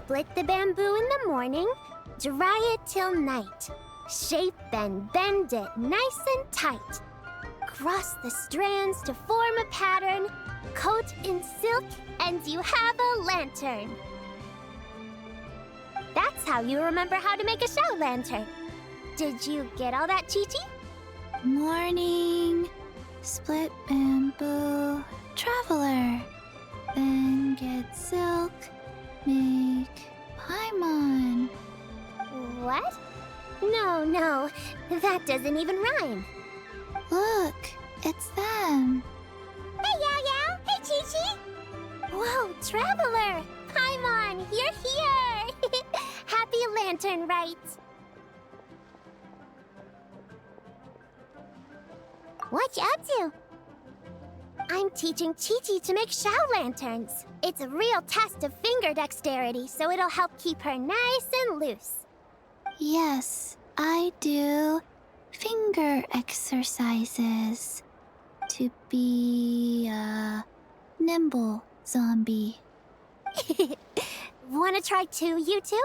Split the bamboo in the morning, dry it till night. Shape and bend it nice and tight. Cross the strands to form a pattern, coat in silk, and you have a lantern. That's how you remember how to make a shout lantern. Did you get all that, Chi-Chi? Morning, split bamboo, traveler. Then get silk, make paimon. What? No, that doesn't even rhyme. Look, it's them. Hey, Yao! Hey, Chi-Chi! Whoa, Traveler! Paimon, you're here! Happy Lantern Rite! What you up to? I'm teaching Chi-Chi to make Shao lanterns. It's a real test of finger dexterity, so it'll help keep her nice and loose. Yes, I do finger exercises to be a nimble zombie. Wanna try too, you two?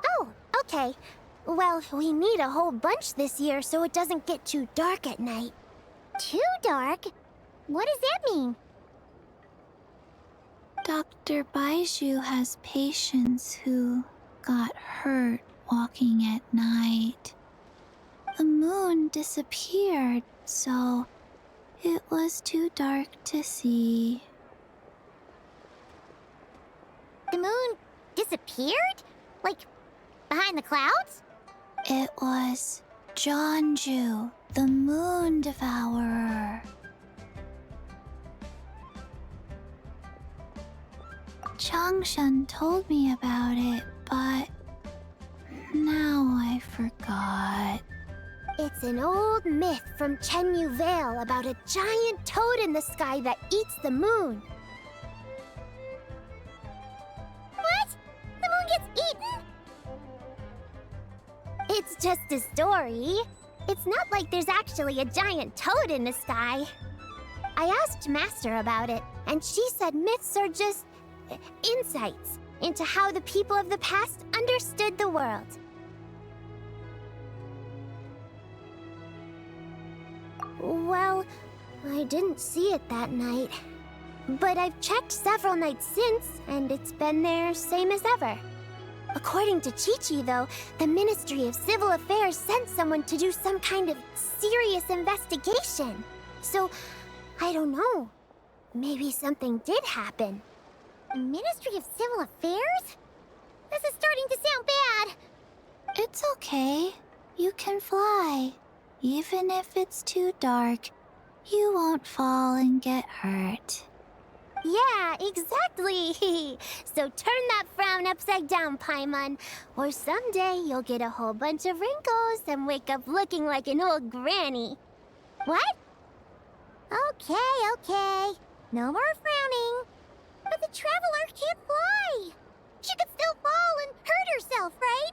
Oh, okay. Well, we need a whole bunch this year so it doesn't get too dark at night. Too dark? What does that mean? Dr. Baiju has patients who got hurt walking at night. The moon disappeared, so it was too dark to see. The moon disappeared? Like, behind the clouds? It was Jeonju, the moon devourer. Changshan told me about it, but now I forgot. It's an old myth from Chenyu Vale about a giant toad in the sky that eats the moon. What? The moon gets eaten? It's just a story. It's not like there's actually a giant toad in the sky. I asked Master about it, and she said myths are just insights into how the people of the past understood the world. Well, I didn't see it that night. But I've checked several nights since, and it's been there same as ever. According to Chi-Chi, though, the Ministry of Civil Affairs sent someone to do some kind of serious investigation. So, I don't know. Maybe something did happen. The Ministry of Civil Affairs? This is starting to sound bad. It's okay. You can fly. Even if it's too dark, you won't fall and get hurt. Yeah, exactly. So turn that frown upside down, Paimon. Or someday you'll get a whole bunch of wrinkles and wake up looking like an old granny. What? Okay. No more frowning. But the Traveler can't fly. She could still fall and hurt herself, right?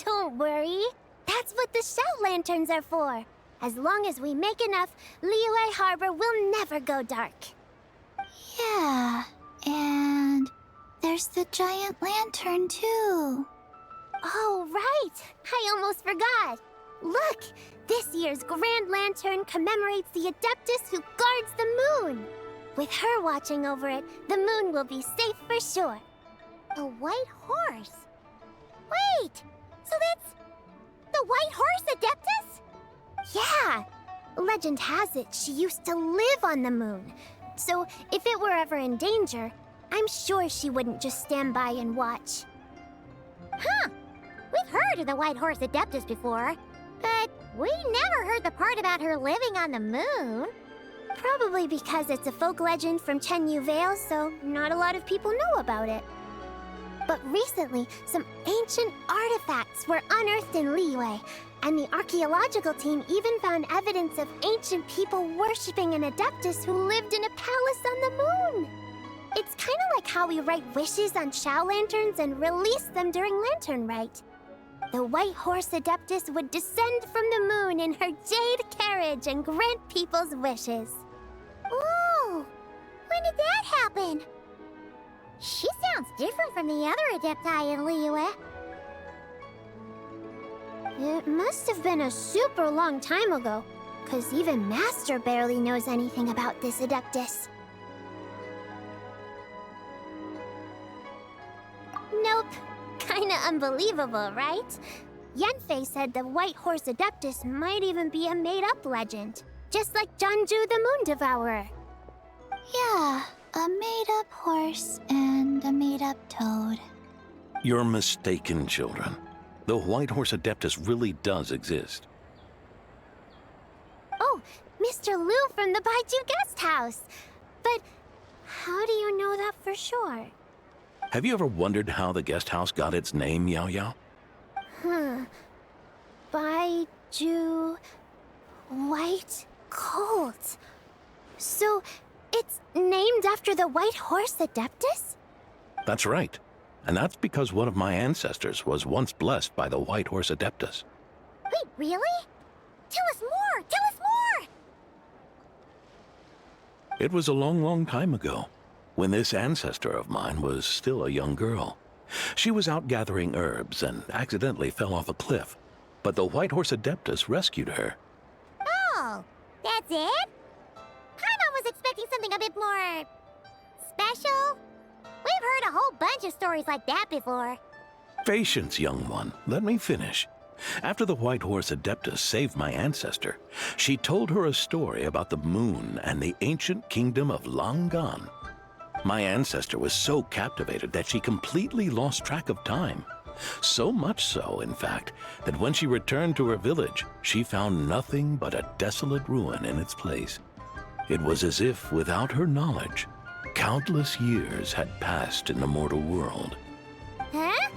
Don't worry. That's what the shout lanterns are for. As long as we make enough, Liyue Harbor will never go dark. Yeah, and there's the giant lantern too. Oh, right! I almost forgot. Look! This year's Grand Lantern commemorates the Adeptus who guards the moon. With her watching over it, the moon will be safe for sure. A white horse? Wait! So that's the White Horse Adeptus? Yeah! Legend has it she used to live on the moon. So if it were ever in danger, I'm sure she wouldn't just stand by and watch. Huh! We've heard of the White Horse Adeptus before, but we never heard the part about her living on the moon. Probably because it's a folk legend from Chenyu Vale, so not a lot of people know about it. But recently, some ancient artifacts were unearthed in Liyue, and the archaeological team even found evidence of ancient people worshipping an Adeptus who lived in a palace on the moon. It's kind of like how we write wishes on Shao lanterns and release them during Lantern Rite. the White Horse Adeptus would descend from the moon in her jade carriage and grant people's wishes. Ooh! When did that happen? She sounds different from the other Adepti in Liyue. It must have been a super long time ago, 'cause even Master barely knows anything about this Adeptus. Nope. Kinda unbelievable, right? Yanfei said the White Horse Adeptus might even be a made-up legend, just like Janju the Moon Devourer. Yeah, a made-up horse and a made-up toad. You're mistaken, children. The White Horse Adeptus really does exist. Oh, Mr. Liu from the Baiju Guest House. But how do you know that for sure? Have you ever wondered how the guest house got its name, Yao Yao? Baiju... White Colt. So, it's named after the White Horse Adeptus? That's right. And that's because one of my ancestors was once blessed by the White Horse Adeptus. Wait, really? Tell us more! Tell us more! It was a long, long time ago, when this ancestor of mine was still a young girl. She was out gathering herbs and accidentally fell off a cliff, but the White Horse Adeptus rescued her. Oh, that's it? Paimon was expecting something a bit more... special? We've heard a whole bunch of stories like that before. Patience, young one. Let me finish. After the White Horse Adeptus saved my ancestor, she told her a story about the moon and the ancient kingdom of Langan. My ancestor was so captivated that she completely lost track of time. So much so, in fact, that when she returned to her village, she found nothing but a desolate ruin in its place. It was as if, without her knowledge, countless years had passed in the mortal world. Huh?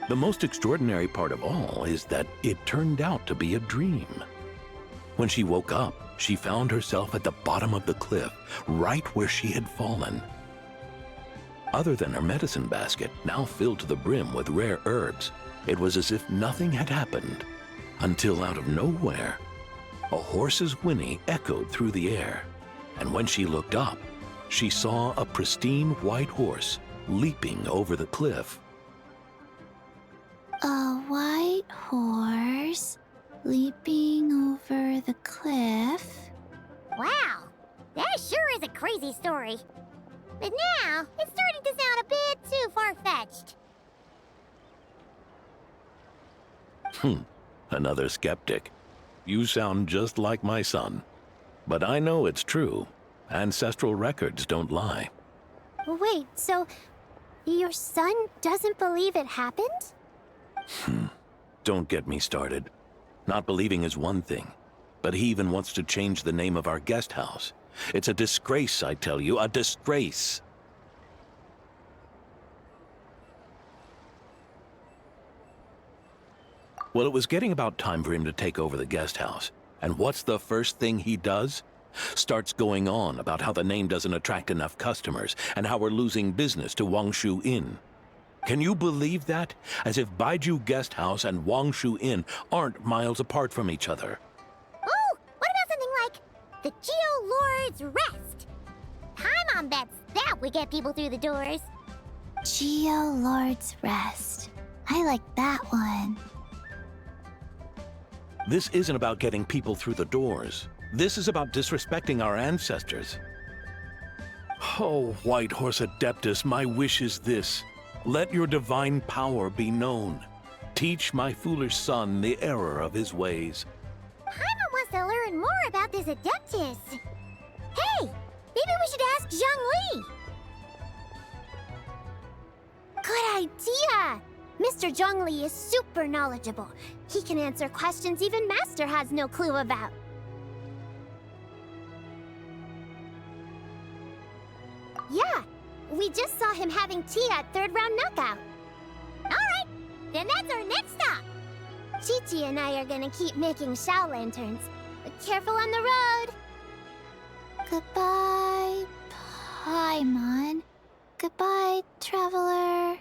The most extraordinary part of all is that it turned out to be a dream. When she woke up, she found herself at the bottom of the cliff, right where she had fallen. Other than her medicine basket, now filled to the brim with rare herbs, it was as if nothing had happened, until out of nowhere, a horse's whinny echoed through the air, and when she looked up, she saw a pristine white horse leaping over the cliff. A white horse leaping over the cliff? Wow, that sure is a crazy story. But now, it's starting to sound a bit too far-fetched. Another skeptic. You sound just like my son. But I know it's true. Ancestral records don't lie. Wait, so your son doesn't believe it happened? Don't get me started. Not believing is one thing, but he even wants to change the name of our guest house. It's a disgrace, I tell you, a disgrace. Well, it was getting about time for him to take over the guest house. And what's the first thing he does? Starts going on about how the name doesn't attract enough customers and how we're losing business to Wangshu Inn. Can you believe that? As if Baiju Guest House and Wangshu Inn aren't miles apart from each other. Oh, what about something like the Geo Lord's Rest? Paimon bets that would get people through the doors. Geo Lord's Rest. I like that one. This isn't about getting people through the doors. This is about disrespecting our ancestors. Oh, White Horse Adeptus, my wish is this. Let your divine power be known. Teach my foolish son the error of his ways. Paimon wants to learn more about this Adeptus. Hey, maybe we should ask Zhang Li. Good idea! Mr. Zhongli is super knowledgeable. He can answer questions even Master has no clue about. Yeah, we just saw him having tea at third round knockout. Alright, then that's our next stop. Chi-Chi and I are gonna keep making Shao lanterns. But careful on the road. Goodbye, Paimon. Goodbye, traveler.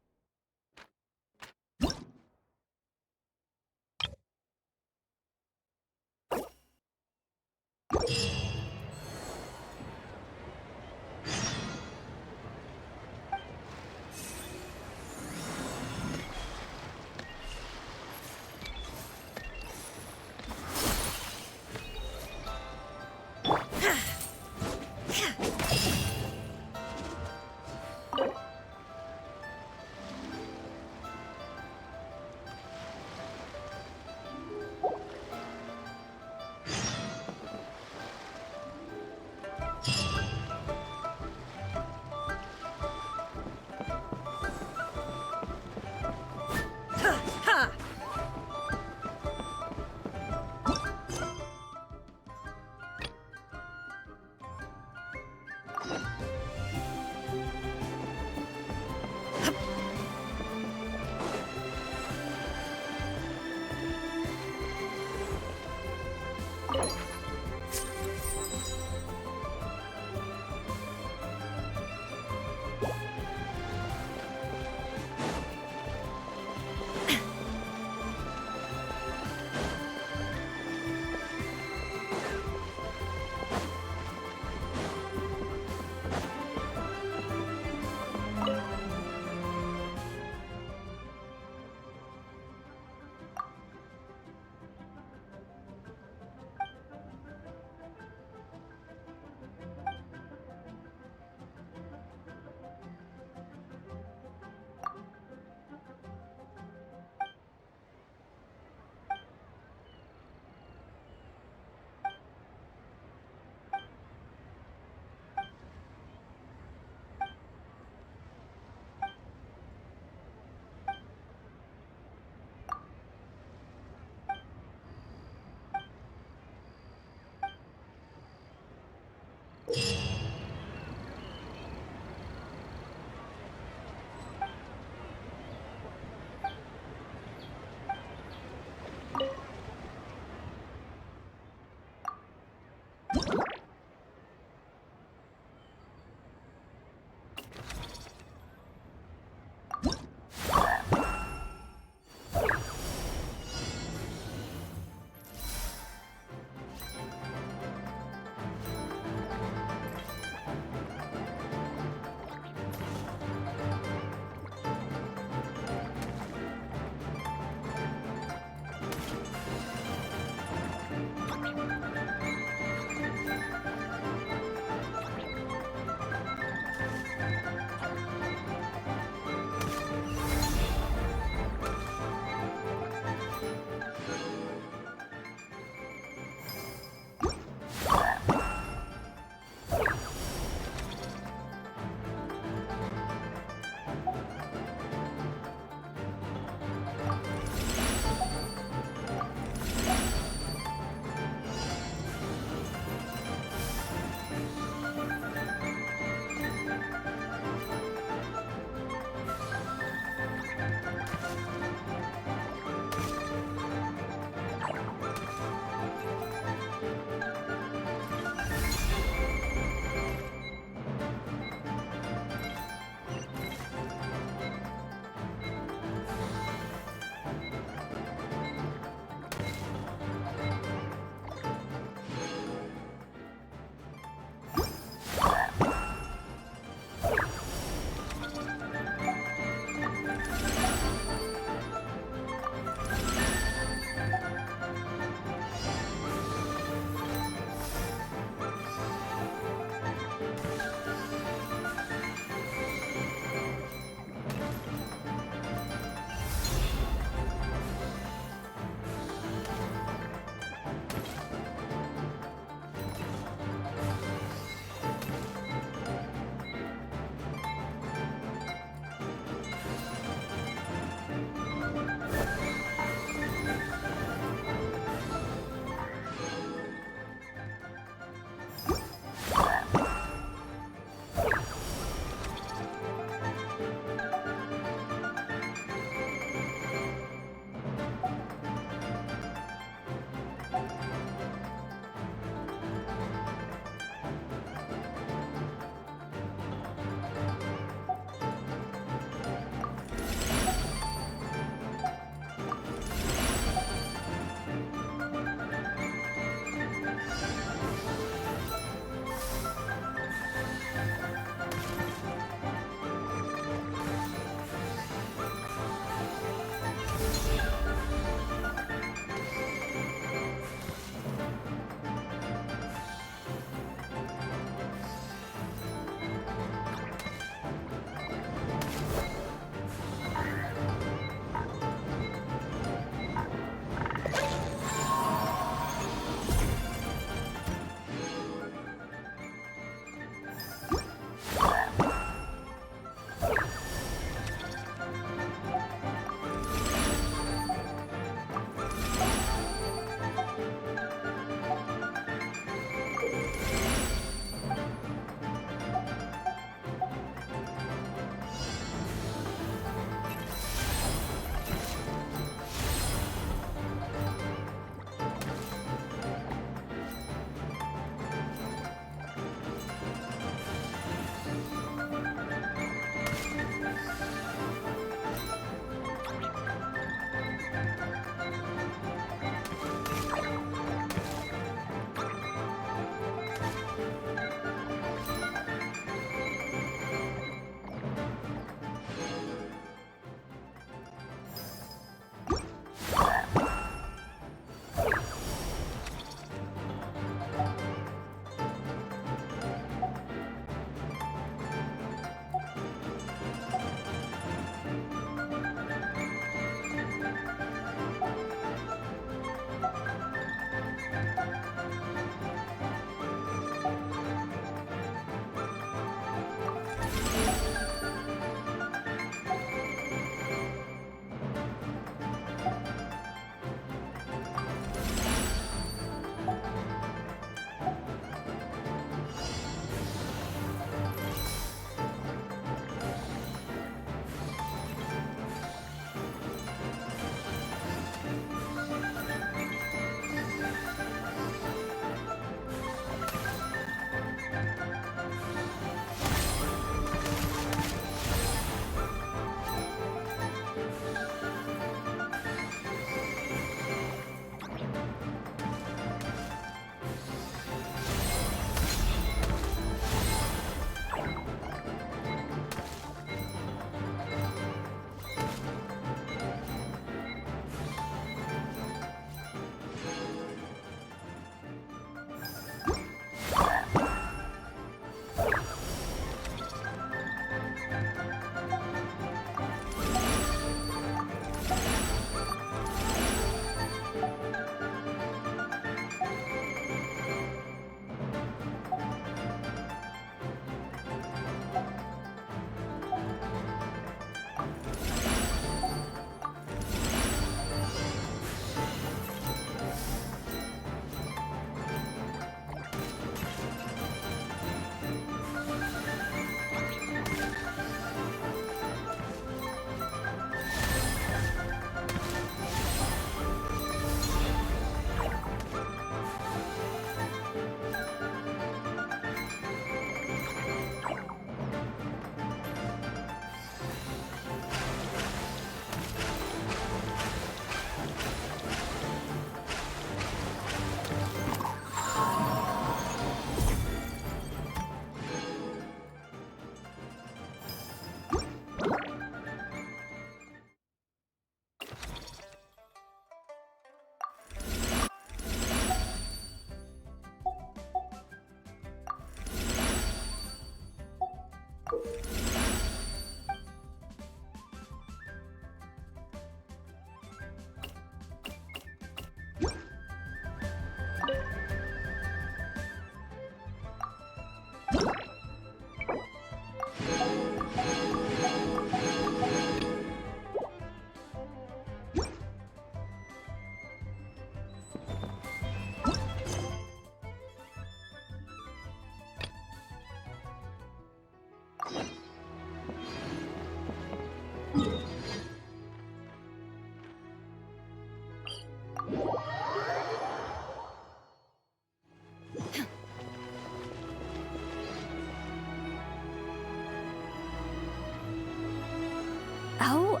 Oh?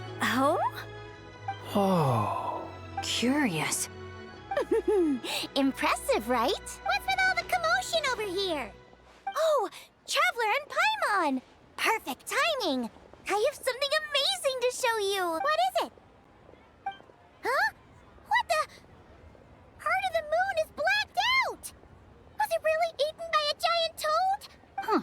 Oh. Curious. Impressive, right? What's with all the commotion over here? Oh, Traveler and Paimon! Perfect timing! I have something amazing to show you! What is it? Huh? What the? Part of the moon is blacked out! Was it really eaten by a giant toad? Huh.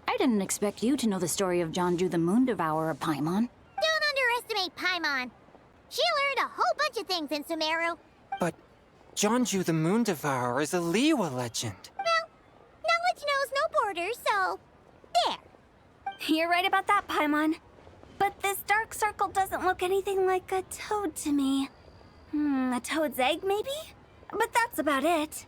I didn't expect you to know the story of Jonju the Moon Devourer, Paimon. Don't underestimate Paimon. She learned a whole bunch of things in Sumeru. But Jonju the Moon Devourer is a Liyue legend. Well, knowledge knows no borders, so... there. You're right about that, Paimon. But this dark circle doesn't look anything like a toad to me. A toad's egg, maybe? But that's about it.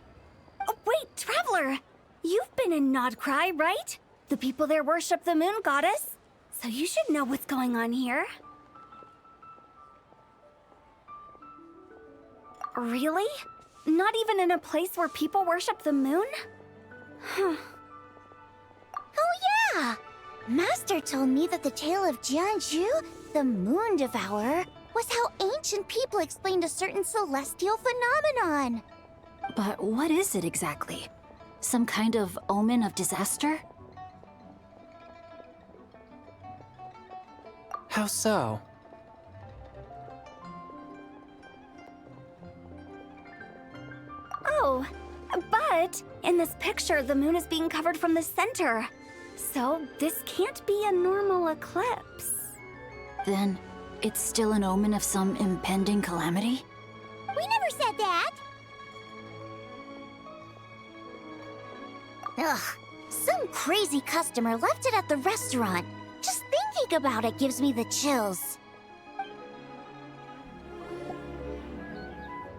Oh, wait, Traveler! You've been in Nodcry, right? The people there worship the moon goddess. So you should know what's going on here. Really? Not even in a place where people worship the moon? Huh. Oh yeah! Master told me that the tale of Jianzhu, the Moon Devourer, was how ancient people explained a certain celestial phenomenon. But what is it exactly? Some kind of omen of disaster? How so? Oh, but in this picture, the moon is being covered from the center. So this can't be a normal eclipse. Then it's still an omen of some impending calamity? We never said that! Ugh, some crazy customer left it at the restaurant. Just thinking about it gives me the chills.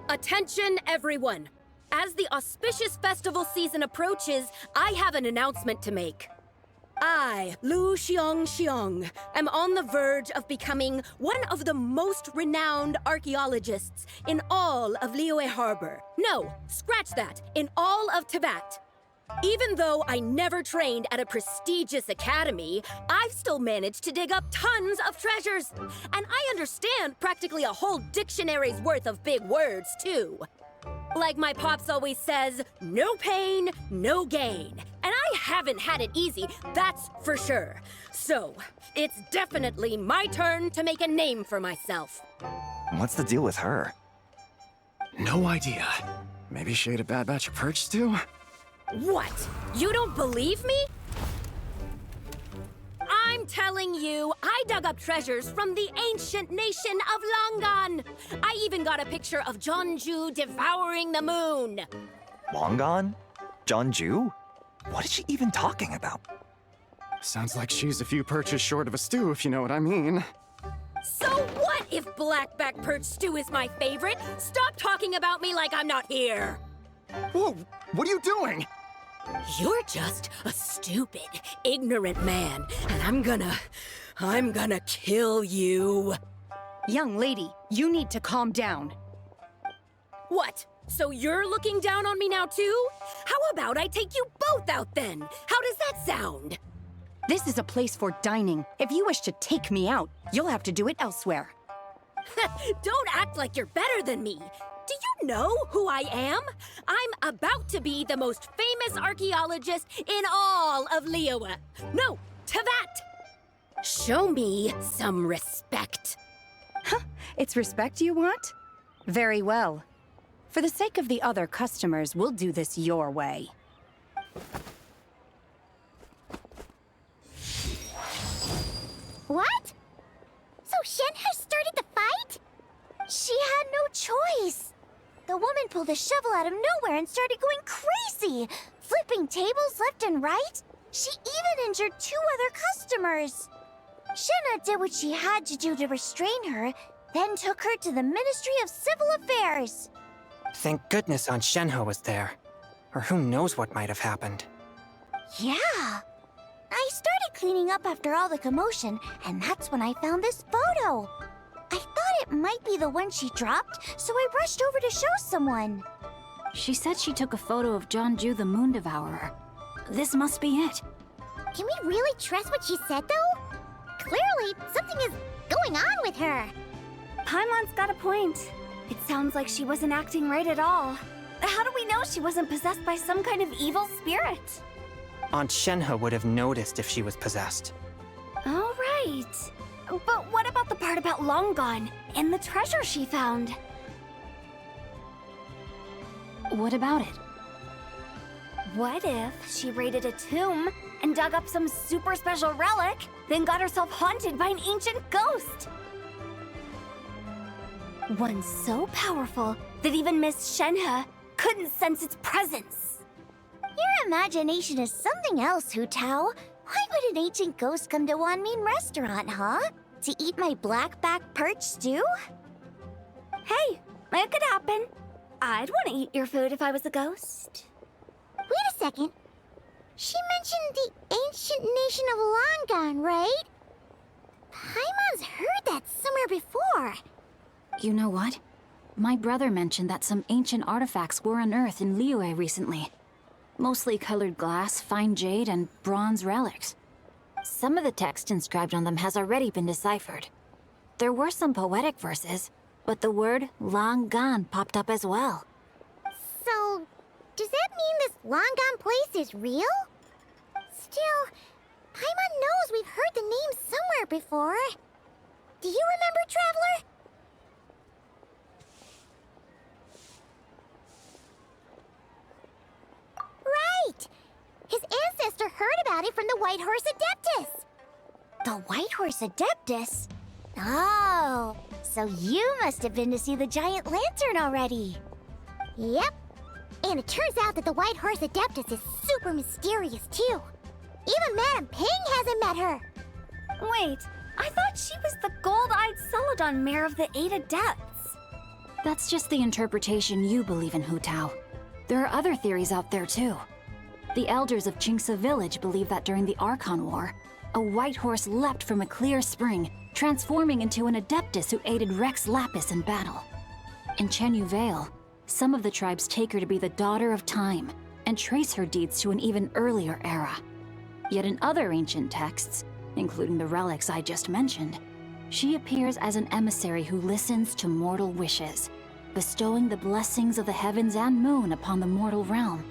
Attention, everyone! As the auspicious festival season approaches, I have an announcement to make. I, Lu Xiong, am on the verge of becoming one of the most renowned archaeologists in all of Liyue Harbor. No, scratch that, in all of Teyvat. Even though I never trained at a prestigious academy, I've still managed to dig up tons of treasures. And I understand practically a whole dictionary's worth of big words, too. Like my pops always says, no pain, no gain. And I haven't had it easy, that's for sure. So, it's definitely my turn to make a name for myself. What's the deal with her? No idea. Maybe she ate a bad batch of perch stew? What? You don't believe me? I'm telling you, I dug up treasures from the ancient nation of Longan. I even got a picture of Jonju devouring the moon. Longan? Jonju? What is she even talking about? Sounds like she's a few perches short of a stew, if you know what I mean. So what if blackback perch stew is my favorite? Stop talking about me like I'm not here. Whoa, what are you doing? You're just a stupid, ignorant man, and I'm gonna kill you. Young lady, you need to calm down. What? So you're looking down on me now too? How about I take you both out then? How does that sound? This is a place for dining. If you wish to take me out, you'll have to do it elsewhere. Don't act like you're better than me. Do you know who I am? I'm about to be the most famous archaeologist in all of Liyue. No, Teyvat. Show me some respect. Huh, it's respect you want? Very well. For the sake of the other customers, we'll do this your way. What? So Shen has started the fight? She had no choice. The woman pulled a shovel out of nowhere and started going crazy, flipping tables left and right. She even injured 2 other customers. Shenna did what she had to do to restrain her, then took her to the Ministry of Civil Affairs. Thank goodness Aunt Shenhe was there. Or who knows what might have happened. Yeah. I started cleaning up after all the commotion, and that's when I found this photo. I thought it might be the one she dropped, so I rushed over to show someone. She said she took a photo of Jonju the Moon Devourer. This must be it. Can we really trust what she said, though? Clearly, something is going on with her. Paimon's got a point. It sounds like she wasn't acting right at all. How do we know she wasn't possessed by some kind of evil spirit? Aunt Shenhe would have noticed if she was possessed. All right. But what about the part about Long Gone and the treasure she found? What about it? What if she raided a tomb and dug up some super special relic, then got herself haunted by an ancient ghost? One so powerful that even Miss Shenhe couldn't sense its presence. Your imagination is something else, Hu Tao. Why would an ancient ghost come to Wanmin restaurant, huh? To eat my blackback perch stew? Hey, it could happen. I'd want to eat your food if I was a ghost. Wait a second. She mentioned the ancient nation of Longon, right? Paimon's heard that somewhere before. You know what? My brother mentioned that some ancient artifacts were unearthed in Liyue recently. Mostly colored glass, fine jade, and bronze relics. Some of the text inscribed on them has already been deciphered. There were some poetic verses, but the word long gone popped up as well. So, does that mean this Longon place is real? Still, Paimon knows we've heard the name somewhere before. Do you remember, Traveler? Right! His ancestor heard about it from the White Horse Adeptus. The White Horse Adeptus? Oh, so you must have been to see the giant lantern already. Yep. And it turns out that the White Horse Adeptus is super mysterious, too. Even Madame Ping hasn't met her. Wait, I thought she was the gold-eyed Celadon mare of the 8 Adepts. That's just the interpretation you believe in, Hu Tao. There are other theories out there, too. The elders of Qingce village believe that during the Archon War, a white horse leapt from a clear spring, transforming into an Adeptus who aided Rex Lapis in battle. In Chenyu Vale, some of the tribes take her to be the daughter of time and trace her deeds to an even earlier era. Yet in other ancient texts, including the relics I just mentioned, she appears as an emissary who listens to mortal wishes, bestowing the blessings of the heavens and moon upon the mortal realm,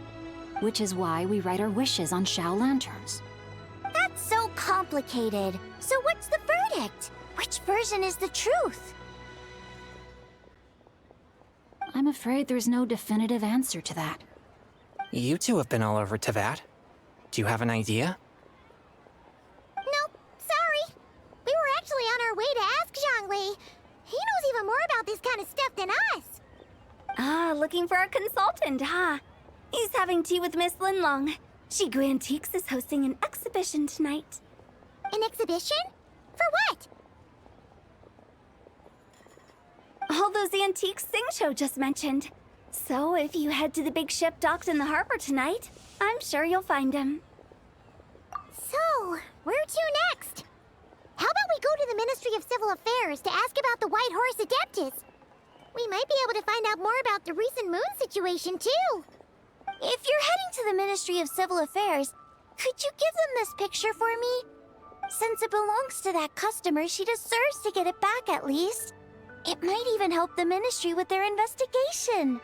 which is why we write our wishes on Shao lanterns. That's so complicated. So what's the verdict? Which version is the truth? I'm afraid there's no definitive answer to that. You two have been all over Teyvat. Do you have an idea? Nope, sorry. We were actually on our way to ask Zhongli. He knows even more about this kind of stuff than us. Ah, looking for a consultant, huh? He's having tea with Miss Linlong. Shigu Antiques is hosting an exhibition tonight. An exhibition? For what? All those antiques Sing Show just mentioned. So if you head to the big ship docked in the harbor tonight, I'm sure you'll find him. So, where to next? How about we go to the Ministry of Civil Affairs to ask about the White Horse Adeptus? We might be able to find out more about the recent moon situation, too. If you're heading to the Ministry of Civil Affairs, could you give them this picture for me? Since it belongs to that customer, she deserves to get it back at least. It might even help the Ministry with their investigation.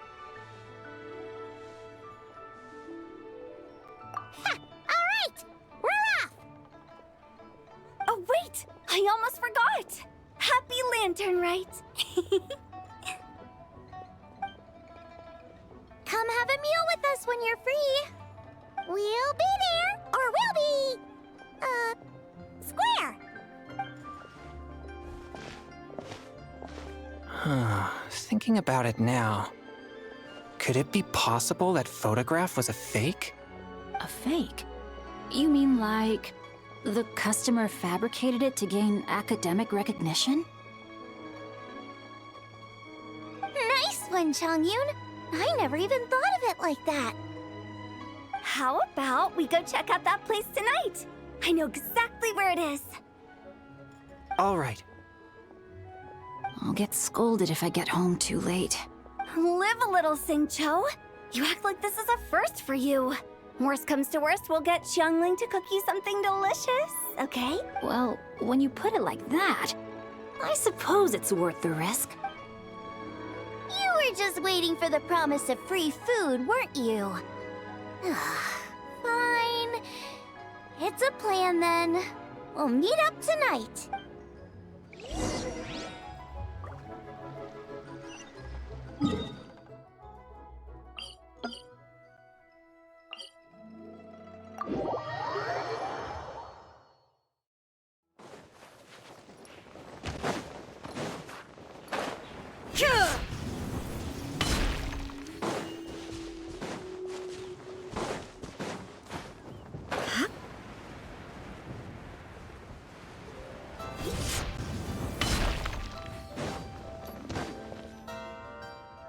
Ha! All right! We're off! Oh, wait! I almost forgot! Happy Lantern Rite! Come have a meal with us when you're free. We'll be there, or we'll be... square. Thinking about it now, could it be possible that photograph was a fake? A fake? You mean like the customer fabricated it to gain academic recognition? Nice one, Chongyun. I never even thought of it like that. How about we go check out that place tonight? I know exactly where it is. All right. I'll get scolded if I get home too late. Live a little, Sing-Cho. You act like this is a first for you. Worst comes to worst, we'll get Xiangling to cook you something delicious, okay? Well, when you put it like that... I suppose it's worth the risk. You were just waiting for the promise of free food, weren't you? Fine. It's a plan then. We'll meet up tonight.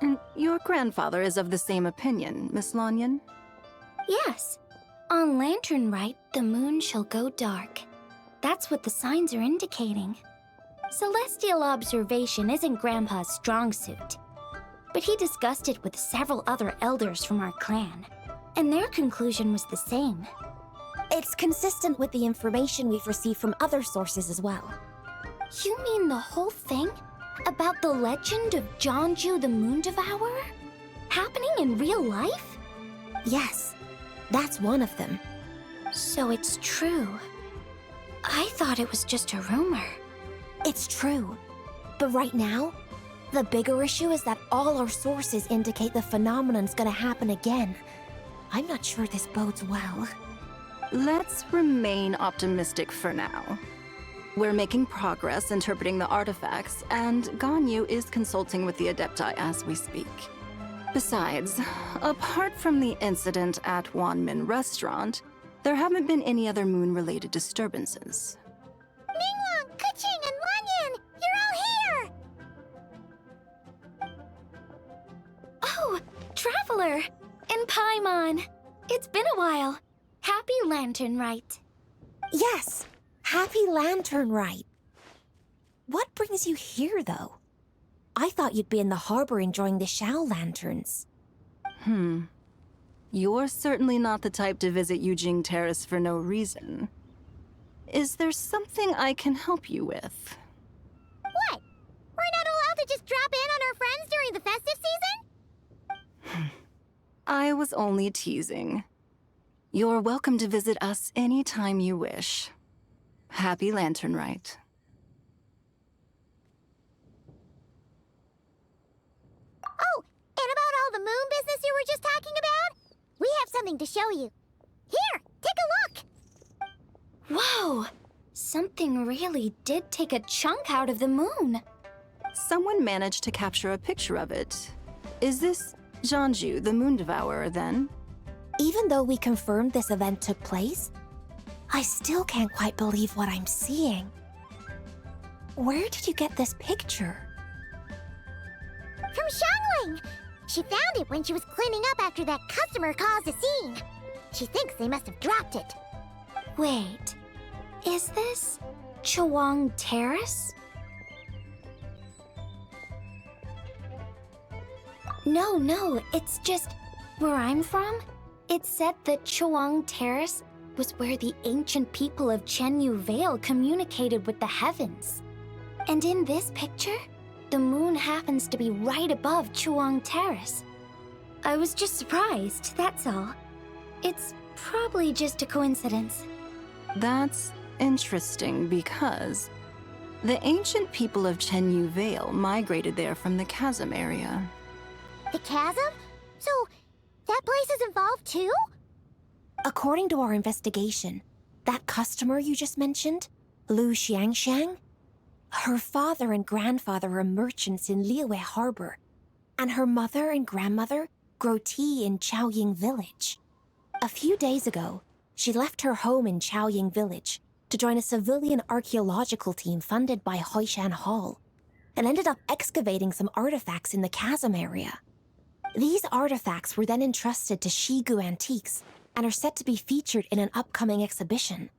And your grandfather is of the same opinion, Miss Lanyan? Yes. On Lantern Rite, the moon shall go dark. That's what the signs are indicating. Celestial observation isn't Grandpa's strong suit. But he discussed it with several other elders from our clan, and their conclusion was the same. It's consistent with the information we've received from other sources as well. You mean the whole thing? About the legend of Jeonju the Moon Devourer? Happening in real life? Yes, that's one of them. So it's true. I thought it was just a rumor. It's true. But right now, the bigger issue is that all our sources indicate the phenomenon's gonna happen again. I'm not sure this bodes well. Let's remain optimistic for now. We're making progress interpreting the artifacts, and Ganyu is consulting with the Adepti as we speak. Besides, apart from the incident at Wanmin Restaurant, there haven't been any other moon-related disturbances. Ningguang, Keqing, and Lanyan! You're all here! Oh, Traveler! And Paimon! It's been a while. Happy Lantern Rite. Yes, happy Lantern Rite. What brings you here, though? I thought you'd be in the harbor enjoying the Shao lanterns. You're certainly not the type to visit Yujing Terrace for no reason. Is there something I can help you with? What? We're not allowed to just drop in on our friends during the festive season? I was only teasing. You're welcome to visit us anytime you wish. Happy Lantern Rite. Oh, and about all the moon business you were just talking about? We have something to show you. Here, take a look! Whoa! Something really did take a chunk out of the moon. Someone managed to capture a picture of it. Is this Jeonju, the Moon Devourer, then? Even though we confirmed this event took place, I still can't quite believe what I'm seeing. Where did you get this picture? From Xiangling! She found it when she was cleaning up after that customer caused a scene. She thinks they must have dropped it. Wait, is this Chawang Terrace? No, it's just where I'm from. It said that Chawang Terrace was where the ancient people of Chenyu Vale communicated with the heavens. And in this picture, the moon happens to be right above Chawang Terrace. I was just surprised, that's all. It's probably just a coincidence. That's interesting because the ancient people of Chenyu Vale migrated there from the chasm area. The chasm? So, that place is involved too? According to our investigation, that customer you just mentioned, Lu Xiangxiang, her father and grandfather are merchants in Liyue Harbor, and her mother and grandmother grow tea in Chaoying Village. A few days ago, she left her home in Chaoying Village to join a civilian archaeological team funded by Hoishan Hall, and ended up excavating some artifacts in the chasm area. These artifacts were then entrusted to Shigu Antiques and are set to be featured in an upcoming exhibition.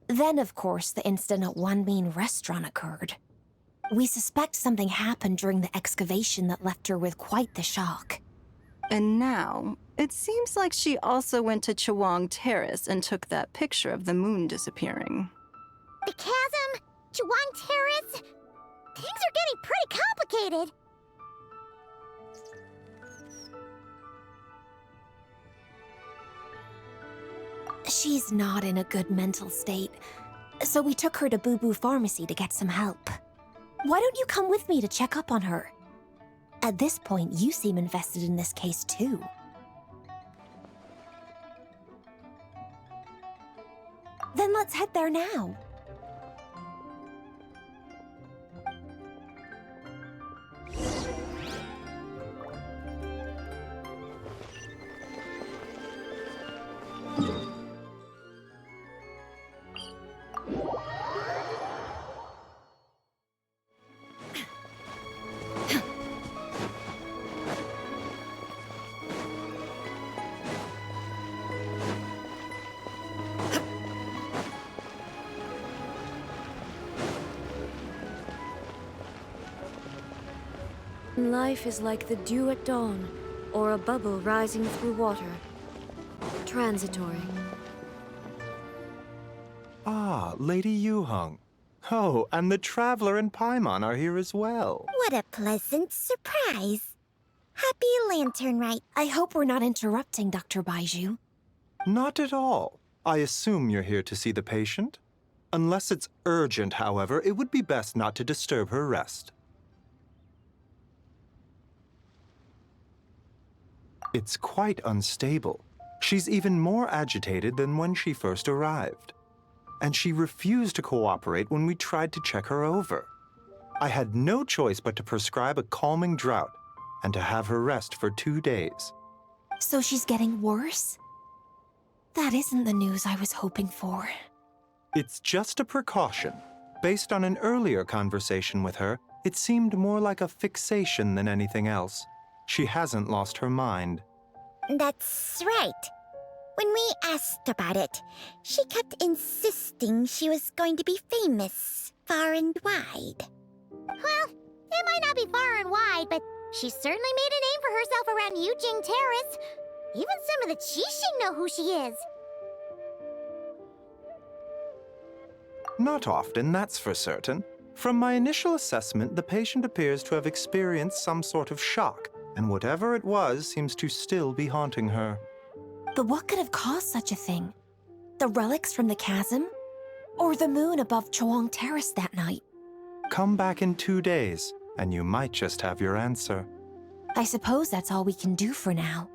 Then, of course, the incident at Wanmin Restaurant occurred. We suspect something happened during the excavation that left her with quite the shock. And now, it seems like she also went to Chawang Terrace and took that picture of the moon disappearing. The chasm? Chawang Terrace? Things are getting pretty complicated. She's not in a good mental state, so we took her to Boo Boo Pharmacy to get some help. Why don't you come with me to check up on her? At this point, you seem invested in this case too. Then let's head there now. Life is like the dew at dawn, or a bubble rising through water. Transitory. Ah, Lady Yuheng. Oh, and the Traveler and Paimon are here as well. What a pleasant surprise. Happy Lantern Rite. I hope we're not interrupting, Dr. Baiju. Not at all. I assume you're here to see the patient? Unless it's urgent, however, it would be best not to disturb her rest. It's quite unstable. She's even more agitated than when she first arrived. And she refused to cooperate when we tried to check her over. I had no choice but to prescribe a calming draught and to have her rest for 2 days. So she's getting worse? That isn't the news I was hoping for. It's just a precaution. Based on an earlier conversation with her, it seemed more like a fixation than anything else. She hasn't lost her mind. That's right. When we asked about it, she kept insisting she was going to be famous, far and wide. Well, it might not be far and wide, but she certainly made a name for herself around Yujing Terrace. Even some of the Qixing know who she is. Not often, that's for certain. From my initial assessment, the patient appears to have experienced some sort of shock, and whatever it was seems to still be haunting her. But what could have caused such a thing? The relics from the chasm? Or the moon above Chuang Terrace that night? Come back in 2 days, and you might just have your answer. I suppose that's all we can do for now.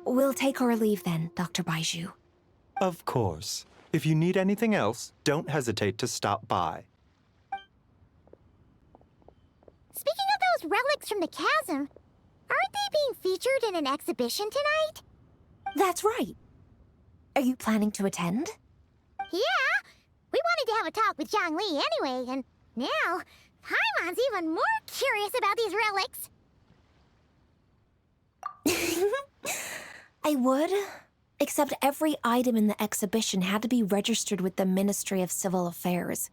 We'll take our leave then, Dr. Baiju. Of course. If you need anything else, don't hesitate to stop by. Speaking of those relics from the chasm, aren't they being featured in an exhibition tonight? That's right. Are you planning to attend? Yeah! We wanted to have a talk with Zhang Li anyway, and now Paimon's even more curious about these relics. I would, except every item in the exhibition had to be registered with the Ministry of Civil Affairs.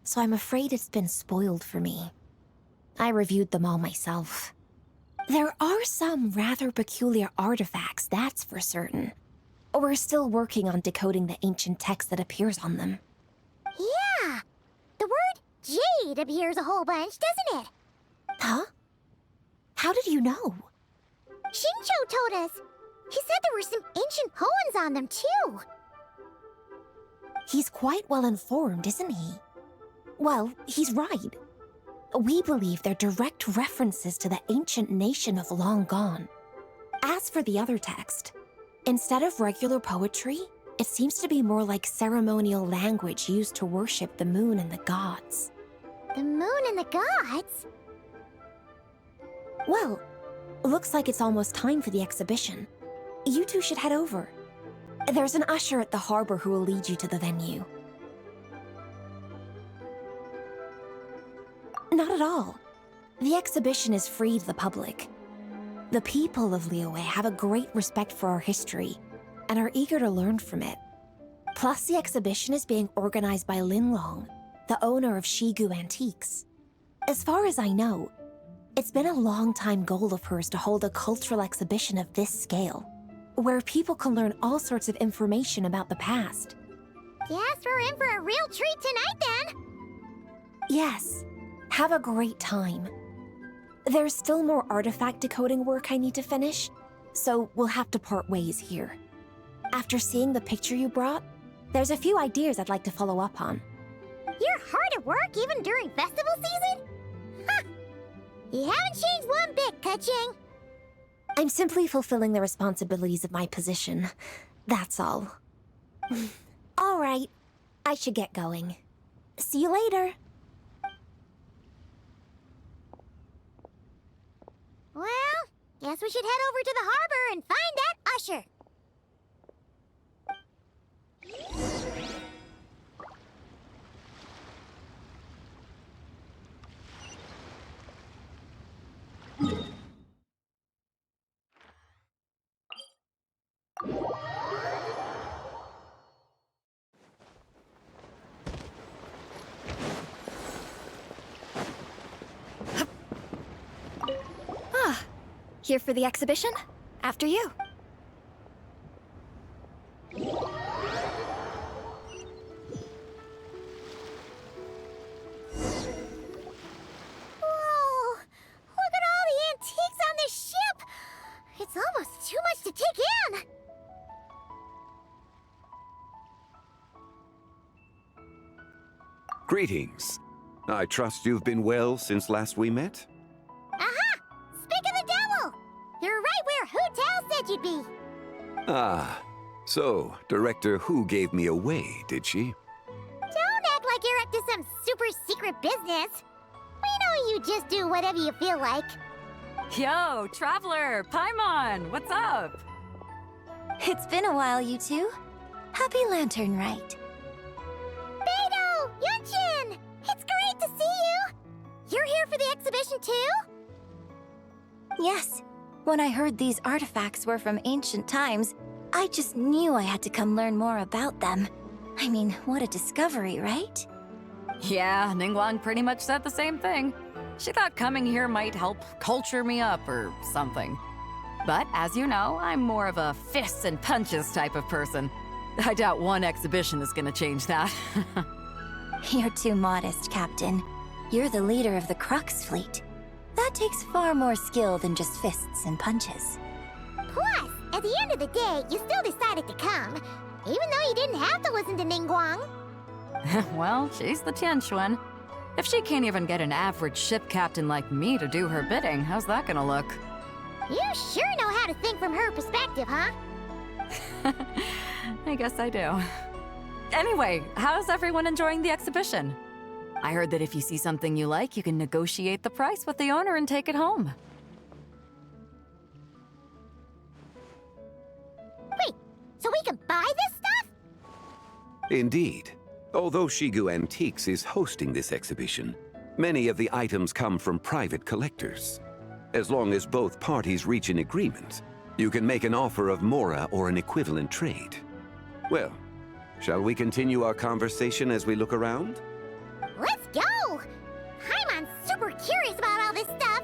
So I'm afraid it's been spoiled for me. I reviewed them all myself. There are some rather peculiar artifacts, that's for certain. We're still working on decoding the ancient text that appears on them. Yeah! The word jade appears a whole bunch, doesn't it? Huh? How did you know? Xingqiu told us. He said there were some ancient poems on them, too. He's quite well informed, isn't he? Well, he's right. We believe they're direct references to the ancient nation of long gone. As for the other text, instead of regular poetry, it seems to be more like ceremonial language used to worship the moon and the gods. The moon and the gods? Well, looks like it's almost time for the exhibition. You two should head over. There's an usher at the harbor who will lead you to the venue. Not at all. The exhibition is free to the public. The people of Liyue have a great respect for our history and are eager to learn from it. Plus, the exhibition is being organized by Linlong, the owner of Shigu Antiques. As far as I know, it's been a long-time goal of hers to hold a cultural exhibition of this scale, where people can learn all sorts of information about the past. Guess we're in for a real treat tonight, then. Yes. Have a great time. There's still more artifact decoding work I need to finish, so we'll have to part ways here. After seeing the picture you brought, there's a few ideas I'd like to follow up on. You're hard at work even during festival season? Huh. You haven't changed one bit, Ka-Ching. I'm simply fulfilling the responsibilities of my position. That's all. All right. I should get going. See you later. Well, guess we should head over to the harbor and find that usher. Here for the exhibition? After you. Whoa! Look at all the antiques on this ship! It's almost too much to take in! Greetings. I trust you've been well since last we met? Aha! Speak of the devil! You're right where Hu Tao said you'd be! Ah, so Director Hu gave me away, did she? Don't act like you're up to some super secret business! We know you just do whatever you feel like. Yo, Traveler, Paimon, what's up? It's been a while, you two. Happy Lantern Rite. Beidou! Yunshin! It's great to see you! You're here for the exhibition too? Yes. When I heard these artifacts were from ancient times, I just knew I had to come learn more about them. I mean, what a discovery, right? Yeah, Ningguang pretty much said the same thing. She thought coming here might help culture me up or something. But as you know, I'm more of a fists and punches type of person. I doubt one exhibition is gonna change that. You're too modest, Captain. You're the leader of the Crux fleet. That takes far more skill than just fists and punches. Plus, at the end of the day, you still decided to come, even though you didn't have to listen to Ningguang. Well, she's the Tianquan. If she can't even get an average ship captain like me to do her bidding, how's that gonna look? You sure know how to think from her perspective, huh? I guess I do. Anyway, how's everyone enjoying the exhibition? I heard that if you see something you like, you can negotiate the price with the owner and take it home. Wait, so we can buy this stuff? Indeed. Although Shigu Antiques is hosting this exhibition, many of the items come from private collectors. As long as both parties reach an agreement, you can make an offer of mora or an equivalent trade. Well, shall we continue our conversation as we look around? Let's go! Paimon's super curious about all this stuff.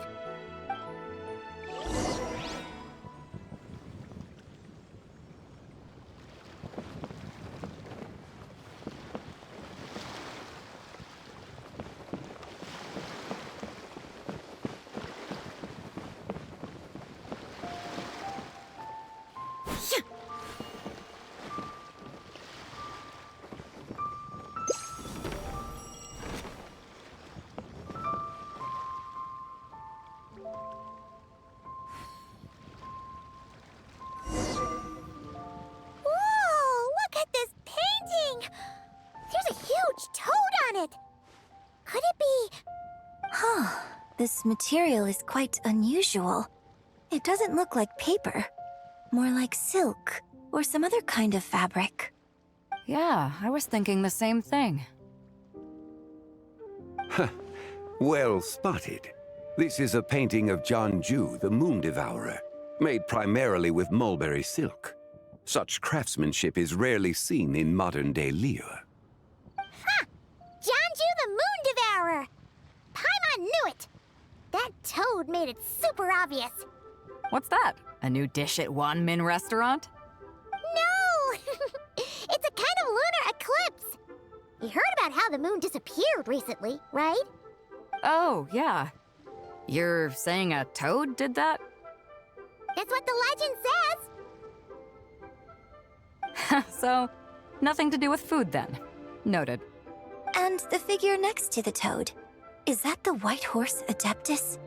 This material is quite unusual. It doesn't look like paper. More like silk, or some other kind of fabric. Yeah, I was thinking the same thing. Huh. Well spotted. This is a painting of Jianju, the Moon Devourer, made primarily with mulberry silk. Such craftsmanship is rarely seen in modern-day Liyue. Ha! Jianju the Moon Devourer! Paimon knew it! That toad made it super obvious. What's that? A new dish at Wanmin restaurant? No! It's a kind of lunar eclipse. You heard about how the moon disappeared recently, right? Oh, yeah. You're saying a toad did that? It's what the legend says! So, nothing to do with food then. Noted. And the figure next to the toad, is that the White Horse Adeptus?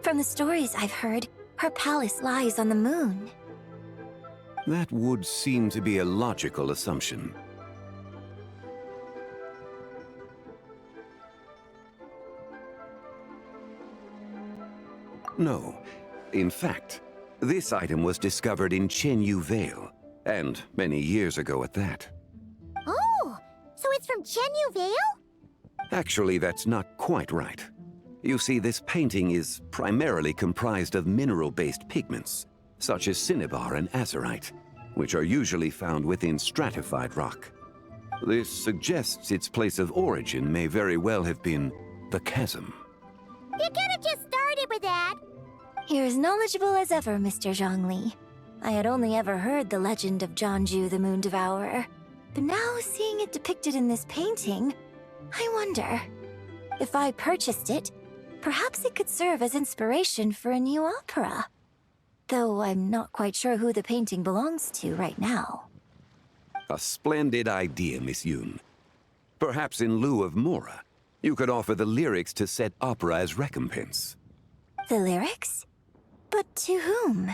From the stories I've heard, her palace lies on the moon. That would seem to be a logical assumption. No. In fact, this item was discovered in Chenyu Vale, and many years ago at that. Oh, so it's from Chenyu Vale? Actually, that's not quite right. You see, this painting is primarily comprised of mineral-based pigments, such as cinnabar and azurite, which are usually found within stratified rock. This suggests its place of origin may very well have been the chasm. You could have just started with that! You're as knowledgeable as ever, Mr. Zhongli. I had only ever heard the legend of Zhongju the Moon Devourer, but now seeing it depicted in this painting, I wonder, if I purchased it, perhaps it could serve as inspiration for a new opera. Though I'm not quite sure who the painting belongs to right now. A splendid idea, Miss Yoon. Perhaps in lieu of Mora, you could offer the lyrics to said opera as recompense. The lyrics? But to whom?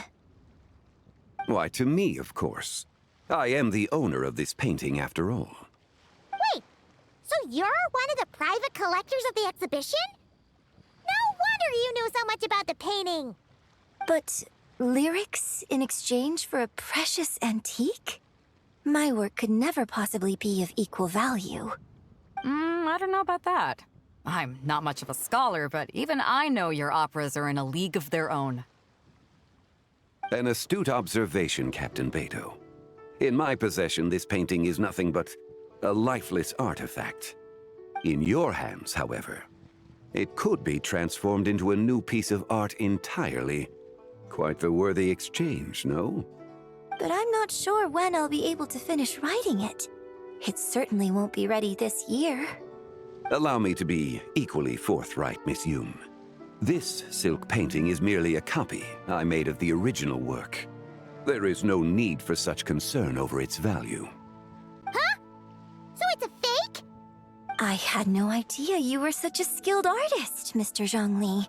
Why, to me, of course. I am the owner of this painting, after all. Wait, so you're one of the private collectors of the exhibition? No wonder you knew so much about the painting! But lyrics in exchange for a precious antique? My work could never possibly be of equal value. I don't know about that. I'm not much of a scholar, but even I know your operas are in a league of their own. An astute observation, Captain Beto. In my possession, this painting is nothing but a lifeless artifact. In your hands, however, it could be transformed into a new piece of art entirely. Quite the worthy exchange, no? But I'm not sure when I'll be able to finish writing it. It certainly won't be ready this year. Allow me to be equally forthright, Miss Yoon. This silk painting is merely a copy I made of the original work. There is no need for such concern over its value. Huh? So it's a fake? I had no idea you were such a skilled artist, Mr. Zhongli.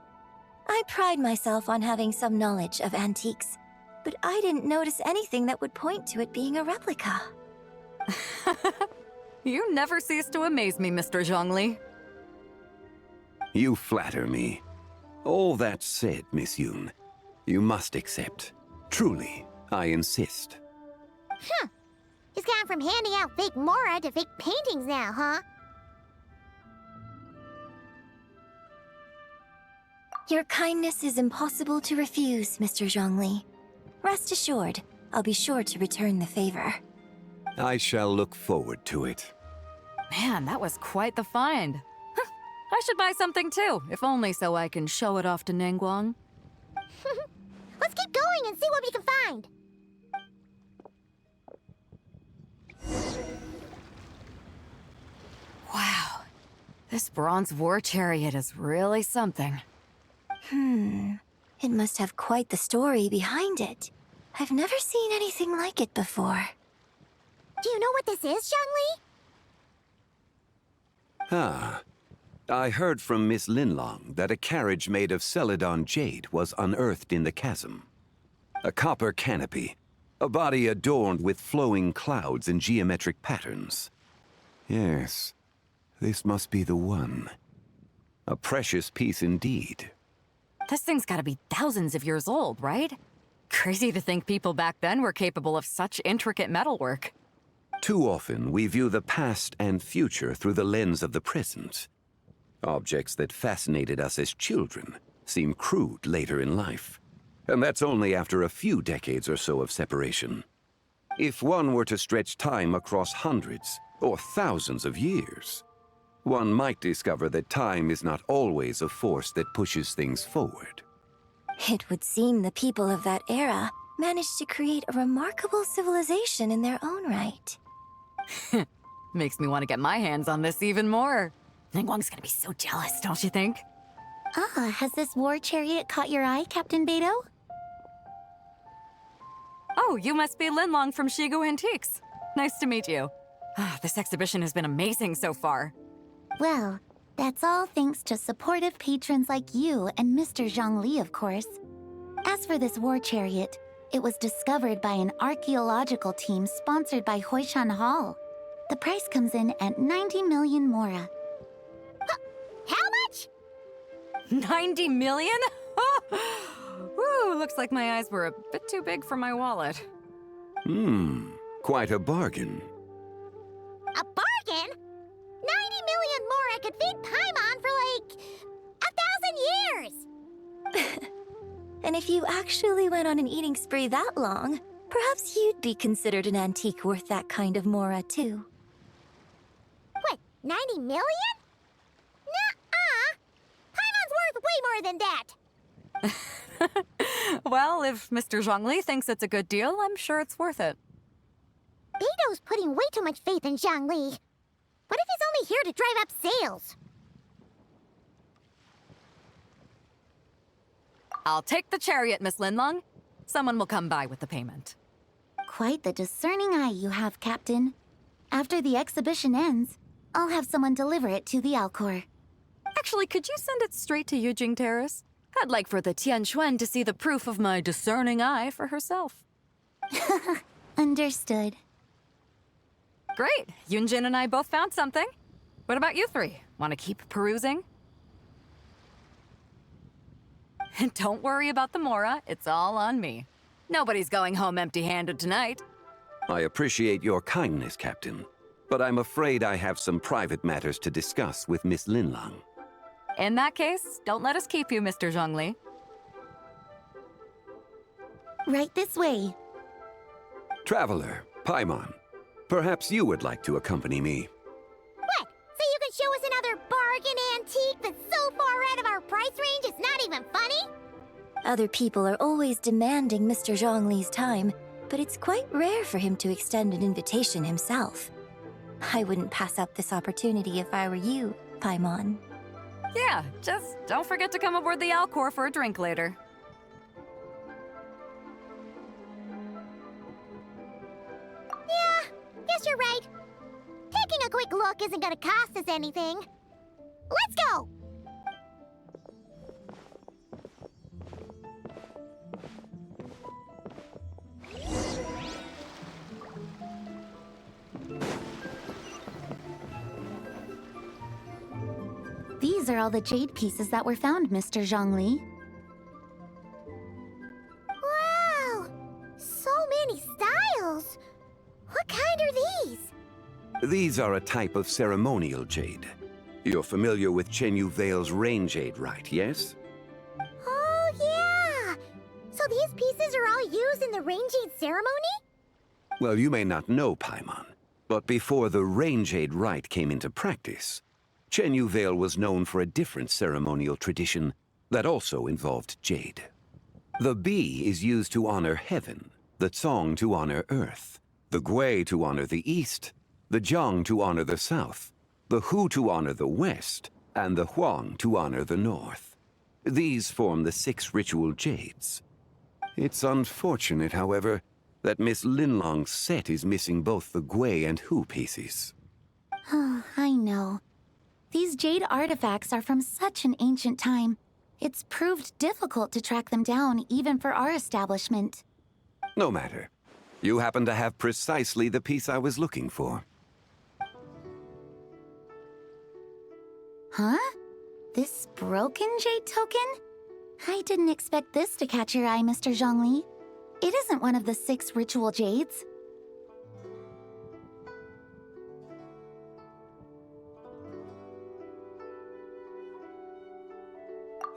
I pride myself on having some knowledge of antiques, but I didn't notice anything that would point to it being a replica. You never cease to amaze me, Mr. Zhongli. You flatter me. All that said, Miss Yoon, you must accept. Truly, I insist. Huh. He's gone from handing out fake Mora to fake paintings now, huh? Your kindness is impossible to refuse, Mr. Zhongli. Rest assured, I'll be sure to return the favor. I shall look forward to it. Man, that was quite the find. I should buy something too, if only so I can show it off to Ningguang. Let's keep going and see what we can find. Wow, this bronze war chariot is really something. It must have quite the story behind it. I've never seen anything like it before. Do you know what this is, Zhongli? Ah. I heard from Miss Linlong that a carriage made of Celadon jade was unearthed in the chasm. A copper canopy, a body adorned with flowing clouds and geometric patterns. Yes, this must be the one. A precious piece indeed. This thing's gotta be thousands of years old, right? Crazy to think people back then were capable of such intricate metalwork. Too often, we view the past and future through the lens of the present. Objects that fascinated us as children seem crude later in life. And that's only after a few decades or so of separation. If one were to stretch time across hundreds or thousands of years, one might discover that time is not always a force that pushes things forward. It would seem the people of that era managed to create a remarkable civilization in their own right. Makes me want to get my hands on this even more. Ningguang's gonna be so jealous, don't you think? Ah, has this war chariot caught your eye, Captain Beto? Oh, you must be Linlong from Shigu Antiques. Nice to meet you. This exhibition has been amazing so far. Well, that's all thanks to supportive patrons like you and Mr. Zhongli, of course. As for this war chariot, it was discovered by an archaeological team sponsored by Hoishan Hall. The price comes in at 90 million mora. How much? 90 million? Woo, looks like my eyes were a bit too big for my wallet. Quite a bargain. A bargain? 90 million mora could feed Paimon for like 1,000 years! And if you actually went on an eating spree that long, perhaps you'd be considered an antique worth that kind of mora, too. What, 90 million? Nuh-uh! Paimon's worth way more than that! Well, if Mr. Zhongli thinks it's a good deal, I'm sure it's worth it. Beto's putting way too much faith in Zhongli. What if he's only here to drive up sales? I'll take the chariot, Miss Linlong. Someone will come by with the payment. Quite the discerning eye you have, Captain. After the exhibition ends, I'll have someone deliver it to the Alcor. Actually, could you send it straight to Yujing Terrace? I'd like for the Tianquan to see the proof of my discerning eye for herself. Understood. Great. Yunjin and I both found something. What about you three? Want to keep perusing? And don't worry about the mora. It's all on me. Nobody's going home empty-handed tonight. I appreciate your kindness, Captain, but I'm afraid I have some private matters to discuss with Miss Linlong. In that case, don't let us keep you, Mr. Zhongli. Right this way. Traveler, Paimon, perhaps you would like to accompany me. What? So you can show us another bargain antique that's so far out of our price range it's not even funny? Other people are always demanding Mr. Zhongli's time, but it's quite rare for him to extend an invitation himself. I wouldn't pass up this opportunity if I were you, Paimon. Yeah, just don't forget to come aboard the Alcor for a drink later. Yeah, guess you're right. Taking a quick look isn't gonna cost us anything. Let's go! These are all the jade pieces that were found, Mr. Zhongli. Wow! So many styles! What kind are these? These are a type of ceremonial jade. You're familiar with Chenyu Vale's rain jade, right, yes? Oh, yeah! So these pieces are all used in the rain jade ceremony? Well, you may not know, Paimon, but before the rain jade rite came into practice, Chenyu Vale was known for a different ceremonial tradition that also involved jade. The Bi is used to honor heaven, the Tsong to honor earth, the Gui to honor the east, the Jiang to honor the south, the Hu to honor the west, and the Huang to honor the north. These form the 6 ritual jades. It's unfortunate, however, that Miss Linlong's set is missing both the Gui and Hu pieces. Oh, I know. These jade artifacts are from such an ancient time. It's proved difficult to track them down, even for our establishment. No matter. You happen to have precisely the piece I was looking for. Huh? This broken jade token? I didn't expect this to catch your eye, Mr. Zhongli. It isn't one of the 6 ritual jades.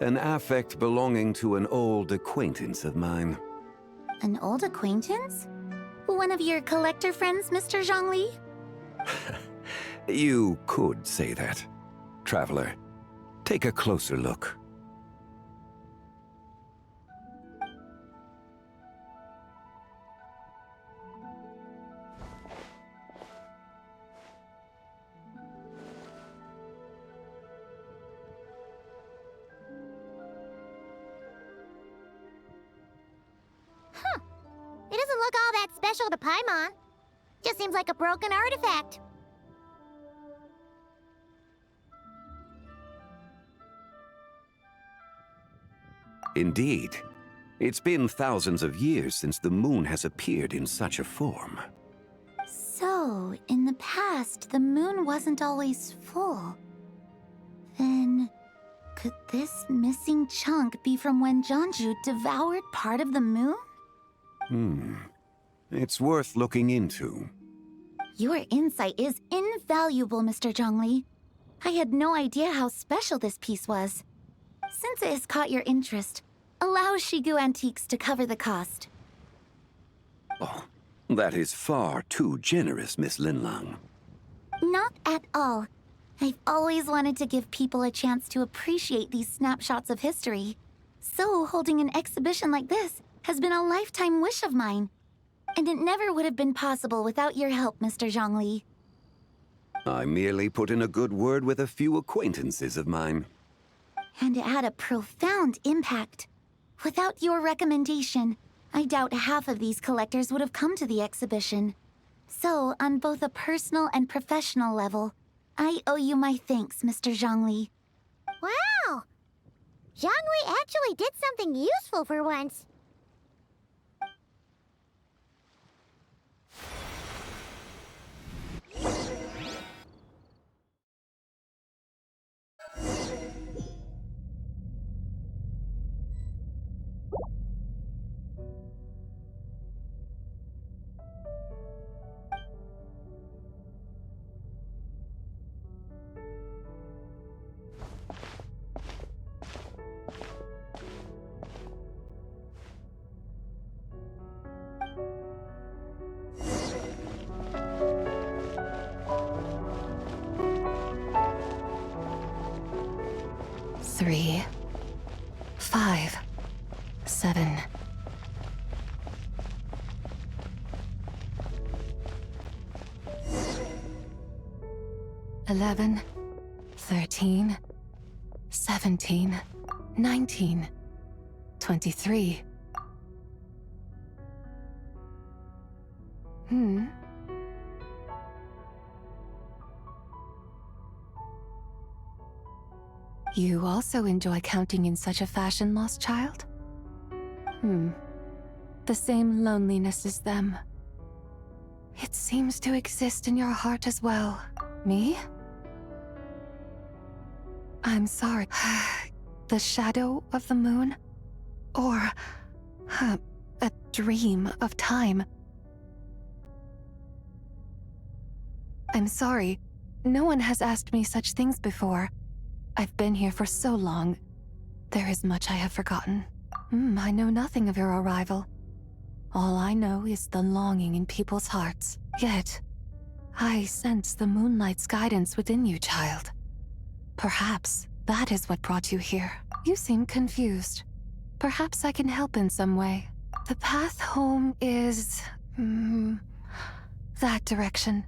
An affect belonging to an old acquaintance of mine. An old acquaintance? One of your collector friends, Mr. Zhongli? You could say that. Traveler, take a closer look. doesn't look all that special to Paimon. Just seems like a broken artifact. Indeed. It's been thousands of years since the moon has appeared in such a form. So, in the past, the moon wasn't always full. Then, could this missing chunk be from when Jeonju devoured part of the moon? It's worth looking into. Your insight is invaluable, Mr. Zhongli. I had no idea how special this piece was. Since it has caught your interest, allow Shigu Antiques to cover the cost. Oh, that is far too generous, Miss Linlang. Not at all. I've always wanted to give people a chance to appreciate these snapshots of history. So holding an exhibition like this has been a lifetime wish of mine. And it never would have been possible without your help, Mr. Zhongli. I merely put in a good word with a few acquaintances of mine. And it had a profound impact. Without your recommendation, I doubt half of these collectors would have come to the exhibition. So, on both a personal and professional level, I owe you my thanks, Mr. Zhongli. Wow! Zhongli actually did something useful for once. Three, 5, 7. $11, 13, 17, 19, 23. You also enjoy counting in such a fashion, lost child? The same loneliness as them. It seems to exist in your heart as well. Me? I'm sorry. The shadow of the moon? Or a dream of time? I'm sorry. No one has asked me such things before. I've been here for so long. There is much I have forgotten. I know nothing of your arrival. All I know is the longing in people's hearts. Yet, I sense the moonlight's guidance within you, child. Perhaps that is what brought you here. You seem confused. Perhaps I can help in some way. The path home is... that direction.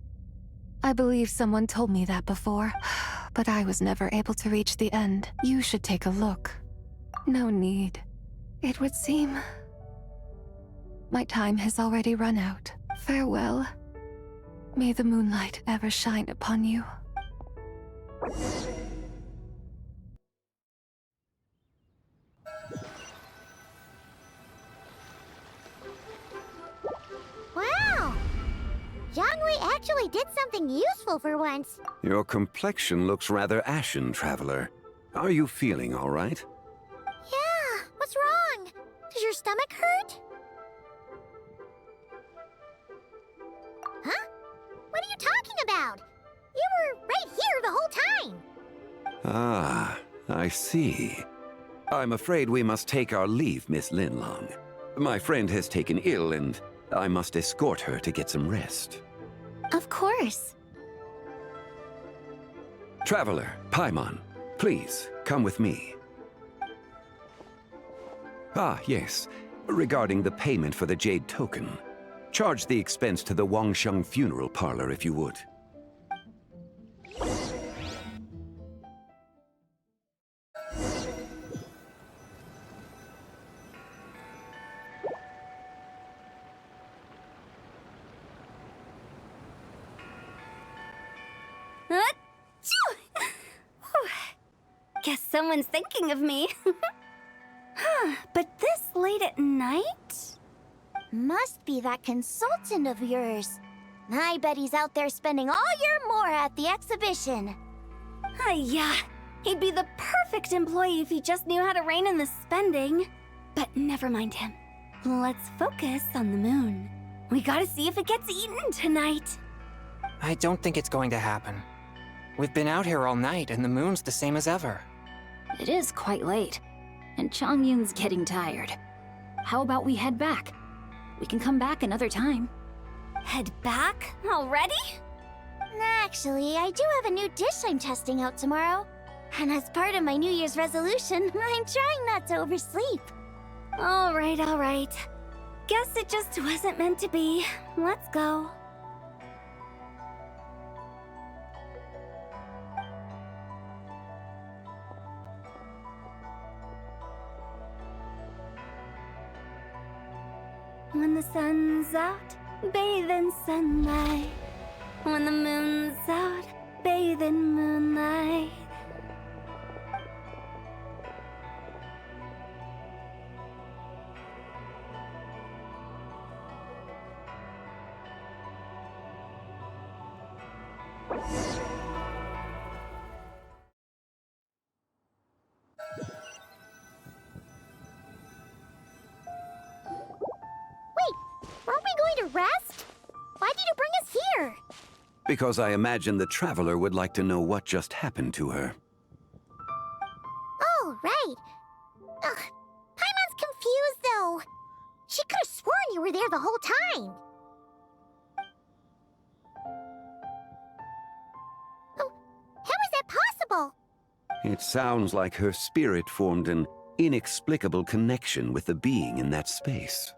I believe someone told me that before, but I was never able to reach the end. You should take a look. No need. It would seem... my time has already run out. Farewell. May the moonlight ever shine upon you. Wow! Zhongli actually did something useful for once. Your complexion looks rather ashen, traveler. Are you feeling all right? Yeah, what's wrong? Does your stomach hurt? Huh? What are you talking about? You were right here the whole time. Ah, I see. I'm afraid we must take our leave, Miss Linlang. My friend has taken ill and I must escort her to get some rest. Of course. Traveler, Paimon, please, come with me. Ah, yes. Regarding the payment for the jade token. Charge the expense to the Wangsheng funeral parlor if you would. Guess someone's thinking of me. But this late at night? Must be that consultant of yours. I bet he's out there spending all year more at the exhibition. Yeah, he'd be the perfect employee if he just knew how to rein in the spending. But never mind him. Let's focus on the moon. We gotta see if it gets eaten tonight. I don't think it's going to happen. We've been out here all night, and the moon's the same as ever. It is quite late, and Chongyun's getting tired. How about we head back? We can come back another time. Head back? Already? Actually, I do have a new dish I'm testing out tomorrow. And as part of my New Year's resolution, I'm trying not to oversleep. All right. Guess it just wasn't meant to be. Let's go. When the sun's out, bathe in sunlight. When the moon's out, bathe in moonlight. Aren't we going to rest? Why did you bring us here? Because I imagine the traveler would like to know what just happened to her. Oh, right. Ugh, Paimon's confused, though. She could have sworn you were there the whole time. Oh, how is that possible? It sounds like her spirit formed an inexplicable connection with the being in that space.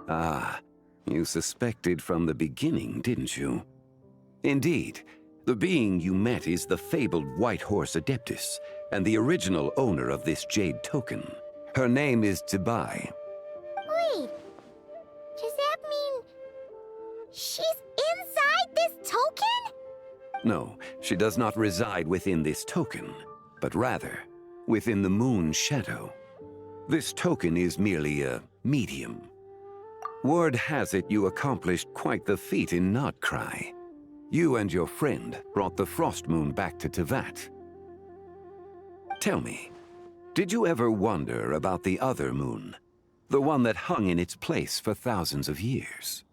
Ah, you suspected from the beginning, didn't you? Indeed, the being you met is the fabled White Horse Adeptus, and the original owner of this jade token. Her name is Zibai. Wait, does that mean she's inside this token? No, she does not reside within this token, but rather within the moon's shadow. This token is merely a medium. Word has it you accomplished quite the feat in Nodcry. You and your friend brought the Frost Moon back to Tevat. Tell me, did you ever wonder about the other moon? The one that hung in its place for thousands of years?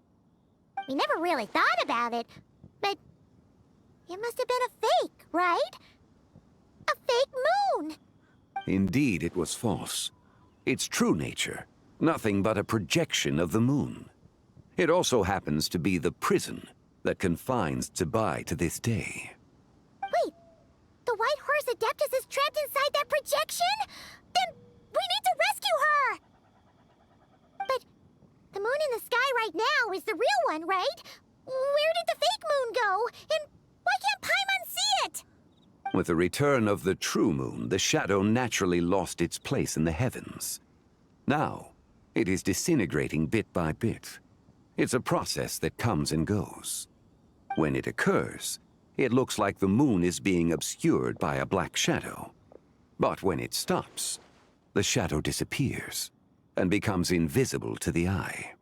We never really thought about it, but it must have been a fake, right? A fake moon! Indeed, it was false. Its true nature, nothing but a projection of the moon. It also happens to be the prison that confines Zibai to this day. Wait, the White Horse Adeptus is trapped inside that projection? Then we need to rescue her! But the moon in the sky right now is the real one, right? Where did the fake moon go? And why can't Paimon see it? With the return of the true moon, the shadow naturally lost its place in the heavens. Now, it is disintegrating bit by bit. It's a process that comes and goes. When it occurs, it looks like the moon is being obscured by a black shadow. But when it stops, the shadow disappears and becomes invisible to the eye.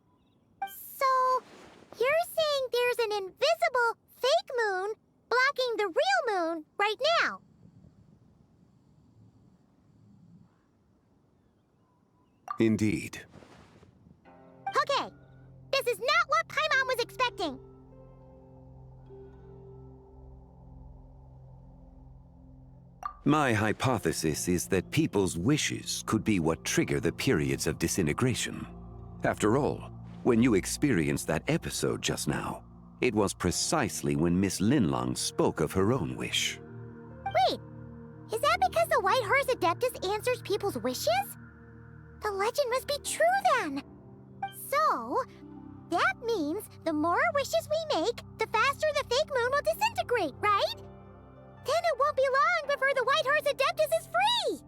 So, you're saying there's an invisible fake moon blocking the real moon right now? Indeed. Okay, this is not what Paimon was expecting. My hypothesis is that people's wishes could be what trigger the periods of disintegration. After all, when you experienced that episode just now, it was precisely when Miss Linlong spoke of her own wish. Wait, is that because the White Horse Adeptus answers people's wishes? The legend must be true then. So, that means the more wishes we make, the faster the fake moon will disintegrate, right? Then it won't be long before the White Horse Adeptus is free!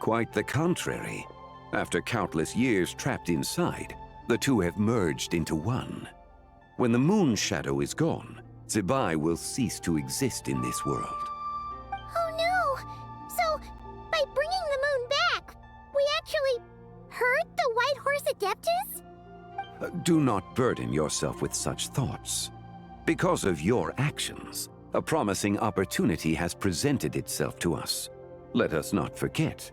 Quite the contrary. After countless years trapped inside, the two have merged into one. When the moon shadow is gone, Zibai will cease to exist in this world. By bringing the moon back, we actually hurt the White Horse Adeptus? Do not burden yourself with such thoughts. Because of your actions, a promising opportunity has presented itself to us. Let us not forget,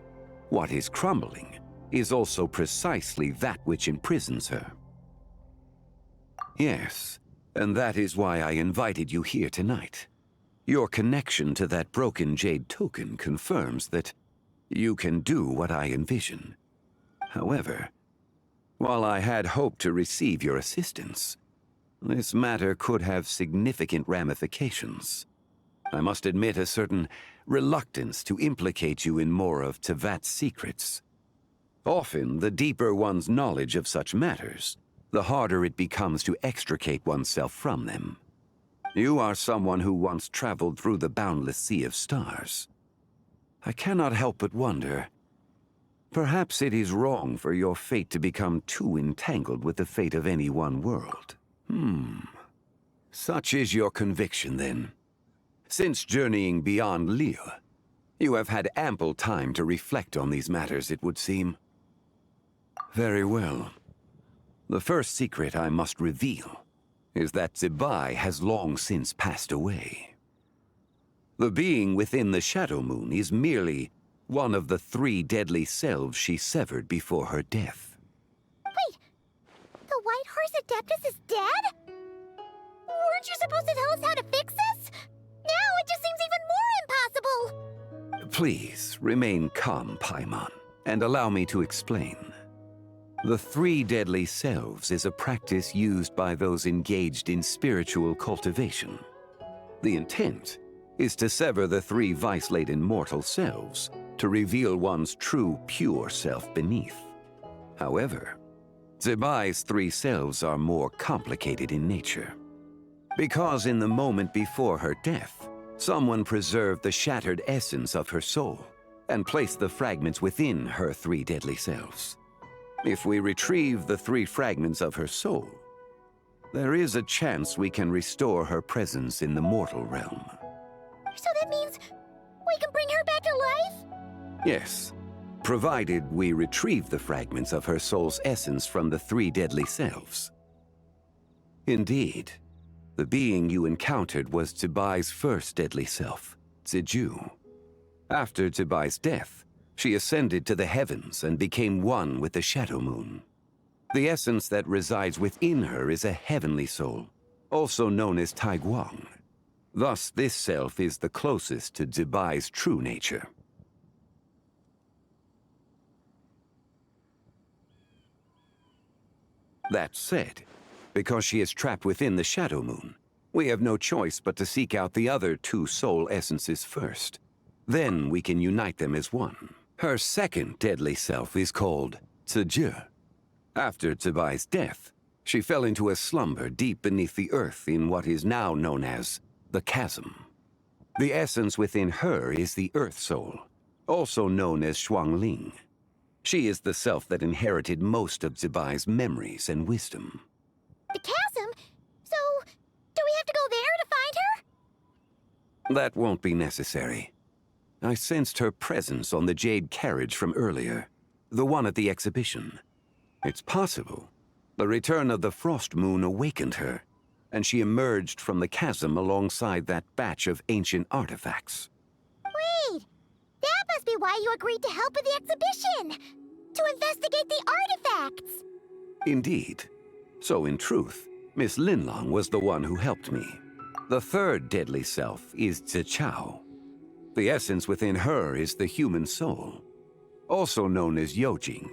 what is crumbling is also precisely that which imprisons her. Yes, and that is why I invited you here tonight. Your connection to that broken jade token confirms that you can do what I envision. However, while I had hoped to receive your assistance, this matter could have significant ramifications. I must admit a certain reluctance to implicate you in more of Tevat's secrets. Often, the deeper one's knowledge of such matters, the harder it becomes to extricate oneself from them. You are someone who once traveled through the boundless sea of stars. I cannot help but wonder, perhaps it is wrong for your fate to become too entangled with the fate of any one world. Such is your conviction, then. Since journeying beyond Lille, you have had ample time to reflect on these matters, it would seem. Very well. The first secret I must reveal is that Zebai has long since passed away. The being within the Shadow Moon is merely one of the 3 deadly selves she severed before her death. Wait, the White Horse Adeptus is dead? Weren't you supposed to tell us how to fix this? Now it just seems even more impossible! Please, remain calm, Paimon, and allow me to explain. The 3 deadly selves is a practice used by those engaged in spiritual cultivation. The intent is to sever the 3 vice-laden mortal selves to reveal one's true, pure self beneath. However, Zebai's 3 selves are more complicated in nature. Because in the moment before her death, someone preserved the shattered essence of her soul and placed the fragments within her 3 deadly selves. If we retrieve the 3 fragments of her soul, there is a chance we can restore her presence in the mortal realm. So that means we can bring her back to life? Yes, provided we retrieve the fragments of her soul's essence from the 3 deadly selves. Indeed, the being you encountered was Zebai's first deadly self, Ziju. After Zebai's death, she ascended to the heavens and became one with the Shadow Moon. The essence that resides within her is a heavenly soul, also known as Taiguang. Thus, this self is the closest to Zebai's true nature. That said, because she is trapped within the Shadow Moon, we have no choice but to seek out the other 2 soul essences first. Then we can unite them as one. Her second deadly self is called Ziju. After Zebai's death, she fell into a slumber deep beneath the earth in what is now known as the Chasm. The essence within her is the Earth Soul, also known as Xuangling. She is the self that inherited most of Zebai's memories and wisdom. The chasm? So, do we have to go there to find her? That won't be necessary. I sensed her presence on the jade carriage from earlier, the one at the exhibition. It's possible the return of the Frost Moon awakened her, and she emerged from the chasm alongside that batch of ancient artifacts. Wait! That must be why you agreed to help with the exhibition! To investigate the artifacts! Indeed. So in truth, Miss Linlong was the one who helped me. The third deadly self is Zichao. The essence within her is the human soul, also known as Yojing,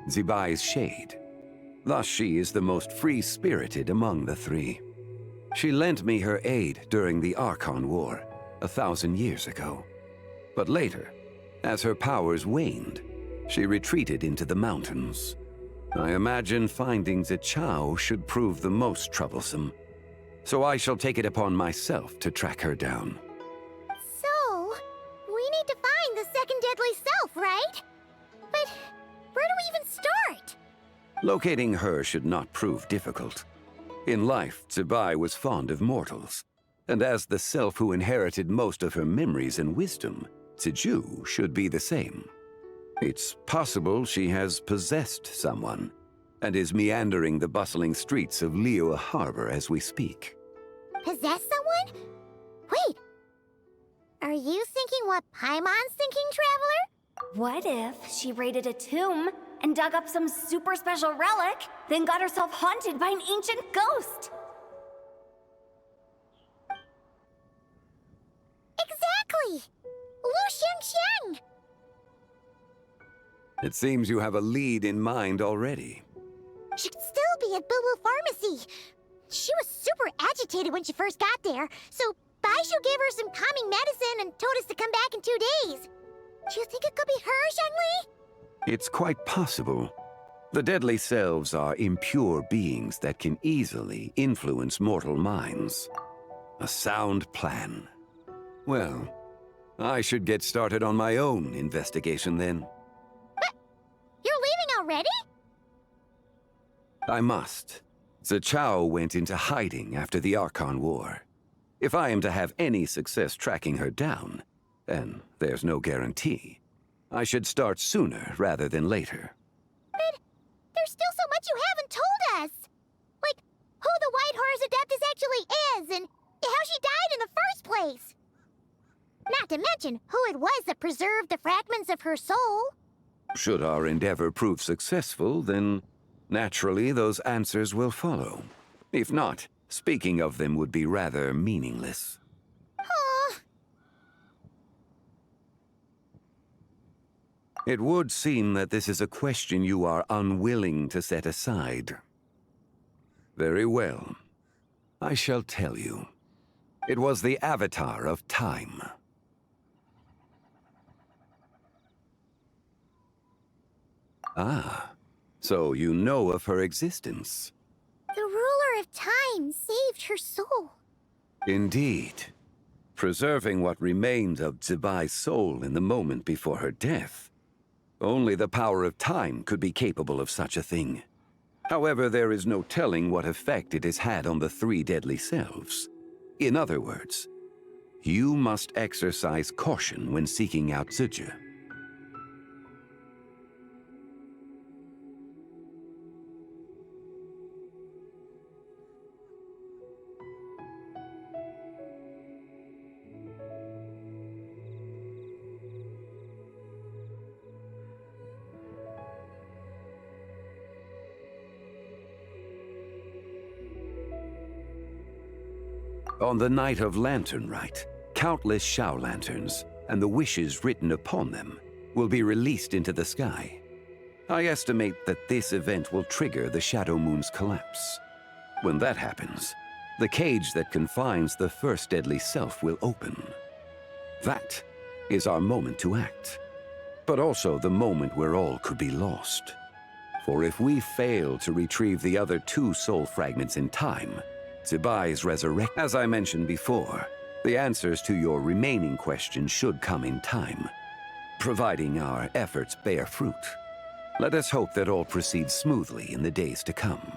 Zebai's shade. Thus she is the most free-spirited among the 3. She lent me her aid during the Archon War 1,000 years ago. But later, as her powers waned, she retreated into the mountains. I imagine finding Zichao should prove the most troublesome, so I shall take it upon myself to track her down. So, we need to find the second deadly self, right? But where do we even start? Locating her should not prove difficult. In life, Zebai was fond of mortals, and as the self who inherited most of her memories and wisdom, Tiju should be the same. It's possible she has possessed someone and is meandering the bustling streets of Liyue Harbor as we speak. Possess someone? Wait. Are you thinking what Paimon's thinking, Traveler? What if she raided a tomb and dug up some super special relic, then got herself haunted by an ancient ghost? Exactly! Lu Xiangxiang! It seems you have a lead in mind already. She'd still be at Boo Boo Pharmacy. She was super agitated when she first got there, so Baishu gave her some calming medicine and told us to come back in 2 days. Do you think it could be her, Zhengli? It's quite possible. The deadly selves are impure beings that can easily influence mortal minds. A sound plan. Well, I should get started on my own investigation then. You're leaving already? I must. Zichao went into hiding after the Archon War. If I am to have any success tracking her down, and there's no guarantee, I should start sooner rather than later. But there's still so much you haven't told us! Like, who the White Horse Adeptus actually is, and how she died in the first place! Not to mention who it was that preserved the fragments of her soul. Should our endeavor prove successful, then naturally those answers will follow. If not, speaking of them would be rather meaningless. Aw. It would seem that this is a question you are unwilling to set aside. Very well. I shall tell you. It was the Avatar of Time. Ah, so you know of her existence. The ruler of time saved her soul. Indeed. Preserving what remained of Zibai's soul in the moment before her death. Only the power of time could be capable of such a thing. However, there is no telling what effect it has had on the 3 deadly selves. In other words, you must exercise caution when seeking out Ziji. On the night of Lantern Rite, countless Shao lanterns, and the wishes written upon them, will be released into the sky. I estimate that this event will trigger the Shadow Moon's collapse. When that happens, the cage that confines the first deadly self will open. That is our moment to act, but also the moment where all could be lost. For if we fail to retrieve the other 2 soul fragments in time, Zibai's resurrection. As I mentioned before, the answers to your remaining questions should come in time, providing our efforts bear fruit. Let us hope that all proceeds smoothly in the days to come.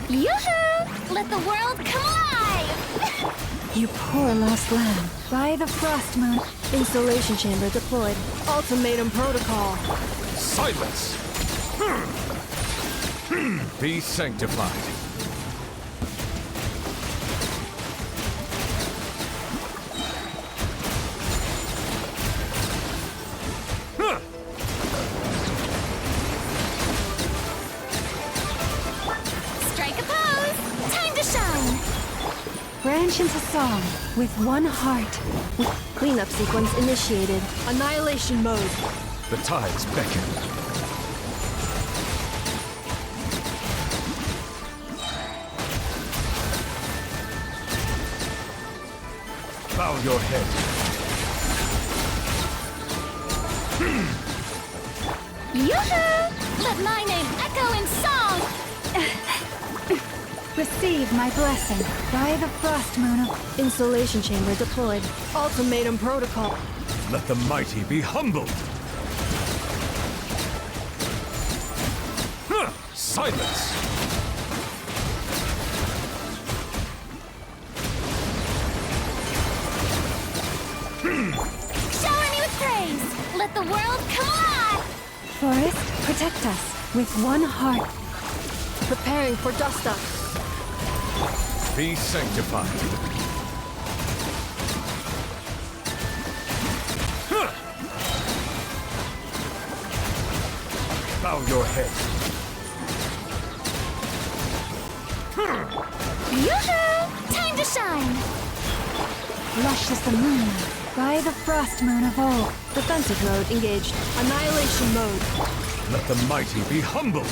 Yoo-hoo! Let the world come alive! You poor lost lamb. By the frost moon. Insulation chamber deployed. Ultimatum protocol. Silence! Be sanctified. Strike a pose! Time to shine! Branch into song with one heart. Cleanup sequence initiated. Annihilation mode. The tides beckon. Bow your head. Yoo-hoo! Let my name echo in song! Receive my blessing. By the frost moon. Insulation chamber deployed. Ultimatum protocol. Let the mighty be humbled. Silence! Shower me with praise! Let the world come alive! Forest, protect us with one heart. Preparing for dust up. Be sanctified. Bow your head. Yoo-hoo! Time to shine! Lush as the moon. By the frost moon of old. Defensive mode engaged. Annihilation mode. Let the mighty be humbled.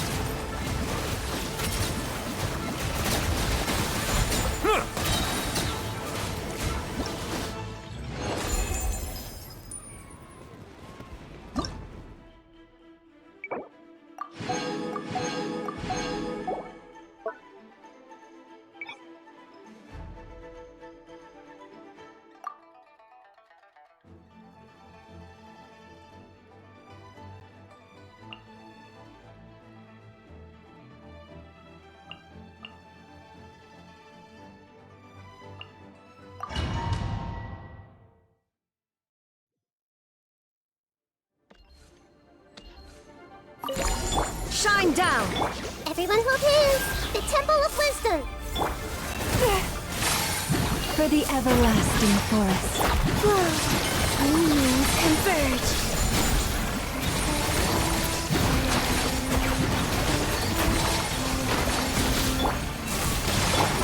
Shine down! Everyone hold hands! The Temple of Wisdom! For the everlasting forest. New moons converge!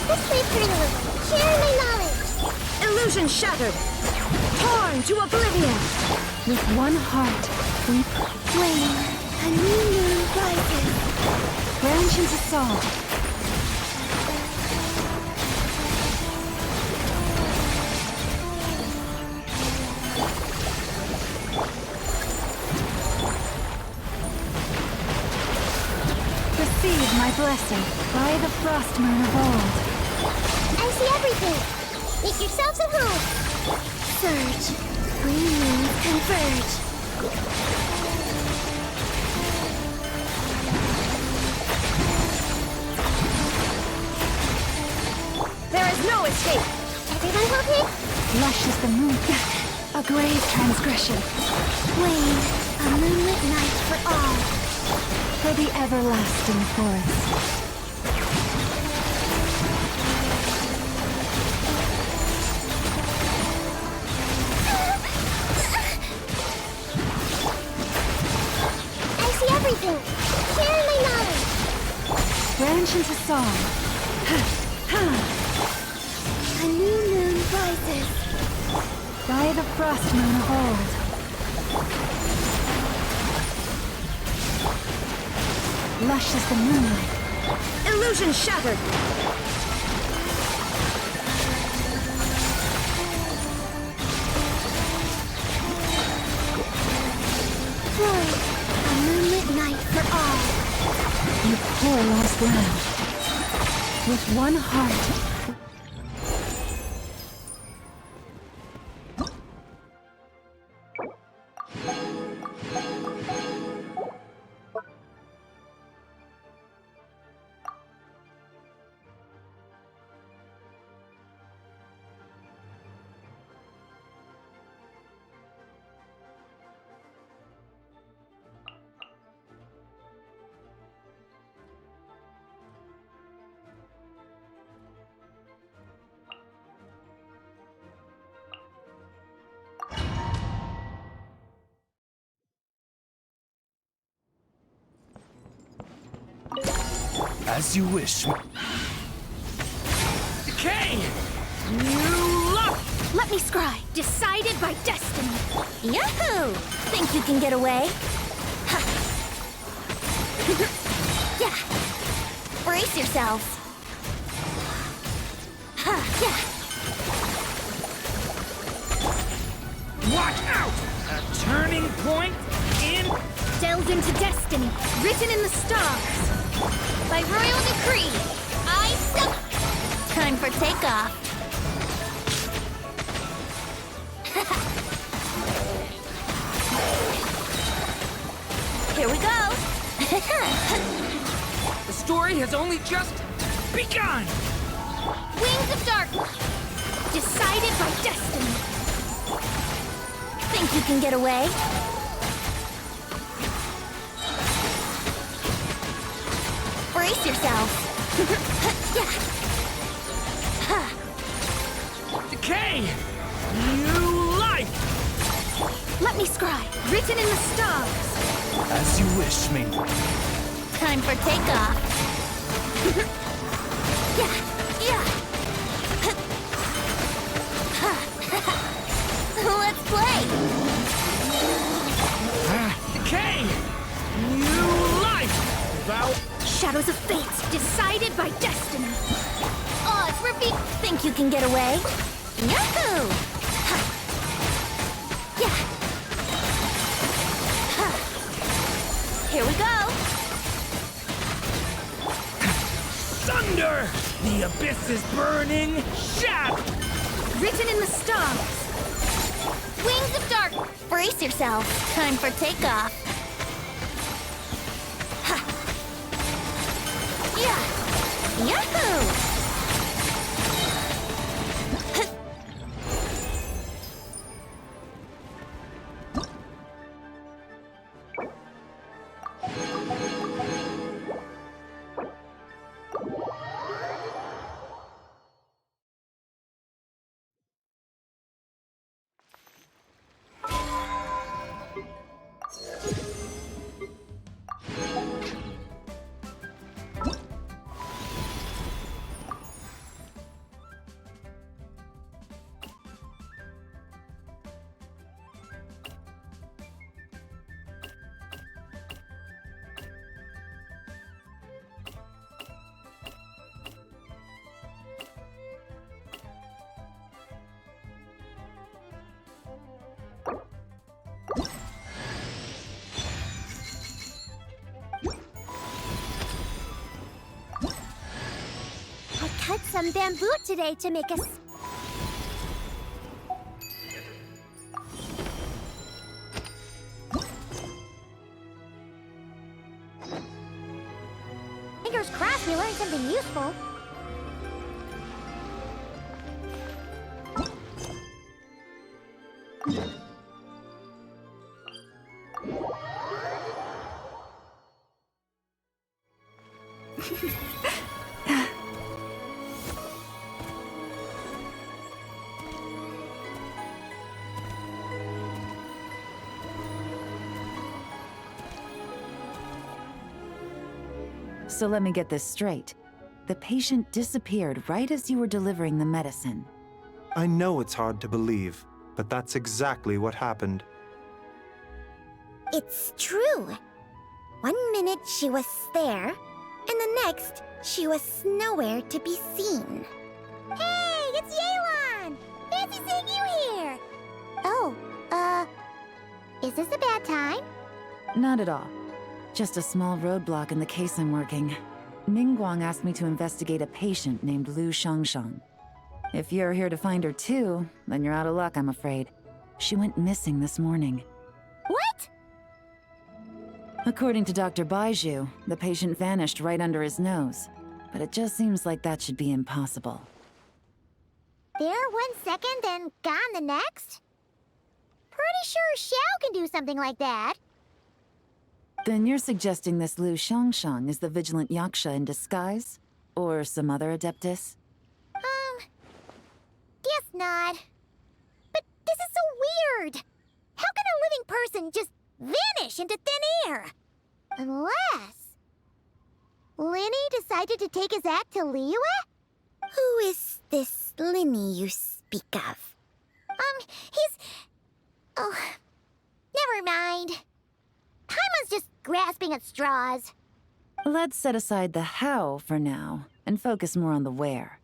This way, pretty little. Share my knowledge! Illusion shattered! Torn to oblivion! With one heart, we Flame, a new moon rises! branch into song. Receive my blessing by the frost moon of old. I see everything! Make yourselves at home! Surge, three moons converge! There is no escape! Everyone hold hands! Lush as the moon. A grave transgression. Flame, a moonlit night for all! For the everlasting forest. I see everything! Share my knowledge! Branch into song. A new moon rises! By the frost moon of old. Lush as the moonlight. Illusion shattered! Flame, a moonlit night for all! You poor lost lamb. With one heart. As you wish. Decay! New luck! Let me scry. Decided by destiny. Yahoo! Think you can get away? Ha. Yeah. Brace yourselves. Ha. Yeah. Watch out! A turning point in... Delved into destiny, written in the stars. By royal decree, I suck. Time for takeoff. Here we go. The story has only just begun! Wings of darkness, decided by destiny. Think you can get away? Brace yourselves. Yeah. Decay! New life! Let me scry. Written in the stars. As you wish, me. Time for takeoff. Yeah. Yeah. Let's play. Decay! New life! Thou... Shadows of fate, decided by destiny. Odds reveal. Think you can get away? Yahoo! Ha. Yeah. Ha. Here we go. Thunder! The abyss is burning! Shadow! Written in the stars. Wings of dark. Brace yourself. Time for takeoff. Ha. Yeah. Yahoo! I cut some bamboo today to make us. Fingers crossed we learned something useful. So let me get this straight. The patient disappeared right as you were delivering the medicine. I know it's hard to believe, but that's exactly what happened. It's true. 1 minute she was there, and the next she was nowhere to be seen. Hey, it's Yelan! Fancy seeing you here! Oh, is this a bad time? Not at all. Just a small roadblock in the case I'm working. Ningguang asked me to investigate a patient named Lu Shangshang. If you're here to find her too, then you're out of luck, I'm afraid. She went missing this morning. What? According to Dr. Baiju, the patient vanished right under his nose. But it just seems like that should be impossible. There 1 second, then gone the next? Pretty sure Xiao can do something like that. Then you're suggesting this Lu Shangshang is the vigilant Yaksha in disguise? Or some other Adeptus? Guess not. But this is so weird. How can a living person just vanish into thin air? Unless... Linny decided to take his act to Liyue? Who is this Linny you speak of? He's... Oh, never mind. Paimon's just grasping at straws. Let's set aside the how for now and focus more on the where.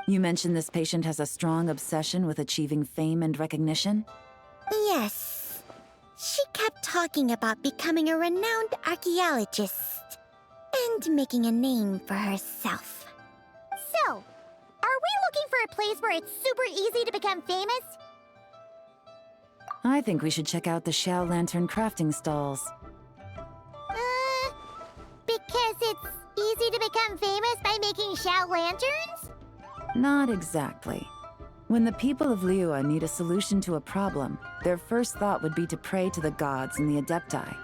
You mentioned this patient has a strong obsession with achieving fame and recognition? Yes. She kept talking about becoming a renowned archaeologist and making a name for herself. So, are we looking for a place where it's super easy to become famous? I think we should check out the Shao Lantern crafting stalls. Because it's easy to become famous by making Shao Lanterns? Not exactly. When the people of Liyue need a solution to a problem, their first thought would be to pray to the gods and the Adepti.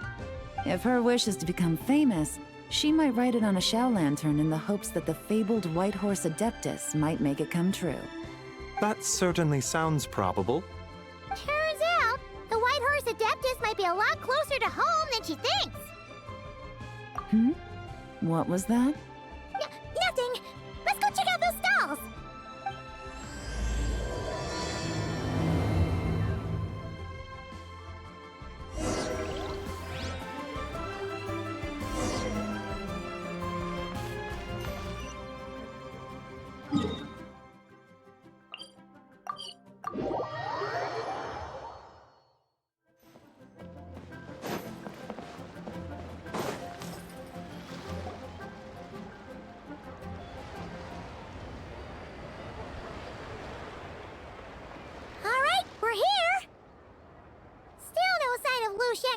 If her wish is to become famous, she might write it on a Shao Lantern in the hopes that the fabled White Horse Adeptus might make it come true. That certainly sounds probable. Turns out, the White Horse Adeptus might be a lot closer to home than she thinks. What was that? Nothing. Let's go check out those stalls.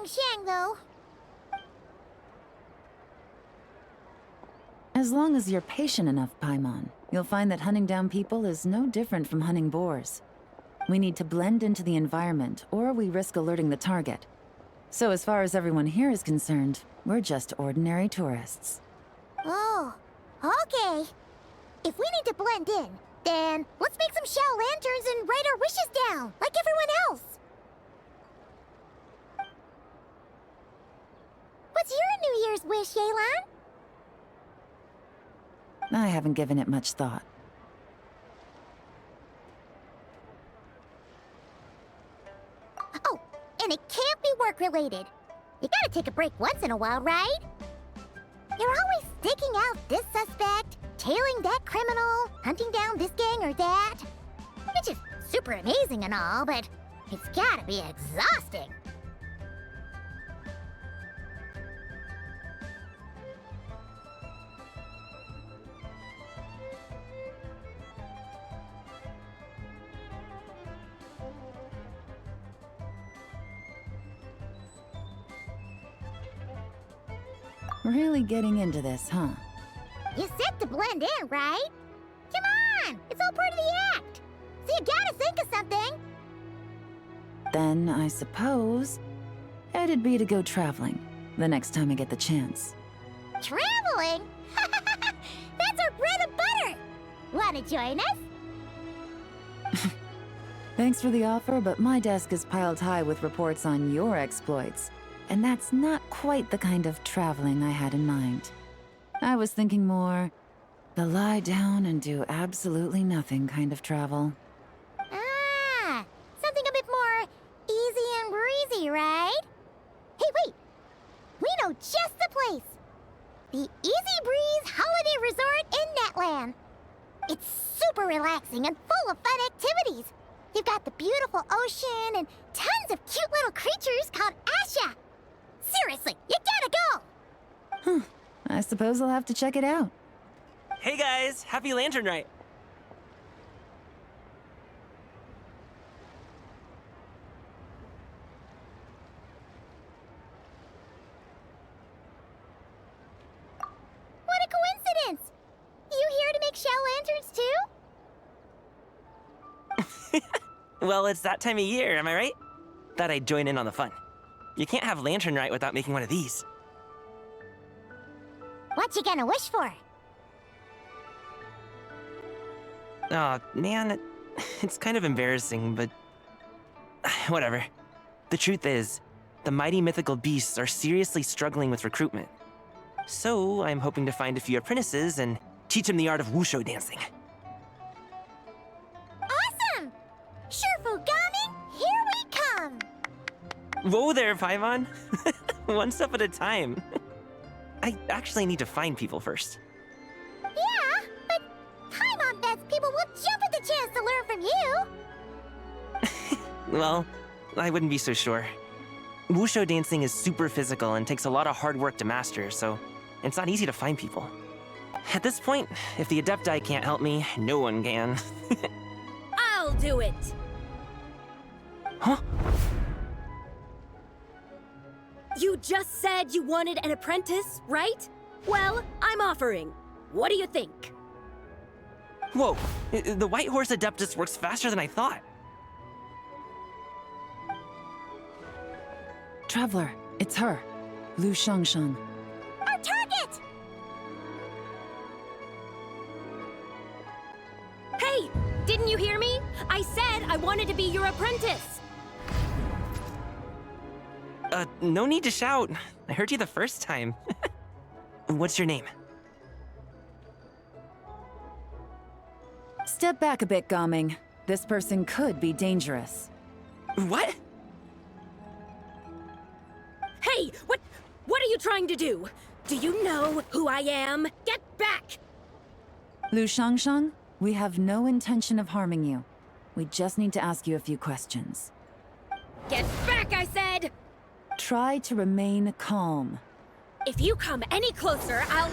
Shang, though. As long as you're patient enough, Paimon, you'll find that hunting down people is no different from hunting boars. We need to blend into the environment, or we risk alerting the target. So as far as everyone here is concerned, we're just ordinary tourists. Oh, okay. If we need to blend in, then let's make some Shao Lanterns and write our wishes down, like everyone else. What's your New Year's wish, Yelan? I haven't given it much thought. Oh, and it can't be work-related. You gotta take a break once in a while, right? You're always staking out this suspect, tailing that criminal, hunting down this gang or that. Which is super amazing and all, but it's gotta be exhausting. Really getting into this, huh? You set to blend in, right? Come on! It's all part of the act! So you gotta think of something! Then, I suppose, it'd be to go traveling, the next time I get the chance. Traveling? That's our bread and butter! Wanna join us? Thanks for the offer, but my desk is piled high with reports on your exploits. And that's not quite the kind of traveling I had in mind. I was thinking more the lie down and do absolutely nothing kind of travel. Ah, something a bit more easy and breezy, right? Hey, wait! We know just the place! The Easy Breeze Holiday Resort in Netland. It's super relaxing and full of fun activities. You've got the beautiful ocean and tons of cute little creatures called Asha. Seriously, you gotta go! I suppose I'll have to check it out. Hey guys, happy Lantern Rite! What a coincidence! You here to make Shao Lanterns too? Well, it's that time of year, am I right? Thought I'd join in on the fun. You can't have Lantern Rite without making one of these. What you gonna wish for? Aw, man, it's kind of embarrassing, but... whatever. The truth is, the mighty mythical beasts are seriously struggling with recruitment. So I'm hoping to find a few apprentices and teach them the art of wushu dancing. Awesome! Shurfugami, here we come! Whoa there, Paimon. One step at a time. I actually need to find people first. Yeah, but Paimon bets people will jump at the chance to learn from you! Well, I wouldn't be so sure. Wushu dancing is super physical and takes a lot of hard work to master, so it's not easy to find people. At this point, if the Adepti can't help me, no one can. I'll do it! Huh? You just said you wanted an apprentice, right? Well, I'm offering. What do you think? Whoa, the White Horse Adeptus works faster than I thought. Traveler, it's her, Lu Shangshan. Our target! Hey, didn't you hear me? I said I wanted to be your apprentice. No need to shout. I heard you the first time. What's your name? Step back a bit, Gaming. This person could be dangerous. What? Hey, what are you trying to do? Do you know who I am? Get back! Lu Shangshan, we have no intention of harming you. We just need to ask you a few questions. Get back, I said! Try to remain calm. If you come any closer, I'll...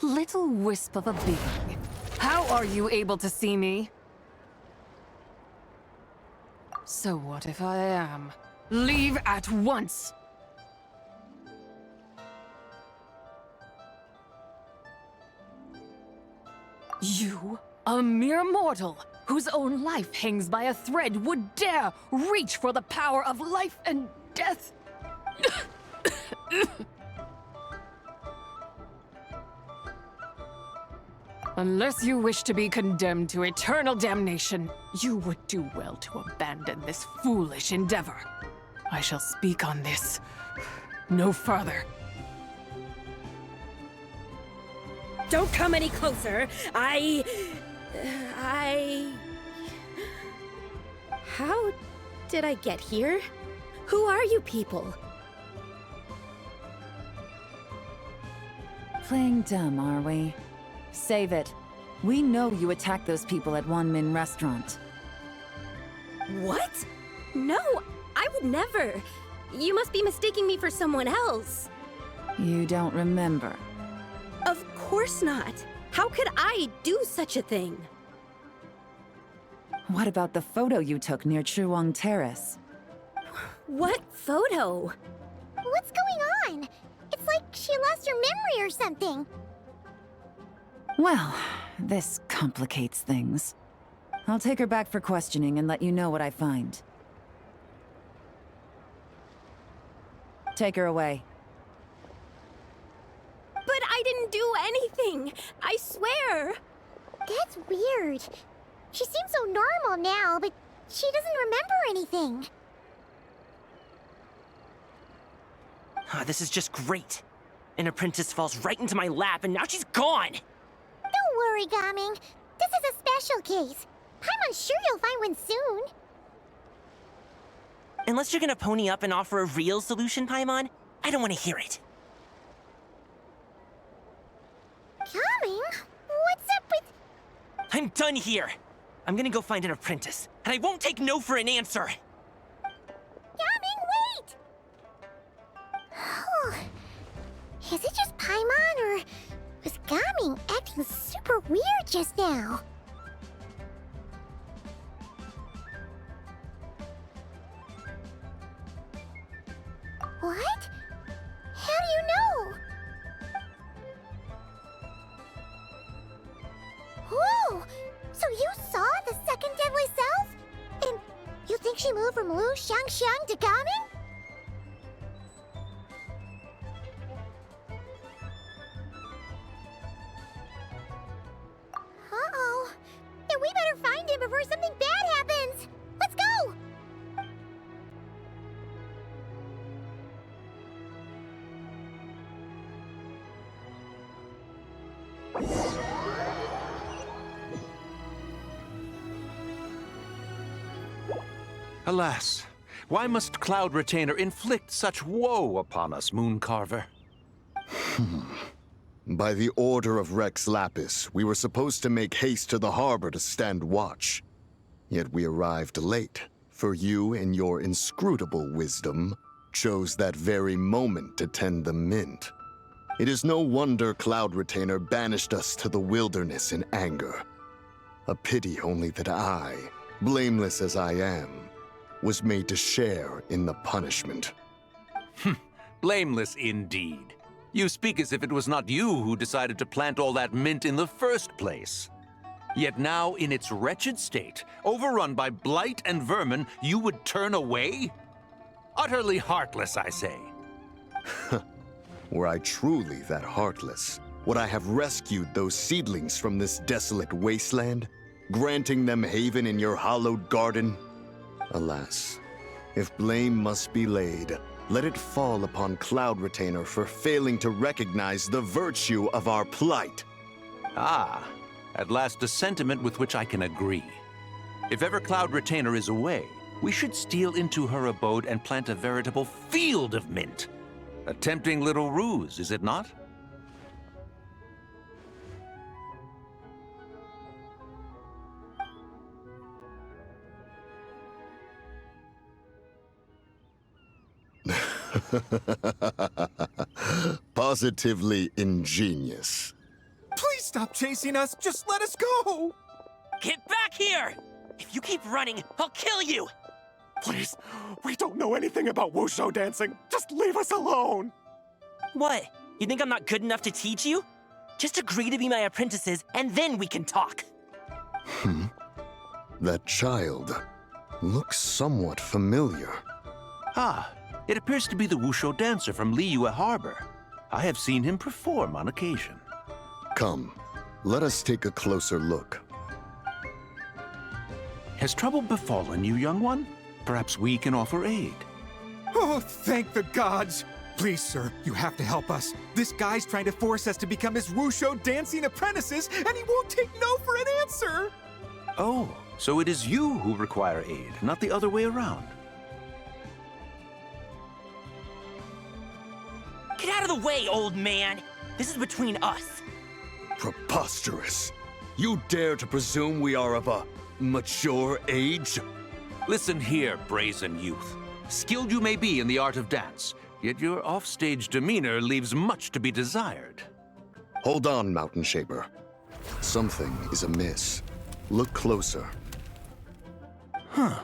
Little wisp of a being. How are you able to see me? So what if I am? Leave at once! You, a mere mortal, whose own life hangs by a thread, would dare reach for the power of life and death? Unless you wish to be condemned to eternal damnation, you would do well to abandon this foolish endeavor. I shall speak on this no further. Don't come any closer. How did I get here? Who are you people? Playing dumb, are we? Save it. We know you attacked those people at Wanmin Restaurant. What? No, I would never. You must be mistaking me for someone else. You don't remember. Of course not. How could I do such a thing? What about the photo you took near Chuang Terrace? What photo? What's going on? It's like she lost her memory or something. Well, this complicates things. I'll take her back for questioning and let you know what I find. Take her away. But I didn't do anything! I swear! That's weird. She seems so normal now, but she doesn't remember anything. This is just great. An apprentice falls right into my lap and now she's gone! Don't worry, Gaming. This is a special case. I'm sure you'll find one soon. Unless you're gonna pony up and offer a real solution, Paimon, I don't want to hear it. Gaming? What's up with... I'm done here. I'm gonna go find an apprentice, and I won't take no for an answer. Gaming, wait! Is it just Paimon, or was Gaming acting super weird just now? What? How do you know? Whoa! So you saw the second deadly cell? she move from Lu Xiangxiang to Gaming? Uh-oh. Then we better find him before something bad happens! Let's go! Alas, why must Cloud Retainer inflict such woe upon us, Mooncarver? By the order of Rex Lapis, we were supposed to make haste to the harbor to stand watch. Yet we arrived late, for you, in your inscrutable wisdom, chose that very moment to tend the mint. It is no wonder Cloud Retainer banished us to the wilderness in anger. A pity only that I, blameless as I am, was made to share in the punishment. Blameless indeed. You speak as if it was not you who decided to plant all that mint in the first place. Yet now, in its wretched state, overrun by blight and vermin, you would turn away? Utterly heartless, I say. Were I truly that heartless, would I have rescued those seedlings from this desolate wasteland, granting them haven in your hallowed garden? Alas, if blame must be laid, let it fall upon Cloud Retainer for failing to recognize the virtue of our plight. Ah, at last a sentiment with which I can agree. If ever Cloud Retainer is away, we should steal into her abode and plant a veritable field of mint. A tempting little ruse, is it not? Positively ingenious. Please stop chasing us. Just let us go. Get back here! If you keep running, I'll kill you! Please, we don't know anything about wushu dancing. Just leave us alone. What? You think I'm not good enough to teach you? Just agree to be my apprentices, and then we can talk. That child looks somewhat familiar. Ah, it appears to be the wushu dancer from Liyue Harbor. I have seen him perform on occasion. Come, let us take a closer look. Has trouble befallen you, young one? Perhaps we can offer aid. Oh, thank the gods. Please, sir, you have to help us. This guy's trying to force us to become his wushu dancing apprentices, and he won't take no for an answer. Oh, so it is you who require aid, not the other way around. Get out of the way, old man! This is between us. Preposterous. You dare to presume we are of a mature age? Listen here, brazen youth. Skilled you may be in the art of dance, yet your offstage demeanor leaves much to be desired. Hold on, Mountain Shaper. Something is amiss. Look closer. Huh.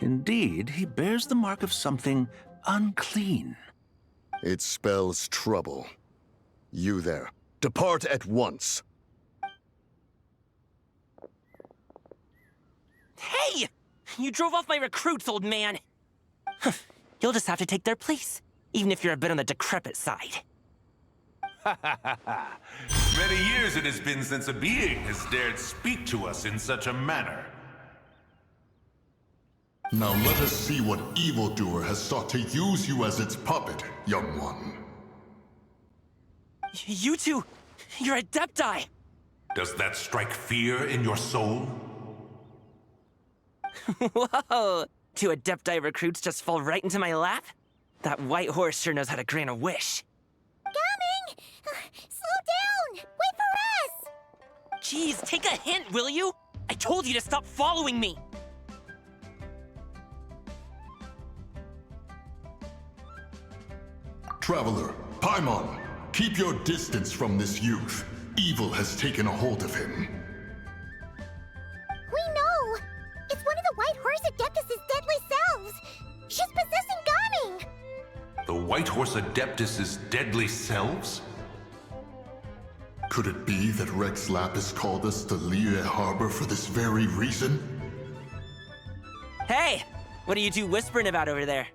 Indeed, he bears the mark of something unclean. It spells trouble. You there, depart at once. Hey! You drove off my recruits, old man! You'll just have to take their place, even if you're a bit on the decrepit side. Many years it has been since a being has dared speak to us in such a manner. Now let us see what evildoer has sought to use you as its puppet, young one. You two, you're Adepti! Does that strike fear in your soul? Whoa! Two Adepti recruits just fall right into my lap? That white horse sure knows how to grant a wish. Coming! Slow down! Wait for us! Jeez, take a hint, will you? I told you to stop following me! Traveler, Paimon, keep your distance from this youth. Evil has taken a hold of him. We know! It's one of the White Horse Adeptus' deadly selves! She's possessing Gaming! The White Horse Adeptus' deadly selves? Could it be that Rex Lapis called us to Liyue Harbor for this very reason? Hey! What are you two whispering about over there?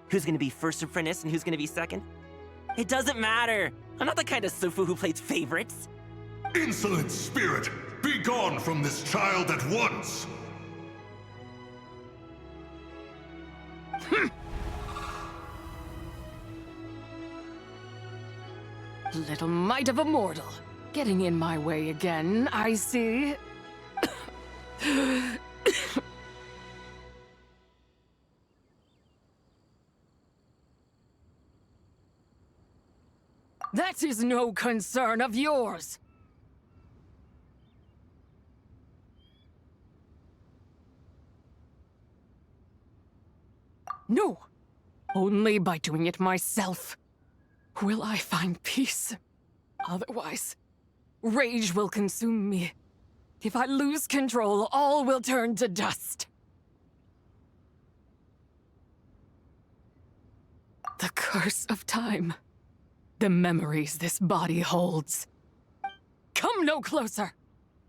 Who's gonna be first apprentice and who's gonna be second? It doesn't matter. I'm not the kind of Sufu who plays favorites. Insolent spirit, be gone from this child at once! Little mite of a mortal. Getting in my way again, I see. That is no concern of yours. No, only by doing it myself will I find peace. Otherwise, rage will consume me. If I lose control, all will turn to dust. The curse of time. The memories this body holds. Come no closer!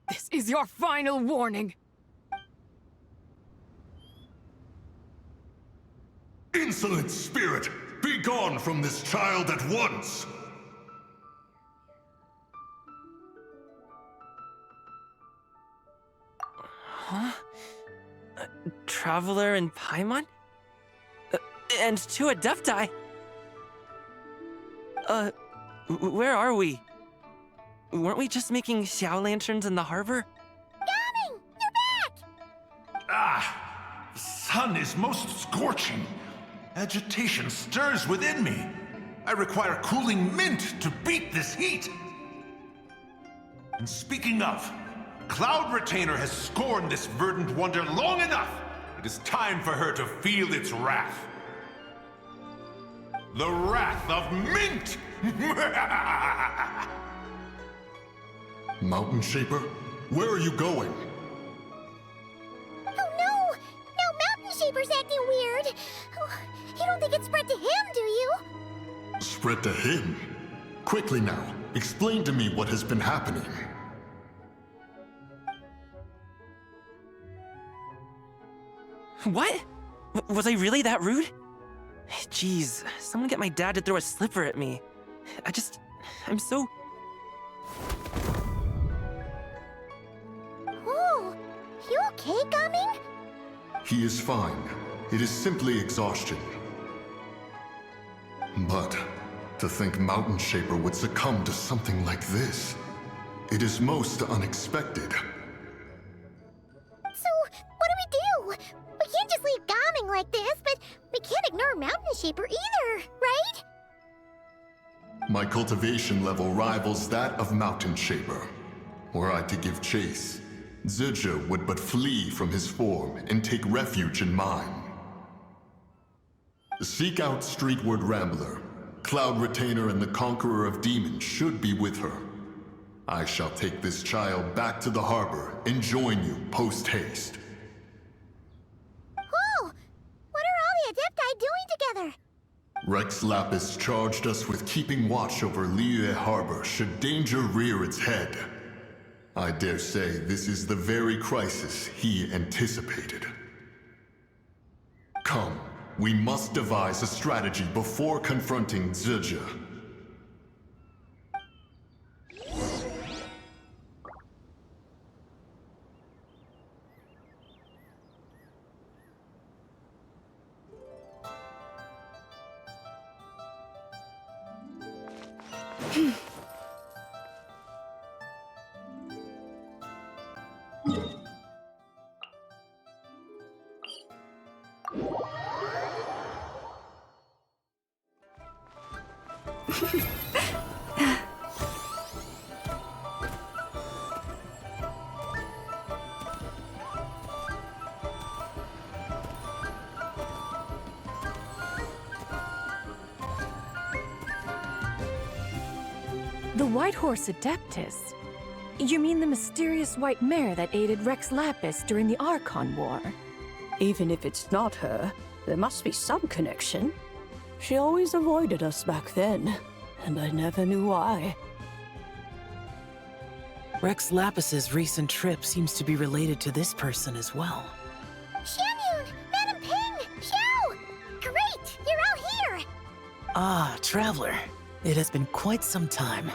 This is your final warning. Insolent spirit, be gone from this child at once! Huh? Traveler and Paimon? And two Adepti? Where are we? Weren't we just making Xiao lanterns in the harbor? Gaming! You're back! Ah! The sun is most scorching. Agitation stirs within me. I require cooling mint to beat this heat. And speaking of, Cloud Retainer has scorned this verdant wonder long enough. It is time for her to feel its wrath. The wrath of Mint! Mountain Shaper, where are you going? Oh no! Now Mountain Shaper's acting weird! Oh, you don't think it spread to him, do you? Spread to him? Quickly now, explain to me what has been happening. What? Was I really that rude? Jeez, someone get my dad to throw a slipper at me. I'm so... Oh, you okay, Gaming? He is fine. It is simply exhaustion. But to think Mountain Shaper would succumb to something like this, it is most unexpected. So, what do? We can't just leave Gaming like this, but we can't ignore Mountain Shaper either, right? My cultivation level rivals that of Mountain Shaper. Were I to give chase, Zizha would but flee from his form and take refuge in mine. Seek out Streetward Rambler. Cloud Retainer and the Conqueror of Demons should be with her. I shall take this child back to the harbor and join you post-haste. Oh! What are all the Adepti doing together? Rex Lapis charged us with keeping watch over Liyue Harbor should danger rear its head. I dare say this is the very crisis he anticipated. Come, we must devise a strategy before confronting Zizha. The White Horse Adeptus? You mean the mysterious white mare that aided Rex Lapis during the Archon War? Even if it's not her, there must be some connection. She always avoided us back then, and I never knew why. Rex Lapis's recent trip seems to be related to this person as well. Xianyun! Ah, Traveler. It has been quite some time.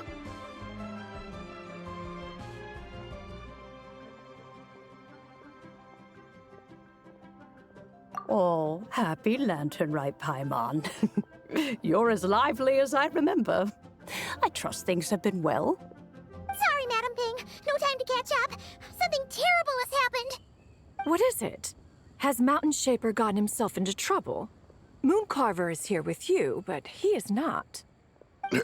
Oh, happy lantern, Rite, Paimon. You're as lively as I remember. I trust things have been well. Sorry, Madam Ping. No time to catch up. Something terrible has happened. What is it? Has Mountain Shaper gotten himself into trouble? Mooncarver is here with you, but he is not. The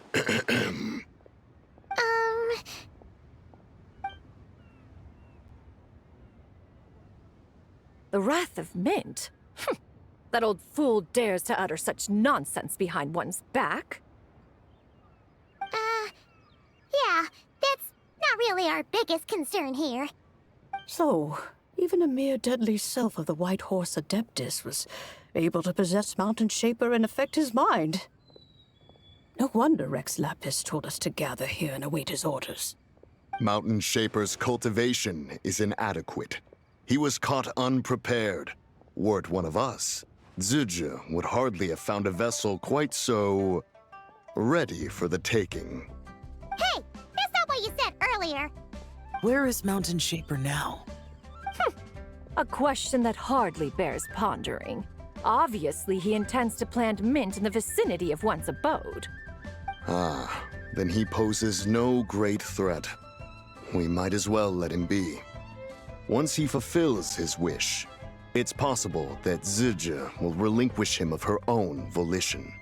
Wrath of Mint? That old fool dares to utter such nonsense behind one's back. Yeah, that's not really our biggest concern here. So, even a mere deadly self of the White Horse Adeptus was able to possess Mountain Shaper and affect his mind. No wonder Rex Lapis told us to gather here and await his orders. Mountain Shaper's cultivation is inadequate. He was caught unprepared. Were it one of us, Zizha would hardly have found a vessel quite so ready for the taking. Hey, that's not what you said earlier. Where is Mountain Shaper now? A question that hardly bears pondering. Obviously, he intends to plant mint in the vicinity of one's abode. Ah, then he poses no great threat. We might as well let him be. Once he fulfills his wish, it's possible that Zizha will relinquish him of her own volition.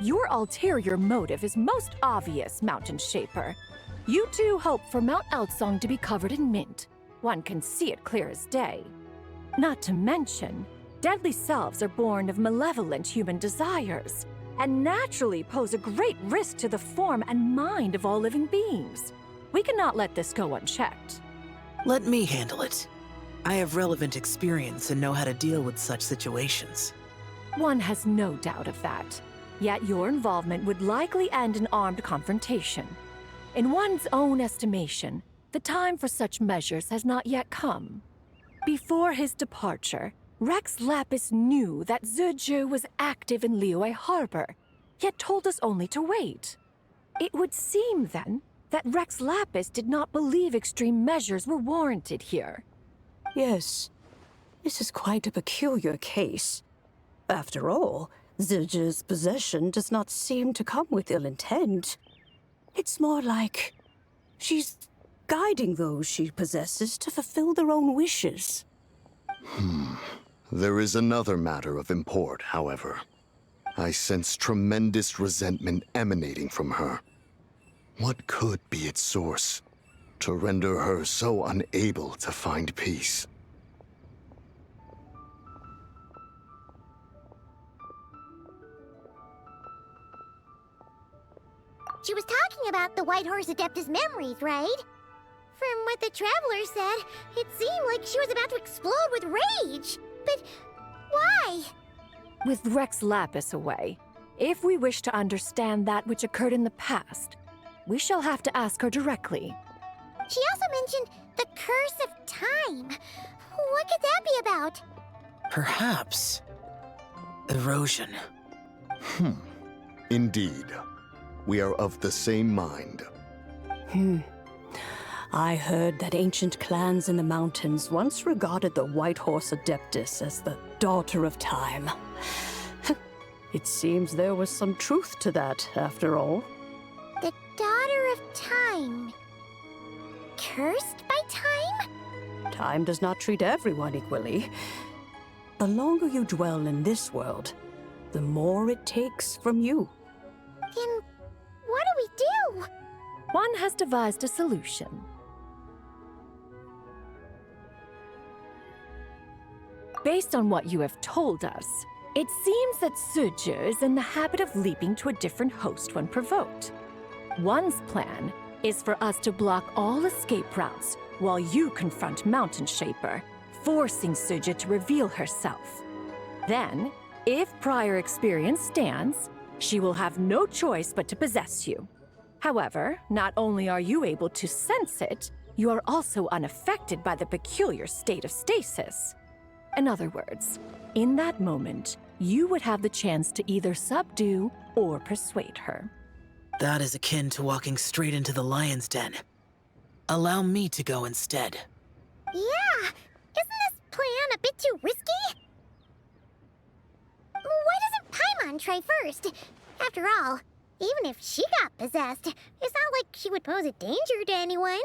Your ulterior motive is most obvious, Mountain Shaper. You two hope for Mount Eltsong to be covered in mint. One can see it clear as day. Not to mention, deadly selves are born of malevolent human desires, and naturally pose a great risk to the form and mind of all living beings. We cannot let this go unchecked. Let me handle it. I have relevant experience and know how to deal with such situations. One has no doubt of that. Yet your involvement would likely end in armed confrontation. In one's own estimation, the time for such measures has not yet come. Before his departure, Rex Lapis knew that Zizha was active in Liyue Harbor, yet told us only to wait. It would seem, then, that Rex Lapis did not believe extreme measures were warranted here. Yes, this is quite a peculiar case. After all, Zizha's possession does not seem to come with ill intent. It's more like she's guiding those she possesses to fulfill their own wishes. There is another matter of import, however. I sense tremendous resentment emanating from her. What could be its source to render her so unable to find peace? She was talking about the White Horse Adeptus memories, right? From what the Traveler said, it seemed like she was about to explode with rage. But why? With Rex Lapis away, if we wish to understand that which occurred in the past, we shall have to ask her directly. She also mentioned the Curse of Time. What could that be about? Perhaps erosion. Indeed. We are of the same mind. I heard that ancient clans in the mountains once regarded the White Horse Adeptus as the daughter of time. It seems there was some truth to that, after all. The Daughter of Time. Cursed by time? Time does not treat everyone equally. The longer you dwell in this world, the more it takes from you. Then what do we do? One has devised a solution. Based on what you have told us, it seems that Zizha is in the habit of leaping to a different host when provoked. One's plan is for us to block all escape routes while you confront Mountain Shaper, forcing Zizha to reveal herself. Then, if prior experience stands, she will have no choice but to possess you. However, not only are you able to sense it, you are also unaffected by the peculiar state of stasis. In other words, in that moment, you would have the chance to either subdue or persuade her. That is akin to walking straight into the lion's den. Allow me to go instead. Yeah! Isn't this plan a bit too risky? Why doesn't Paimon try first? After all, even if she got possessed, it's not like she would pose a danger to anyone.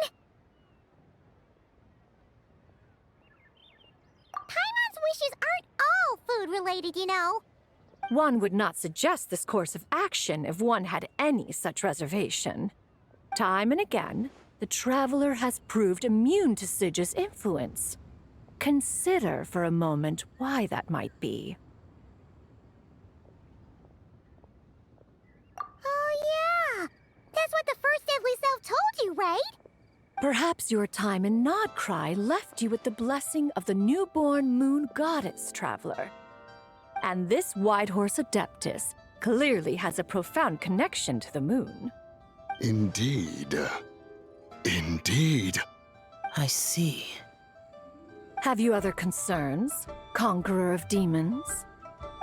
Paimon's wishes aren't all food-related, you know. One would not suggest this course of action if one had any such reservation. Time and again, the Traveler has proved immune to Sidge's influence. Consider for a moment why that might be. Oh yeah! That's what the First Deadly Self told you, right? Perhaps your time in Nodcry left you with the blessing of the newborn moon goddess, Traveler. And this Whitehorse Adeptus clearly has a profound connection to the moon. Indeed. Indeed. I see. Have you other concerns, Conqueror of Demons?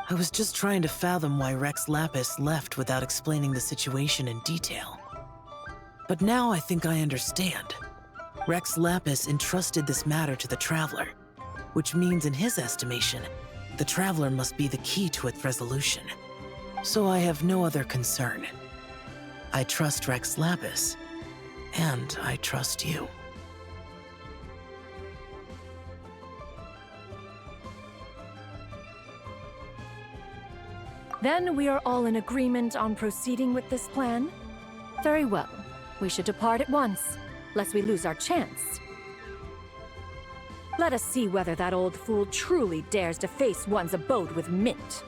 I was just trying to fathom why Rex Lapis left without explaining the situation in detail. But now I think I understand. Rex Lapis entrusted this matter to the Traveler, which means in his estimation, the Traveler must be the key to its resolution. So I have no other concern. I trust Rex Lapis, and I trust you. Then we are all in agreement on proceeding with this plan? Very well. We should depart at once, lest we lose our chance. Let us see whether that old fool truly dares to face one's abode with Mint.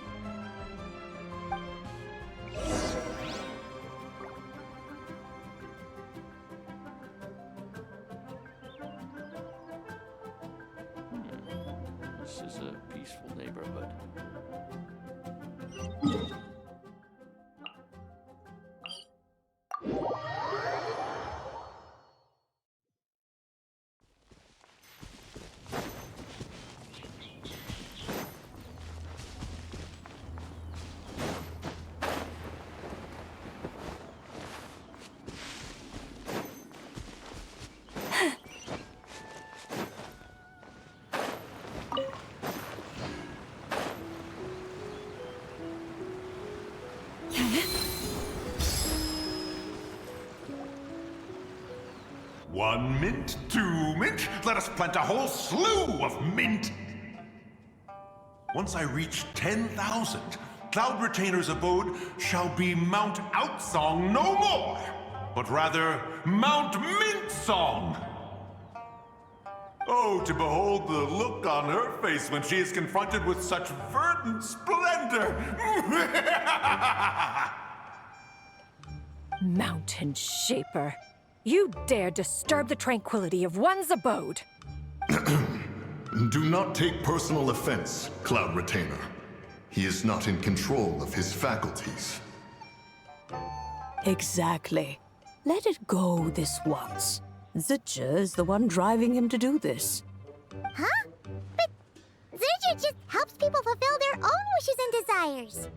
This is a peaceful neighborhood. One mint, two mint, let us plant a whole slew of mint! Once I reach 10,000, Cloud Retainer's abode shall be Mount Outsong no more, but rather Mount Mint Song! Oh, to behold the look on her face when she is confronted with such verdant splendor! Mountain Shaper. You dare disturb the tranquility of one's abode. Do not take personal offense, Cloud Retainer. He is not in control of his faculties. Exactly. Let it go this once. Zidja is the one driving him to do this. Huh? But Zidja just helps people fulfill their own wishes and desires.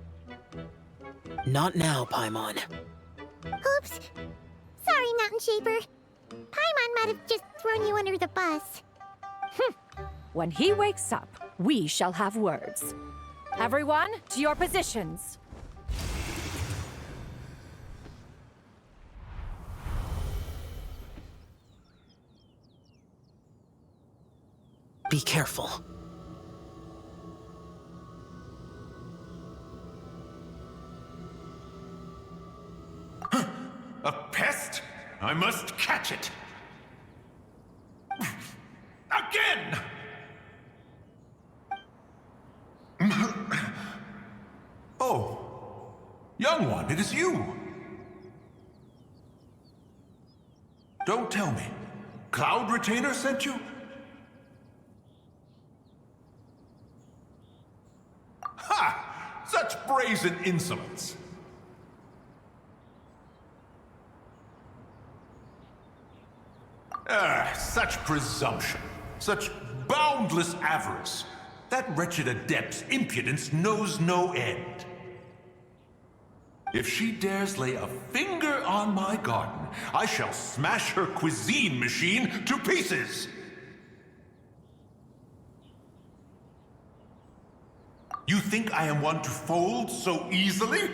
Not now, Paimon. Oops. Sorry, Mountain Shaper. Paimon might have just thrown you under the bus. When he wakes up, we shall have words. Everyone, to your positions. Be careful. A pest? I must catch it! Again! Oh, young one, it is you! Don't tell me. Cloud Retainer sent you? Ha! Such brazen insolence! Such presumption, such boundless avarice. That wretched adept's impudence knows no end. If she dares lay a finger on my garden, I shall smash her cuisine machine to pieces! You think I am one to fold so easily?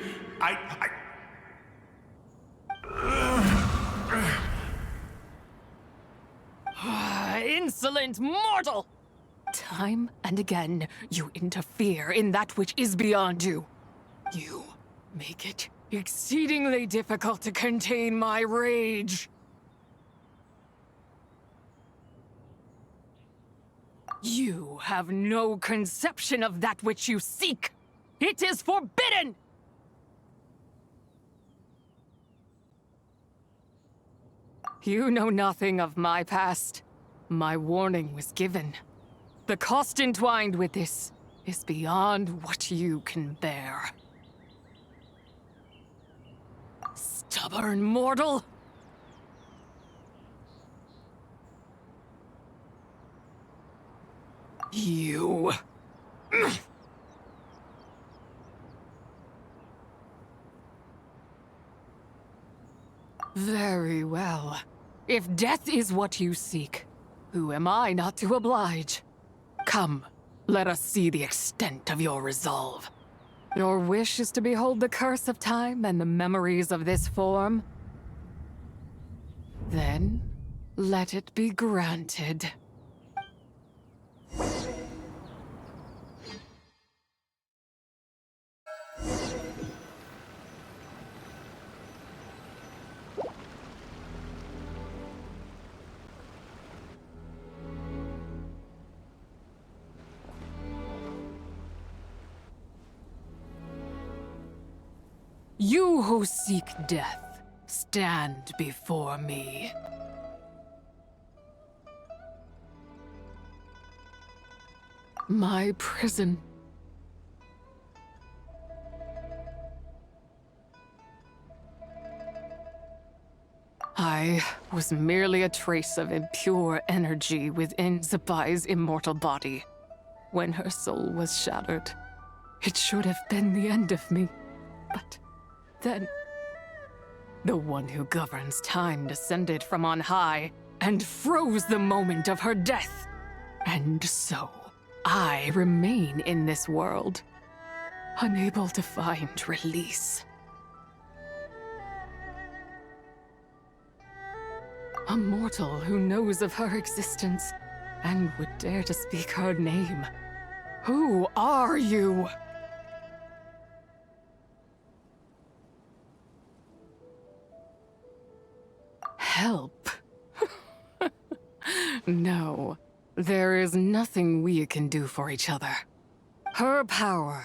Insolent mortal! Time and again, you interfere in that which is beyond you. You make it exceedingly difficult to contain my rage. You have no conception of that which you seek. It is forbidden! You know nothing of my past. My warning was given. The cost entwined with this is beyond what you can bear. Stubborn mortal! You... Very well. If death is what you seek, who am I not to oblige? Come, let us see the extent of your resolve. Your wish is to behold the curse of time and the memories of this form? Then, let it be granted. You who seek death, stand before me. My prison. I was merely a trace of impure energy within Zabai's immortal body. When her soul was shattered, it should have been the end of me. But then, the one who governs time descended from on high and froze the moment of her death. And so, I remain in this world, unable to find release. A mortal who knows of her existence and would dare to speak her name. Who are you? Help? No, there is nothing we can do for each other. Her power,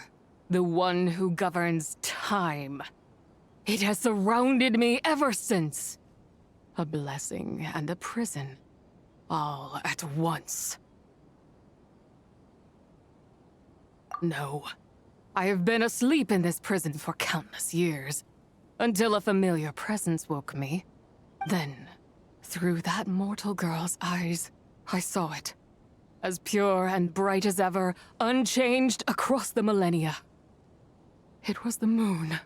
the one who governs time, it has surrounded me ever since. A blessing and a prison, all at once. No, I have been asleep in this prison for countless years, until a familiar presence woke me. Then, through that mortal girl's eyes, I saw it. As pure and bright as ever, unchanged across the millennia. It was the moon.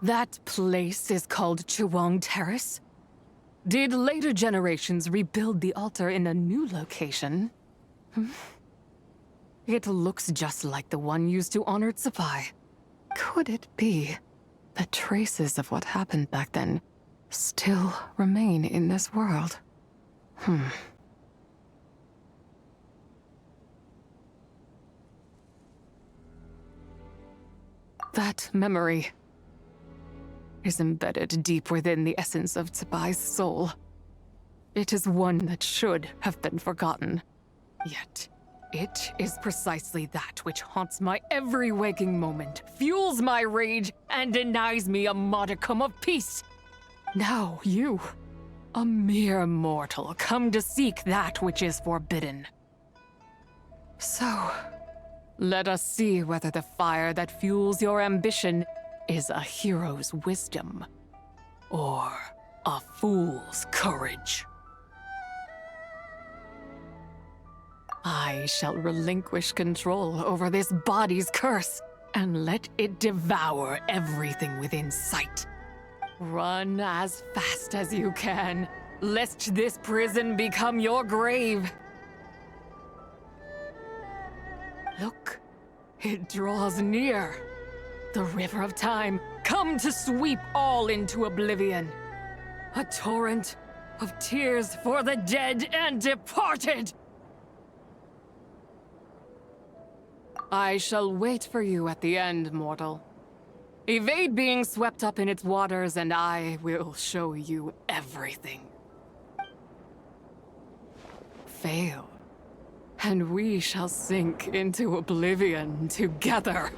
That place is called Chuang Terrace. Did later generations rebuild the altar in a new location? It looks just like the one used to honor Zabai. Could it be that traces of what happened back then still remain in this world? That memory is embedded deep within the essence of Zabai's soul. It is one that should have been forgotten. Yet, it is precisely that which haunts my every waking moment, fuels my rage, and denies me a modicum of peace. Now you, a mere mortal, come to seek that which is forbidden. So, let us see whether the fire that fuels your ambition is a hero's wisdom, or a fool's courage. I shall relinquish control over this body's curse and let it devour everything within sight. Run as fast as you can, lest this prison become your grave. Look, it draws near. The river of time, come to sweep all into oblivion. A torrent of tears for the dead and departed. I shall wait for you at the end, mortal. Evade being swept up in its waters, and I will show you everything. Fail, and we shall sink into oblivion together.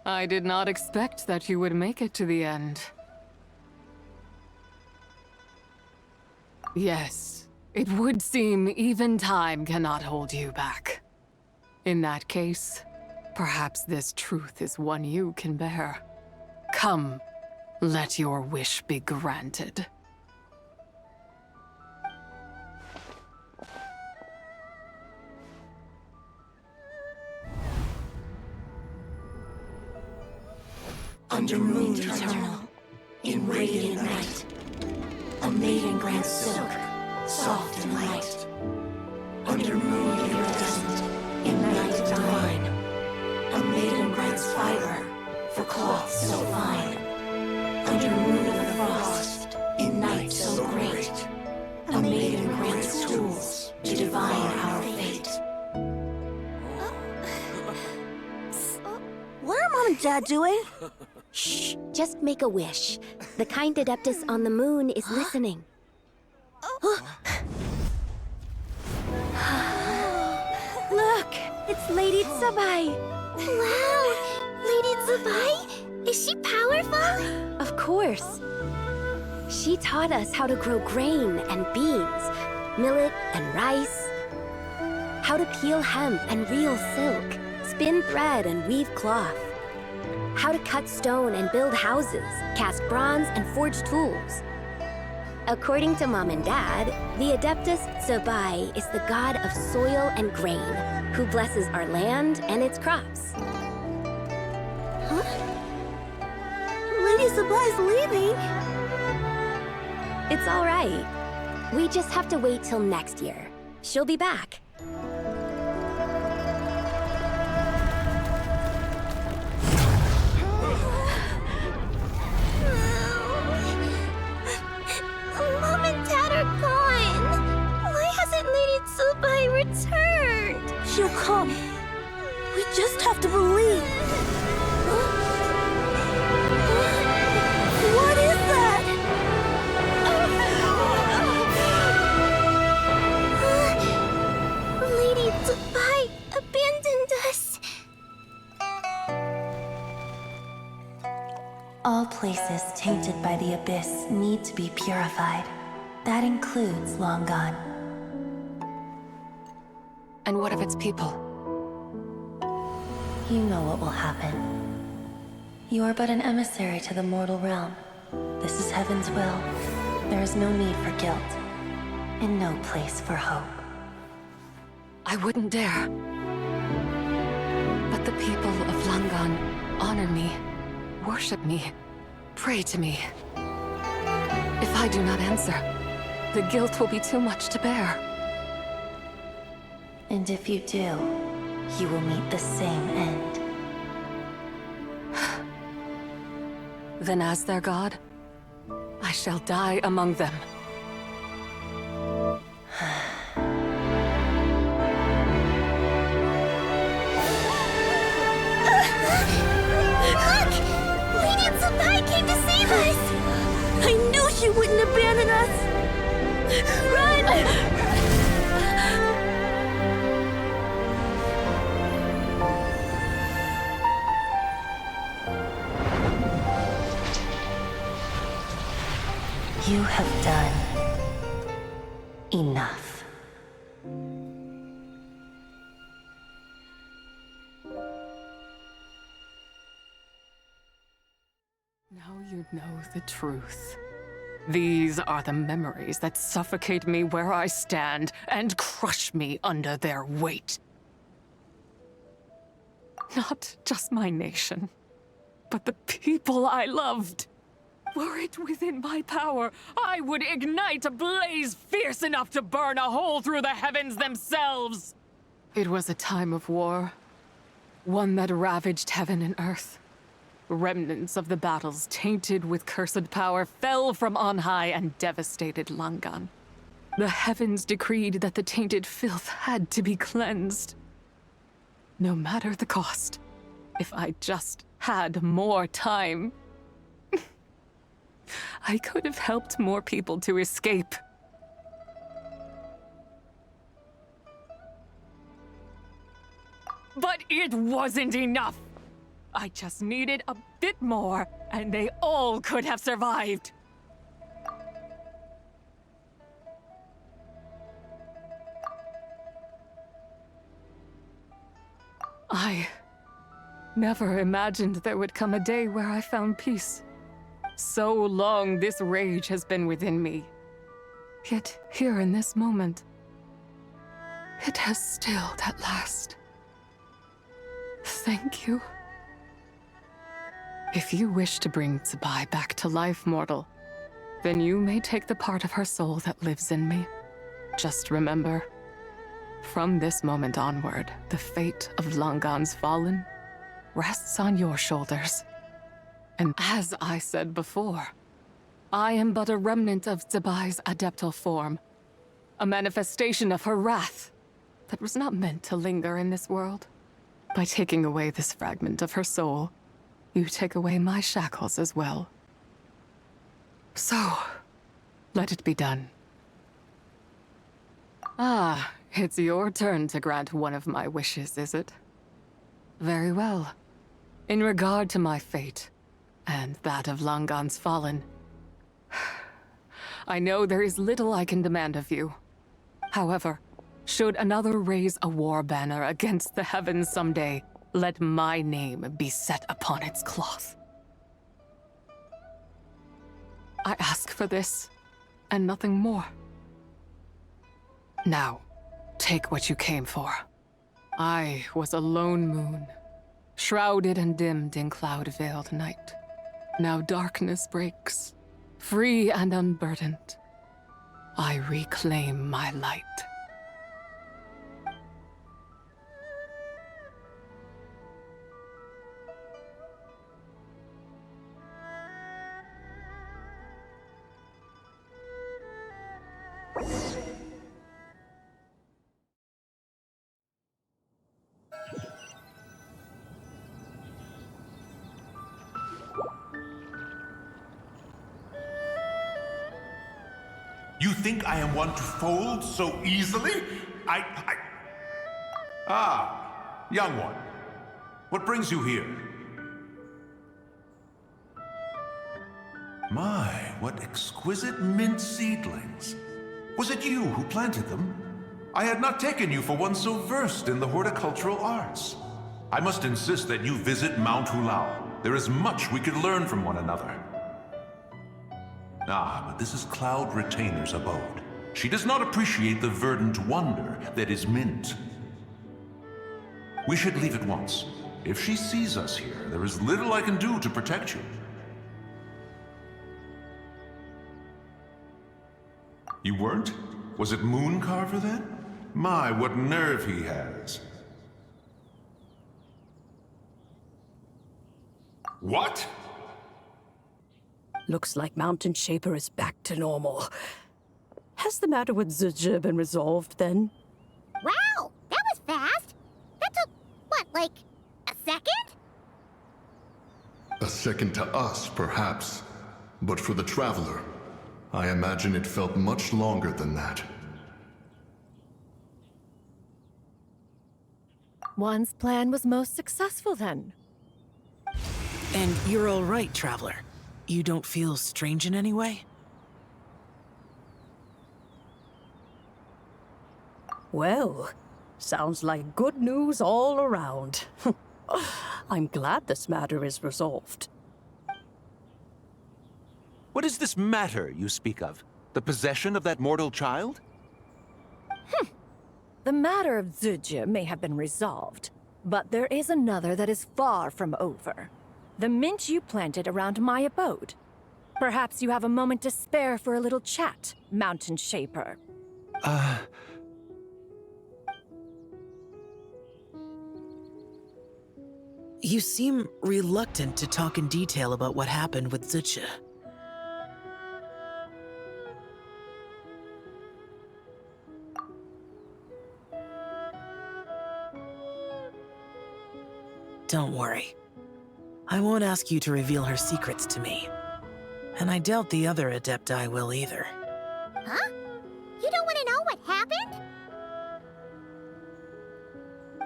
I did not expect that you would make it to the end. Yes, it would seem even time cannot hold you back. In that case, perhaps this truth is one you can bear. Come, let your wish be granted. Under moon eternal, in radiant night, a maiden grants silk, soft and light. Under moon iridescent, in night divine, a maiden grants fiber for cloth so fine. Under moon of the frost, in night so great, a maiden grants tools to divine our fate. What are Mom and Dad doing? Shh, just make a wish. The kind Adeptus on the moon is listening. Look, it's Lady Tsubai. Wow, Lady Tsubai? Is she powerful? Of course. She taught us how to grow grain and beans, millet and rice, how to peel hemp and reel silk, spin thread and weave cloth, how to cut stone and build houses, cast bronze and forge tools. According to Mom and Dad, the Adeptus Tsubai is the god of soil and grain, who blesses our land and its crops. Huh? Lady Tsubai's leaving. It's all right. We just have to wait till next year. She'll be back. Mom and Dad are gone. Why hasn't Lady Tsubai returned? She'll come. We just have to believe. What is that? Lady Tsubai abandoned us. All places tainted by the abyss need to be purified. That includes Long Gone. And what of its people? You know what will happen. You are but an emissary to the mortal realm. This is Heaven's will. There is no need for guilt, and no place for hope. I wouldn't dare. But the people of Langan honor me, worship me, pray to me. If I do not answer, the guilt will be too much to bear. And if you do, you will meet the same end. Then as their god, I shall die among them. Look! Lady Tsukai came to save us! I knew she wouldn't abandon us! Run! You have done enough. Now you know the truth. These are the memories that suffocate me where I stand and crush me under their weight. Not just my nation, but the people I loved. Were it within my power, I would ignite a blaze fierce enough to burn a hole through the heavens themselves. It was a time of war, one that ravaged heaven and earth. Remnants of the battles tainted with cursed power fell from on high and devastated Langan. The heavens decreed that the tainted filth had to be cleansed. No matter the cost, if I just had more time, I could have helped more people to escape. But it wasn't enough. I just needed a bit more, and they all could have survived. I never imagined there would come a day where I found peace. So long this rage has been within me. Yet here in this moment, it has stilled at last. Thank you. If you wish to bring Tsubai back to life, mortal, then you may take the part of her soul that lives in me. Just remember, from this moment onward, the fate of Langan's fallen rests on your shoulders. And as I said before, I am but a remnant of Tsubai's adeptal form, a manifestation of her wrath that was not meant to linger in this world. By taking away this fragment of her soul, you take away my shackles as well. So, let it be done. Ah, it's your turn to grant one of my wishes, is it? Very well. In regard to my fate, and that of Langan's fallen, I know there is little I can demand of you. However, should another raise a war banner against the heavens someday, let my name be set upon its cloth. I ask for this, and nothing more. Now, take what you came for. I was a lone moon, shrouded and dimmed in cloud-veiled night. Now darkness breaks, free and unburdened. I reclaim my light. You think I am one to fold so easily? Ah, young one. What brings you here? My, what exquisite mint seedlings. Was it you who planted them? I had not taken you for one so versed in the horticultural arts. I must insist that you visit Mount Hulao. There is much we could learn from one another. Ah, but this is Cloud Retainer's abode. She does not appreciate the verdant wonder that is Mint. We should leave at once. If she sees us here, there is little I can do to protect you. You weren't? Was it Mooncarver then? My, what nerve he has. What? Looks like Mountain Shaper is back to normal. Has the matter with Zizha been resolved then? Wow, that was fast. That took, what, like, a second? A second to us, perhaps. But for the Traveler, I imagine it felt much longer than that. One's plan was most successful then. And you're all right, Traveler. You don't feel strange in any way? Well, sounds like good news all around. I'm glad this matter is resolved. What is this matter you speak of? The possession of that mortal child? The matter of Zizha may have been resolved, but there is another that is far from over. The mint you planted around my abode. Perhaps you have a moment to spare for a little chat, Mountain Shaper. You seem reluctant to talk in detail about what happened with Zizha. Don't worry. I won't ask you to reveal her secrets to me. And I doubt the other Adepti will either. Huh? You don't want to know what happened?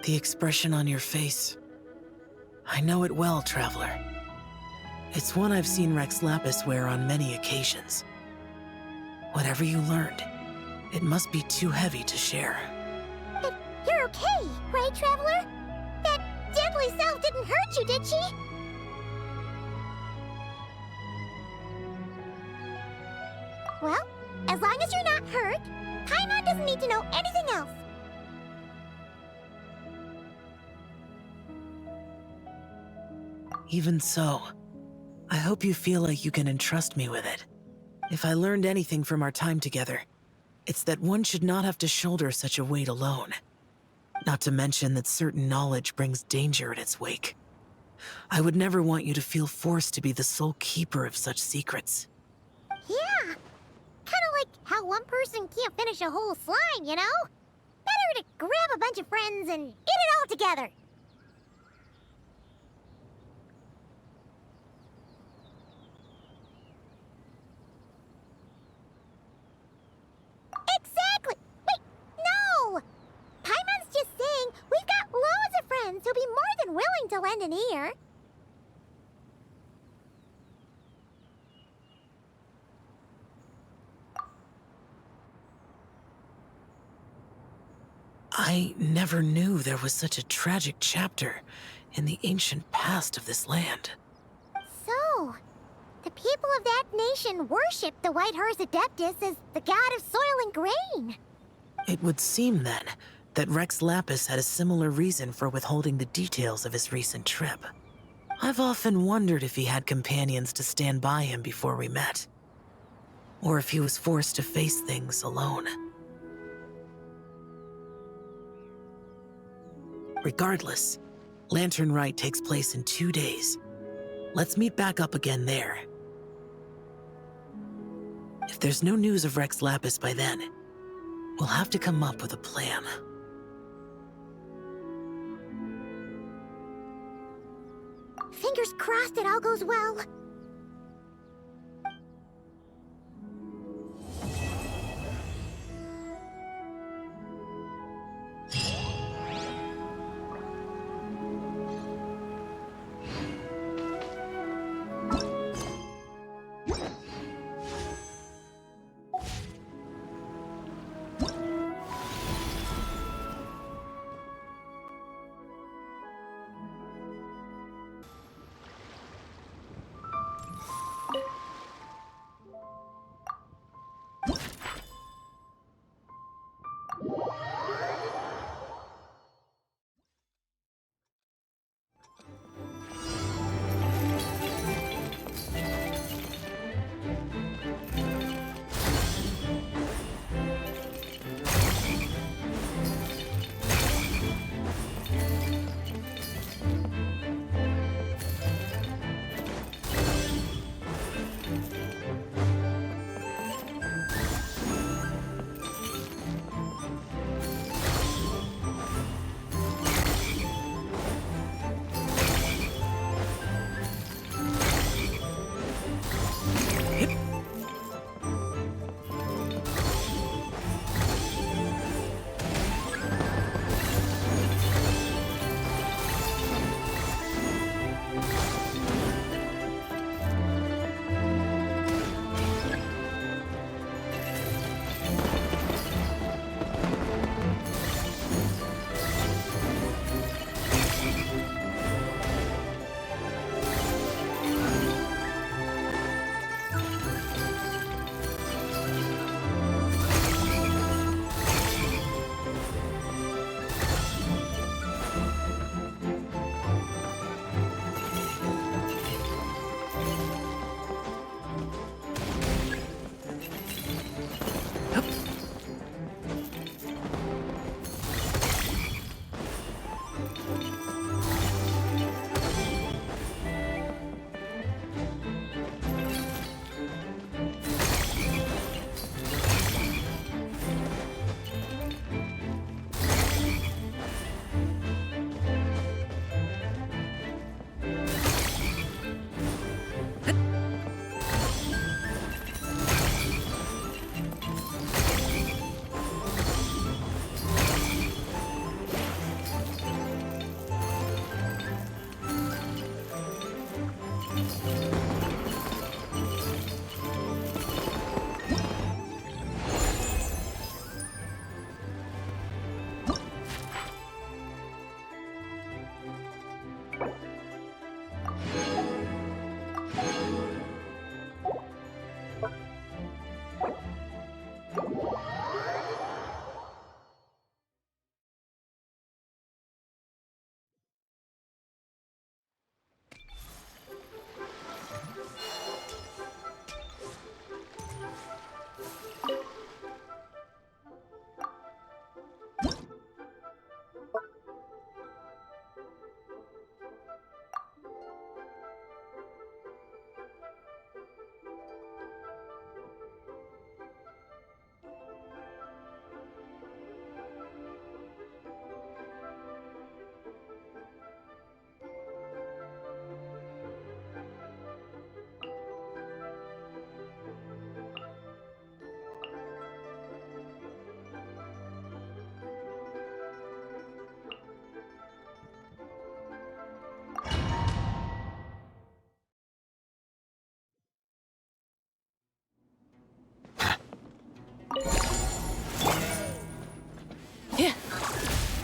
The expression on your face. I know it well, Traveler. It's one I've seen Rex Lapis wear on many occasions. Whatever you learned, it must be too heavy to share. But you're okay, right, Traveler? That deadly self didn't hurt you, did she? Well, as long as you're not hurt, Paimon doesn't need to know anything else. Even so, I hope you feel like you can entrust me with it. If I learned anything from our time together, it's that one should not have to shoulder such a weight alone. Not to mention that certain knowledge brings danger in its wake. I would never want you to feel forced to be the sole keeper of such secrets. Yeah, kind of like how one person can't finish a whole slime, you know? Better to grab a bunch of friends and eat it all together. Exactly! Wait, no! Paimon's just saying we've got loads of friends who'll be more than willing to lend an ear. I never knew there was such a tragic chapter in the ancient past of this land. So, the people of that nation worship the White Horse Adeptus as the god of soil and grain. It would seem, then, that Rex Lapis had a similar reason for withholding the details of his recent trip. I've often wondered if he had companions to stand by him before we met. Or if he was forced to face things alone. Regardless, Lantern Rite takes place in 2 days. Let's meet back up again there. If there's no news of Rex Lapis by then, we'll have to come up with a plan. Fingers crossed it all goes well.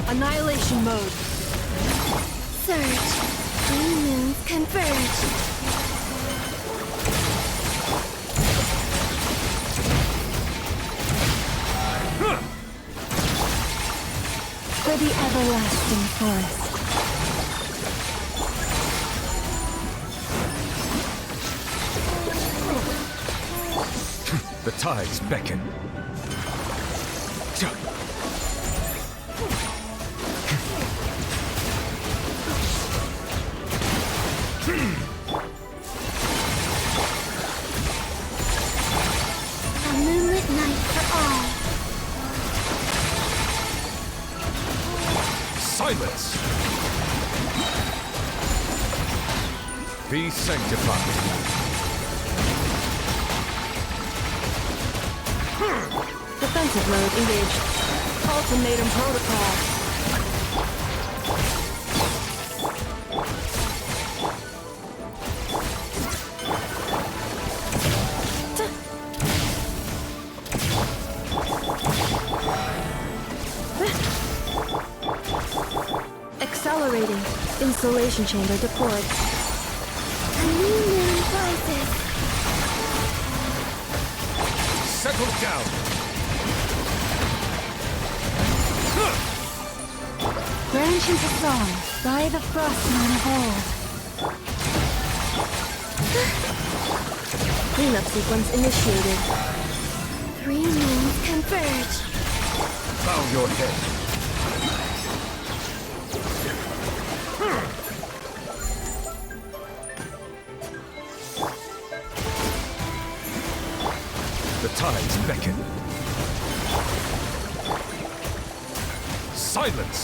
Annihilation mode. Surge. Three moons converge. For the everlasting forest. The tides beckon. A moonlit night for all. Silence! Be sanctified. Defensive mode engaged. Ultimatum protocol. Accelerating. Installation chamber deployed. A new moon rises. Settle down! Branch into song by the frostman of old. Cleanup sequence initiated. Three moons converge. Bow your head. The tides beckon. Silence!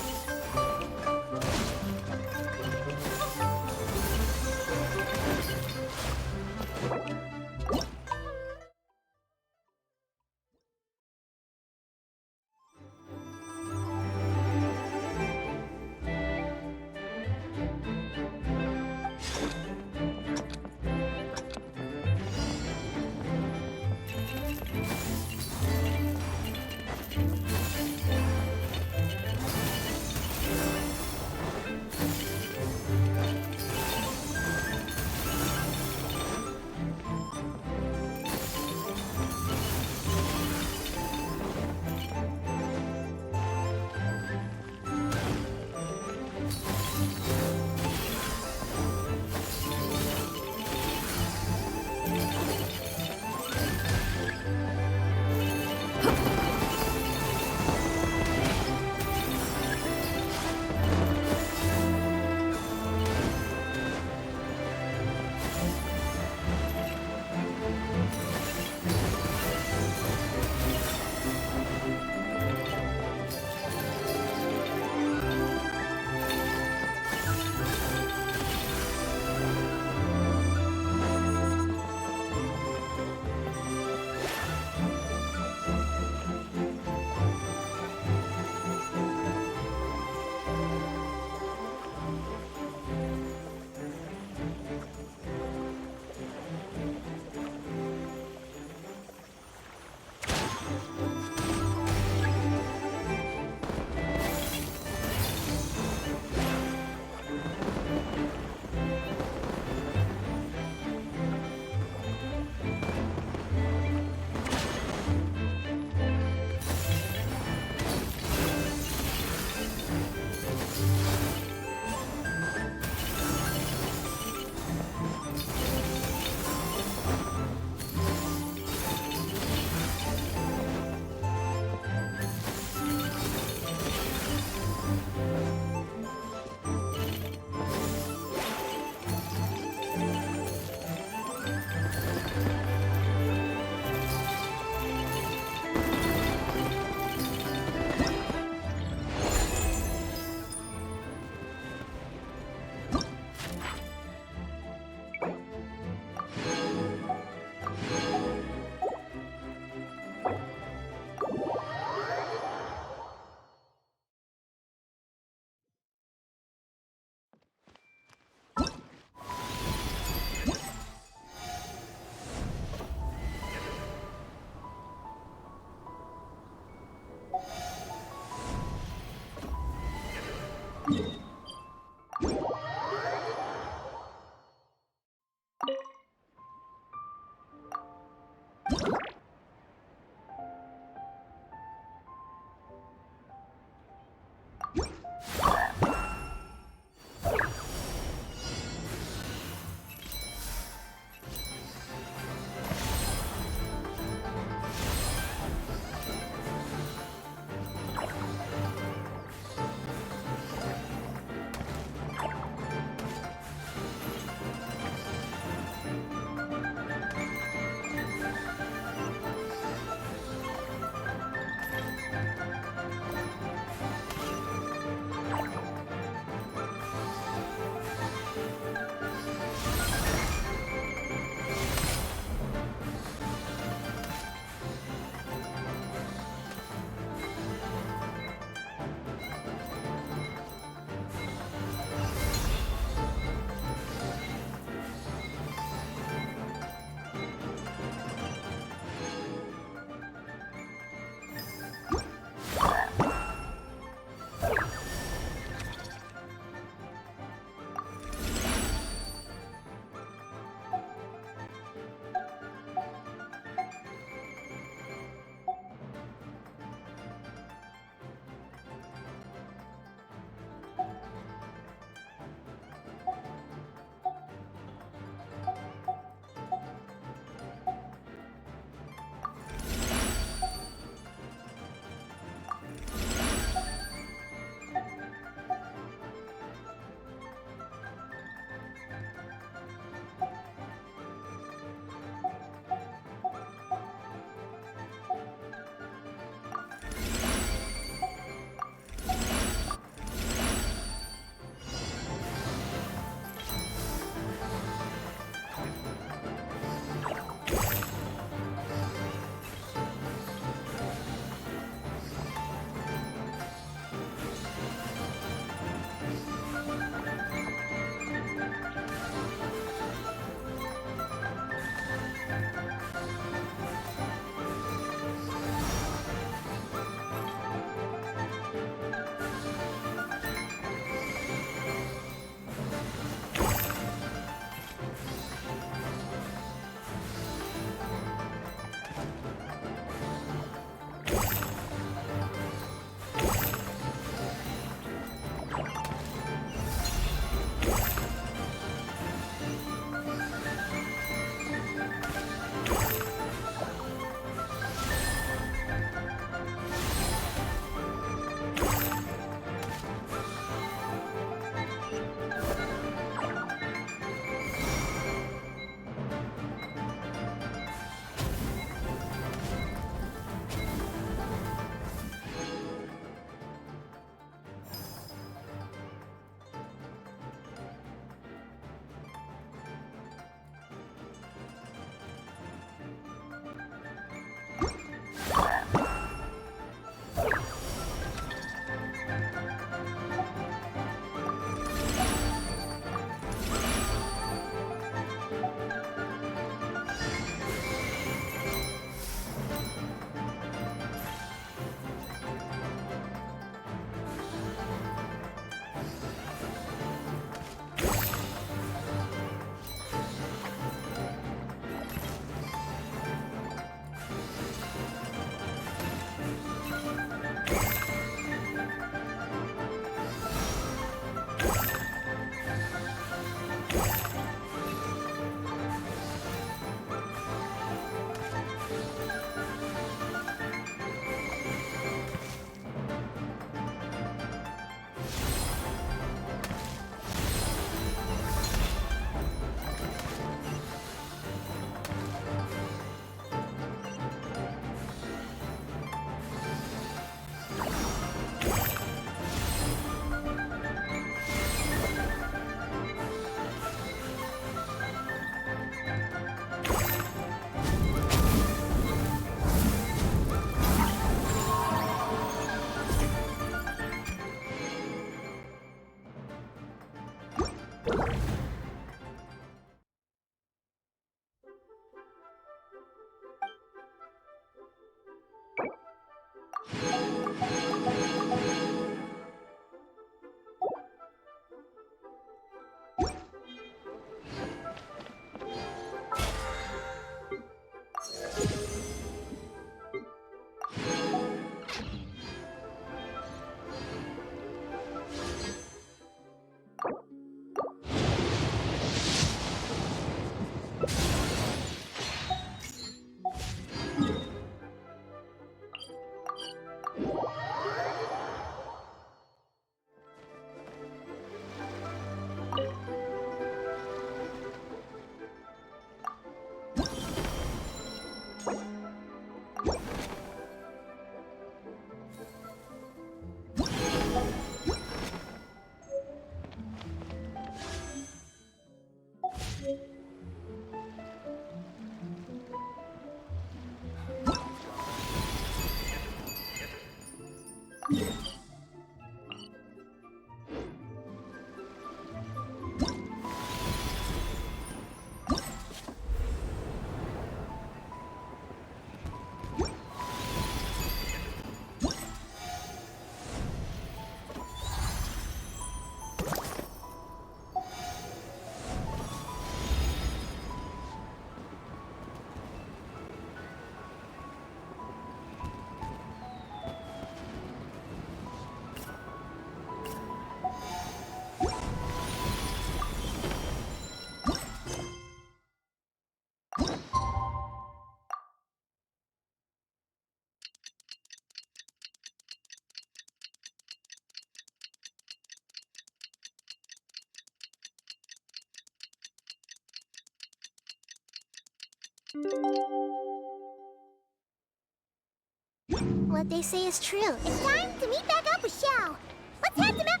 What they say is true. It's time to meet back up with Xiao. Let's head to Mount...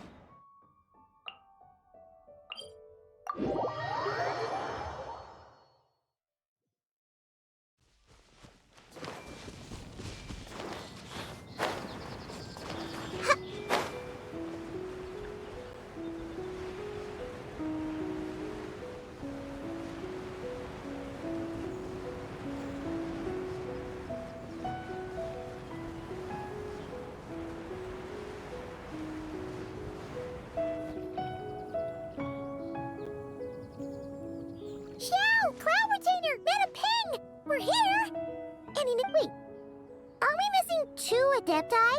Xiao! Cloud Retainer! Madam Ping! We're here! Wait. Are we missing 2 Adepti?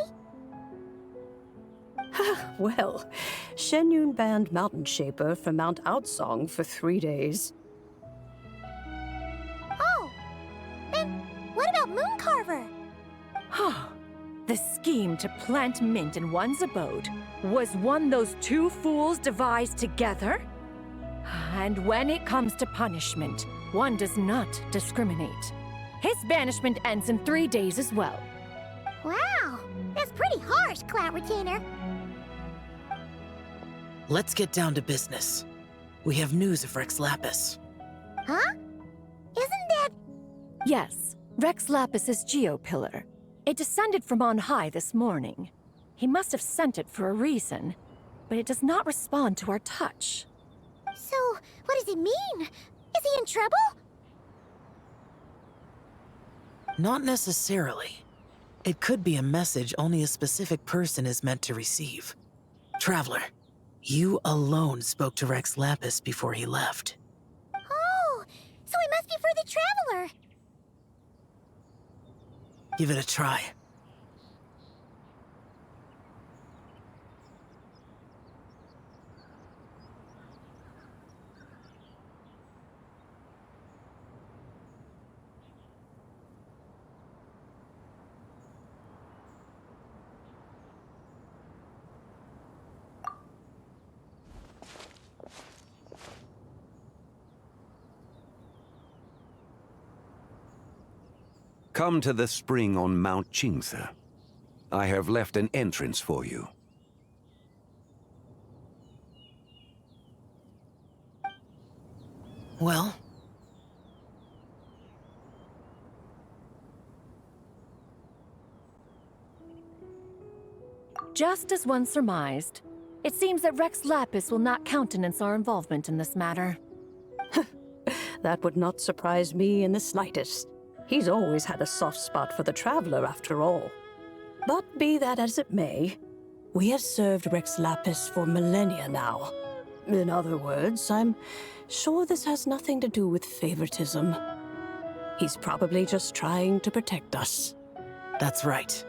Well, Shenyun banned Mountain Shaper from Mount Outsong for 3 days. Oh! Then what about Mooncarver? The scheme to plant mint in one's abode was one those 2 fools devised together? And when it comes to punishment, one does not discriminate. His banishment ends in 3 days as well. Wow! That's pretty harsh, Cloud Retainer. Let's get down to business. We have news of Rex Lapis. Huh? Isn't that... Yes, Rex Lapis's Geopillar. It descended from on high this morning. He must have sent it for a reason, but it does not respond to our touch. So, what does it mean? Is he in trouble? Not necessarily. It could be a message only a specific person is meant to receive. Traveler, you alone spoke to Rex Lapis before he left. Oh, so it must be for the Traveler. Give it a try. Come to the spring on Mount Qingce. I have left an entrance for you. Well? Just as one surmised, it seems that Rex Lapis will not countenance our involvement in this matter. That would not surprise me in the slightest. He's always had a soft spot for the Traveler, after all. But be that as it may, we have served Rex Lapis for millennia now. In other words, I'm sure this has nothing to do with favoritism. He's probably just trying to protect us. That's right.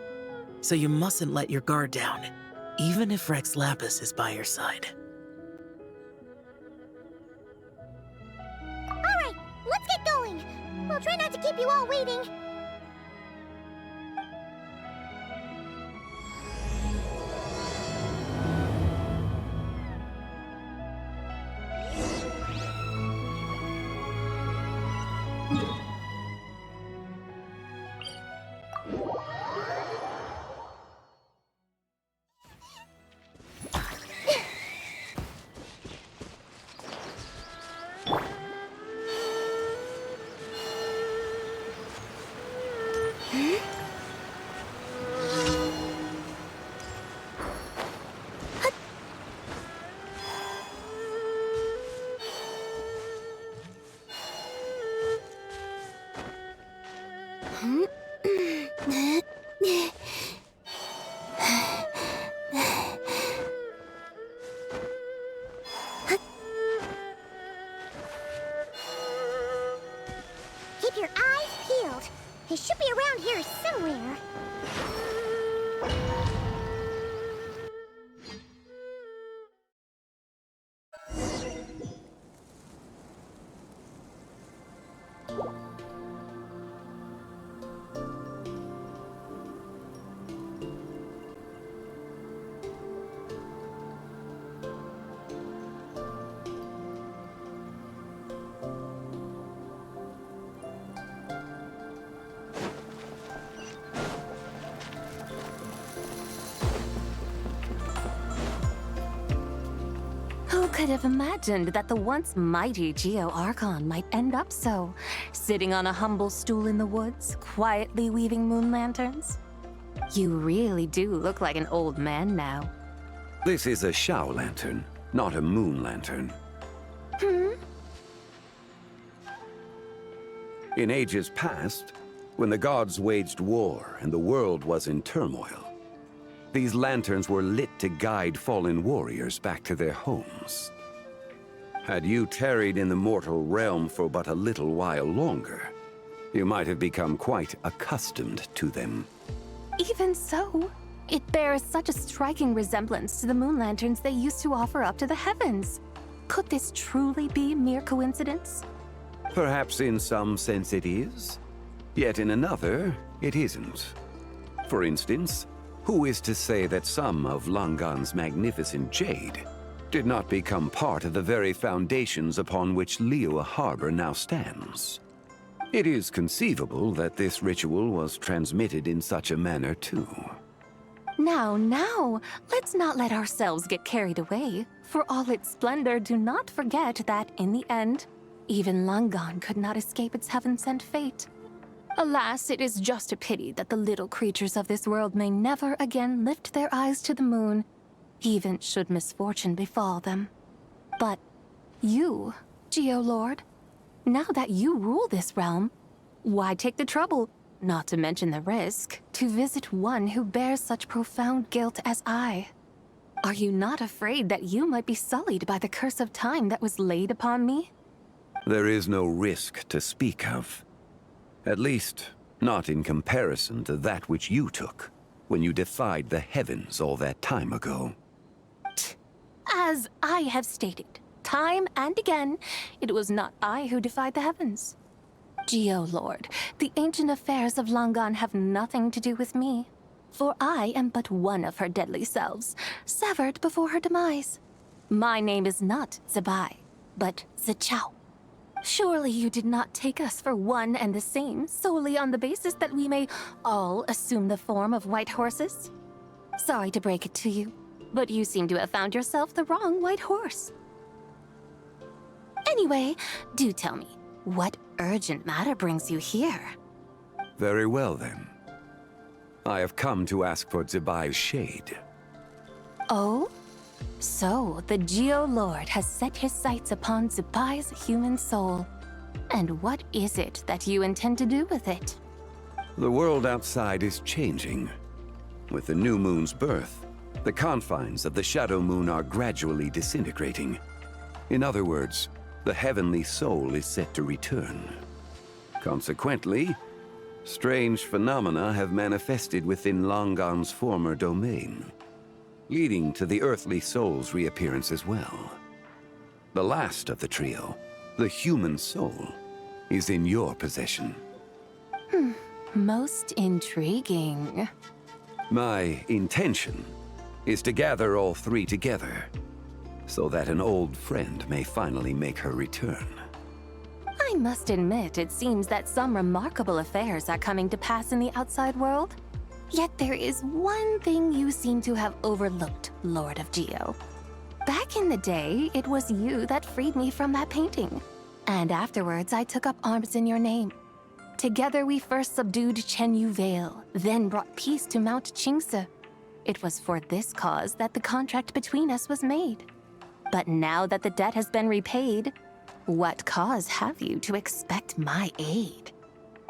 So you mustn't let your guard down, even if Rex Lapis is by your side. Alright, let's get going. We'll try not to keep you all waiting. Keep your eyes peeled. He should be around here somewhere. Who could have imagined that the once mighty Geo Archon might end up so, sitting on a humble stool in the woods, quietly weaving moon lanterns? You really do look like an old man now. This is a Shao lantern, not a moon lantern. In ages past, when the gods waged war and the world was in turmoil, these lanterns were lit to guide fallen warriors back to their homes. Had you tarried in the mortal realm for but a little while longer, you might have become quite accustomed to them. Even so, it bears such a striking resemblance to the moon lanterns they used to offer up to the heavens. Could this truly be mere coincidence? Perhaps in some sense it is, yet in another, it isn't. For instance, who is to say that some of Langan's magnificent jade did not become part of the very foundations upon which Liyue Harbor now stands? It is conceivable that this ritual was transmitted in such a manner too. Now, let's not let ourselves get carried away. For all its splendor, do not forget that, in the end, even Langan could not escape its heaven-sent fate. Alas, it is just a pity that the little creatures of this world may never again lift their eyes to the moon, even should misfortune befall them. But you, Geolord, now that you rule this realm, why take the trouble, not to mention the risk, to visit one who bears such profound guilt as I? Are you not afraid that you might be sullied by the curse of time that was laid upon me? There is no risk to speak of. At least, not in comparison to that which you took when you defied the heavens all that time ago. As I have stated, time and again, it was not I who defied the heavens. Geolord, the ancient affairs of Langan have nothing to do with me, for I am but one of her deadly selves, severed before her demise. My name is not Zebai, but Zichao. Surely you did not take us for one and the same, solely on the basis that we may all assume the form of white horses? Sorry to break it to you, but you seem to have found yourself the wrong white horse. Anyway, do tell me, what urgent matter brings you here? Very well then. I have come to ask for Zebai's shade. Oh? So, the Geolord has set his sights upon Zebai's human soul. And what is it that you intend to do with it? The world outside is changing. With the new moon's birth, the confines of the Shadow Moon are gradually disintegrating. In other words, the heavenly soul is set to return. Consequently, strange phenomena have manifested within Longon's former domain, leading to the earthly soul's reappearance as well. The last of the trio, the human soul, is in your possession. Most intriguing. My intention is to gather all three together, so that an old friend may finally make her return. I must admit, it seems that some remarkable affairs are coming to pass in the outside world. Yet there is one thing you seem to have overlooked, Lord of Geo. Back in the day, it was you that freed me from that painting. And afterwards, I took up arms in your name. Together we first subdued Chenyu Vale, then brought peace to Mount Qingce. It was for this cause that the contract between us was made. But now that the debt has been repaid, what cause have you to expect my aid?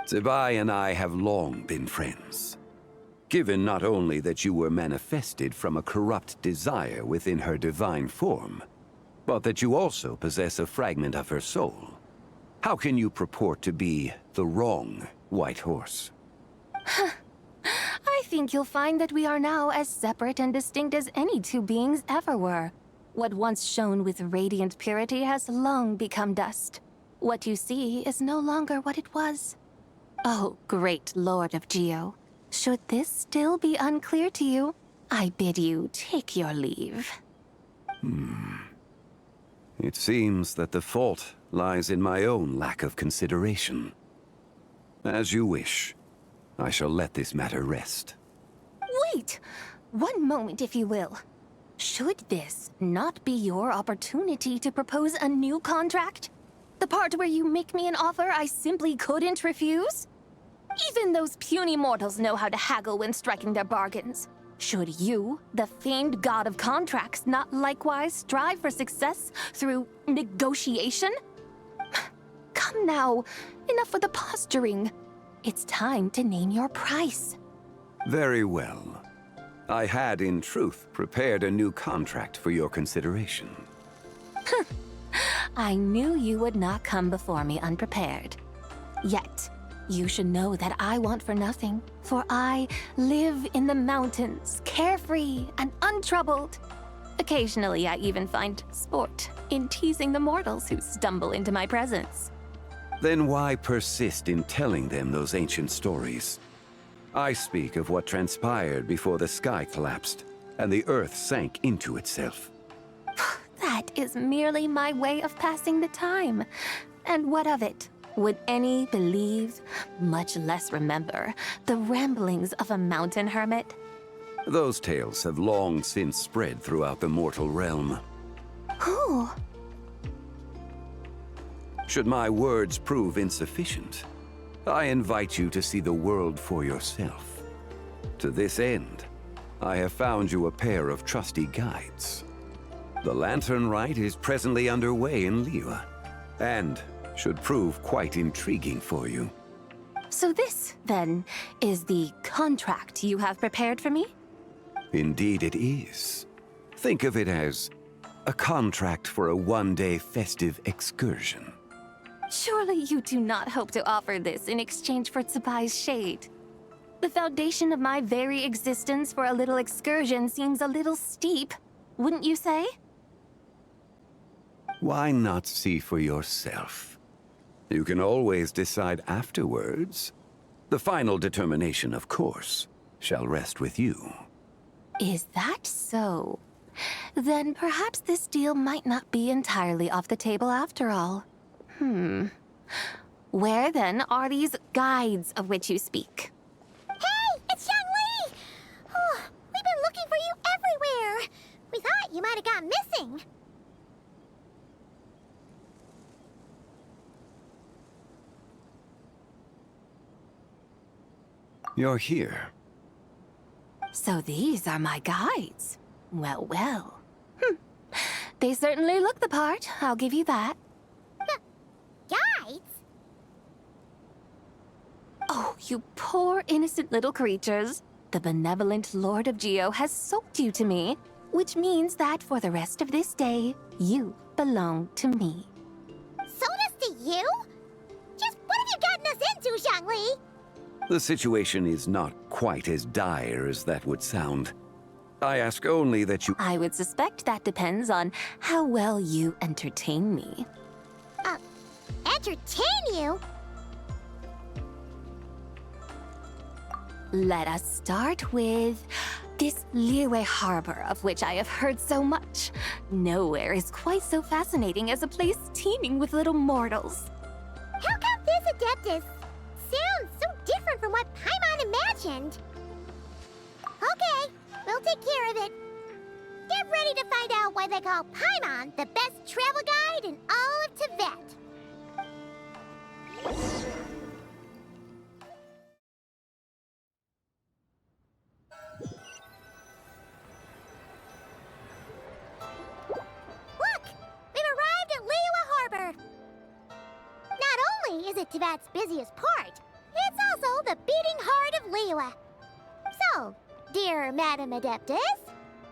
Zibai and I have long been friends. Given not only that you were manifested from a corrupt desire within her divine form, but that you also possess a fragment of her soul, how can you purport to be the wrong White Horse? I think you'll find that we are now as separate and distinct as any two beings ever were. What once shone with radiant purity has long become dust. What you see is no longer what it was. Oh, great Lord of Geo, should this still be unclear to you, I bid you take your leave. It seems that the fault lies in my own lack of consideration. As you wish. I shall let this matter rest. Wait! One moment, if you will. Should this not be your opportunity to propose a new contract? The part where you make me an offer I simply couldn't refuse? Even those puny mortals know how to haggle when striking their bargains. Should you, the famed god of contracts, not likewise strive for success through negotiation? Come now, enough with the posturing. It's time to name your price. Very well. I had, in truth, prepared a new contract for your consideration. I knew you would not come before me unprepared. Yet, you should know that I want for nothing, for I live in the mountains, carefree and untroubled. Occasionally, I even find sport in teasing the mortals who stumble into my presence. Then why persist in telling them those ancient stories? I speak of what transpired before the sky collapsed and the earth sank into itself. That is merely my way of passing the time. And what of it? Would any believe, much less remember, the ramblings of a mountain hermit? Those tales have long since spread throughout the mortal realm. Who? Should my words prove insufficient, I invite you to see the world for yourself. To this end, I have found you a pair of trusty guides. The Lantern Rite is presently underway in Liyue, and should prove quite intriguing for you. So this, then, is the contract you have prepared for me? Indeed it is. Think of it as a contract for a one-day festive excursion. Surely you do not hope to offer this in exchange for Tsubai's shade. The foundation of my very existence for a little excursion seems a little steep, wouldn't you say? Why not see for yourself? You can always decide afterwards. The final determination, of course, shall rest with you. Is that so? Then perhaps this deal might not be entirely off the table after all. Where then are these guides of which you speak? Hey, it's Xiangli! Oh, we've been looking for you everywhere. We thought you might have gone missing. You're here. So these are my guides. Well, well. They certainly look the part, I'll give you that. Guides? Oh, you poor innocent little creatures. The The benevolent Lord of Geo has soaked you to me, which means that for the rest of this day, you belong to me. Sold us to you? Just what have you gotten us into, Zhangli? The situation is not quite as dire as that would sound. I ask only that you... I would suspect that depends on how well you entertain me. Entertain you? Let us start with this Liyue Harbor of which I have heard so much. Nowhere is quite so fascinating as a place teeming with little mortals. How come this Adeptus sounds so different from what Paimon imagined? Okay, we'll take care of it. Get ready to find out why they call Paimon the best travel guide in all of Tibet. Look! We've arrived at Liyue Harbor. Not only is it Tibet's busiest port, it's also the beating heart of Liyue. So, dear Madam Adeptus,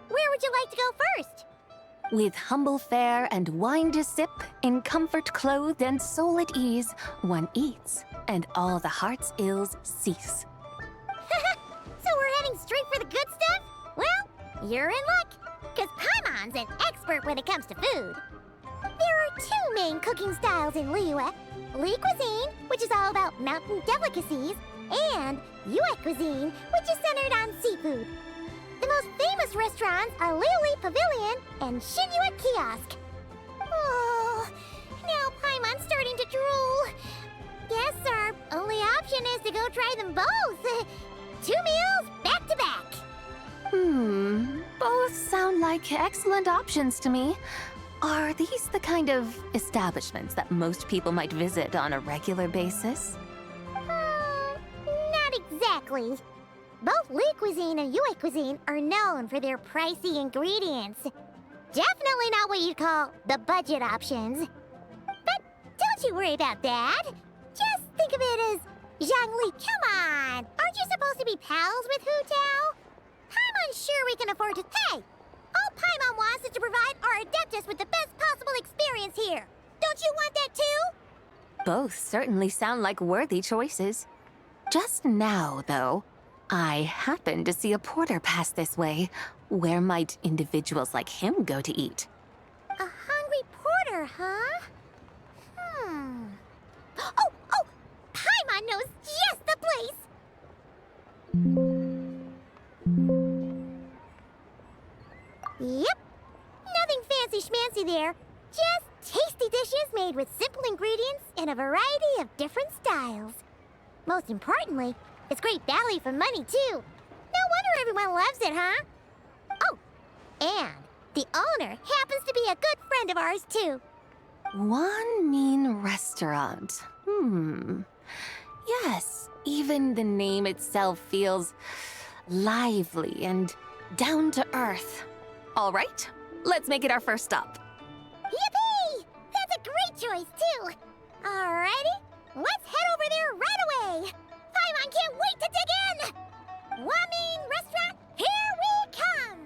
where would you like to go first? With humble fare and wine to sip, in comfort clothed and soul at ease, one eats, and all the heart's ills cease. So we're heading straight for the good stuff? Well, you're in luck, because Paimon's an expert when it comes to food. There are two main cooking styles in Liyue. Li cuisine, which is all about mountain delicacies, and Yue cuisine, which is centered on seafood. The most famous restaurants are Liuli Pavilion and Shinyue Kiosk. Oh, now Paimon's starting to drool. Guess our only option is to go try them both. 2 meals, back to back. Both sound like excellent options to me. Are these the kind of establishments that most people might visit on a regular basis? Not exactly. Both Li cuisine and Yue cuisine are known for their pricey ingredients. Definitely not what you'd call the budget options. But don't you worry about that. Just think of it as, Zhangli, come on! Aren't you supposed to be pals with Hu Tao? Paimon's sure we can afford to pay. All Paimon wants is to provide our Adeptus with the best possible experience here. Don't you want that too? Both certainly sound like worthy choices. Just now, though, I happened to see a porter pass this way. Where might individuals like him go to eat? A hungry porter, huh? Oh! Paimon knows just the place! Yep. Nothing fancy schmancy there. Just tasty dishes made with simple ingredients in a variety of different styles. Most importantly, it's great value for money, too. No wonder everyone loves it, huh? Oh, and the owner happens to be a good friend of ours, too. One mean restaurant. Yes, even the name itself feels lively and down to earth. All right, let's make it our first stop. Yippee! That's a great choice, too. Alrighty, let's head over there right away. Paimon can't wait to dig in! Wamin Restaurant, here we come!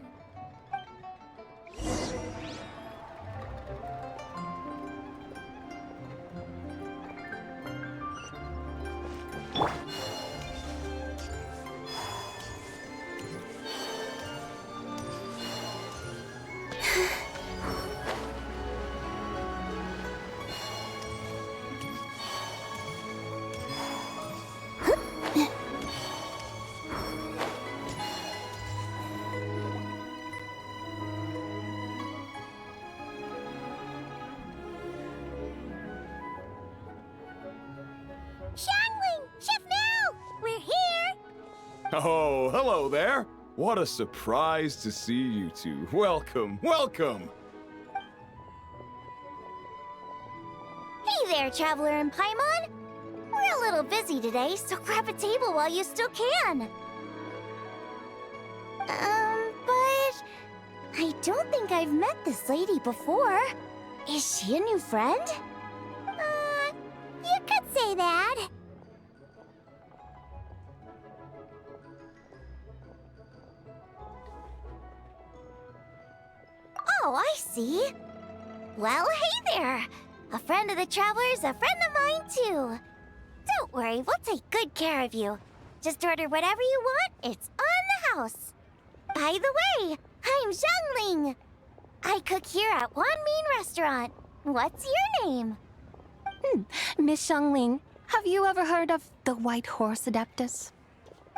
Xiangling! Chef Mel! We're here! Oh, hello there. What a surprise to see you two. Welcome, welcome. Hey there, Traveler and Paimon! We're a little busy today, so grab a table while you still can. But I don't think I've met this lady before. Is she a new friend? You could say that. Oh, I see. Well, hey there. A friend of the Traveler's a friend of mine, too. Don't worry, we'll take good care of you. Just order whatever you want, it's on the house. By the way, I'm Zhangling. I cook here at Wanmin Restaurant. What's your name? Miss Xiangling, have you ever heard of the White Horse Adeptus?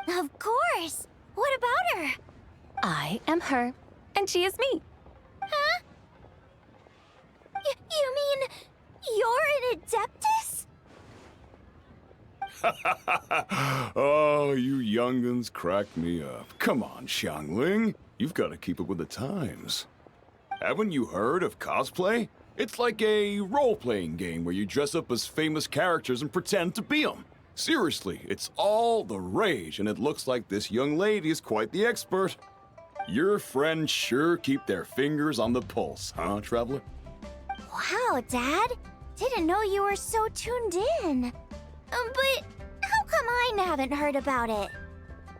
Of course. What about her? I am her, and she is me. Huh? You mean you're an Adeptus? Oh, you young'uns crack me up. Come on, Xiangling. You've got to keep up with the times. Haven't you heard of cosplay? It's like a role-playing game where you dress up as famous characters and pretend to be them. Seriously, it's all the rage, and it looks like this young lady is quite the expert. Your friends sure keep their fingers on the pulse, huh, Traveler? Wow, Dad. Didn't know you were so tuned in. But how come I haven't heard about it?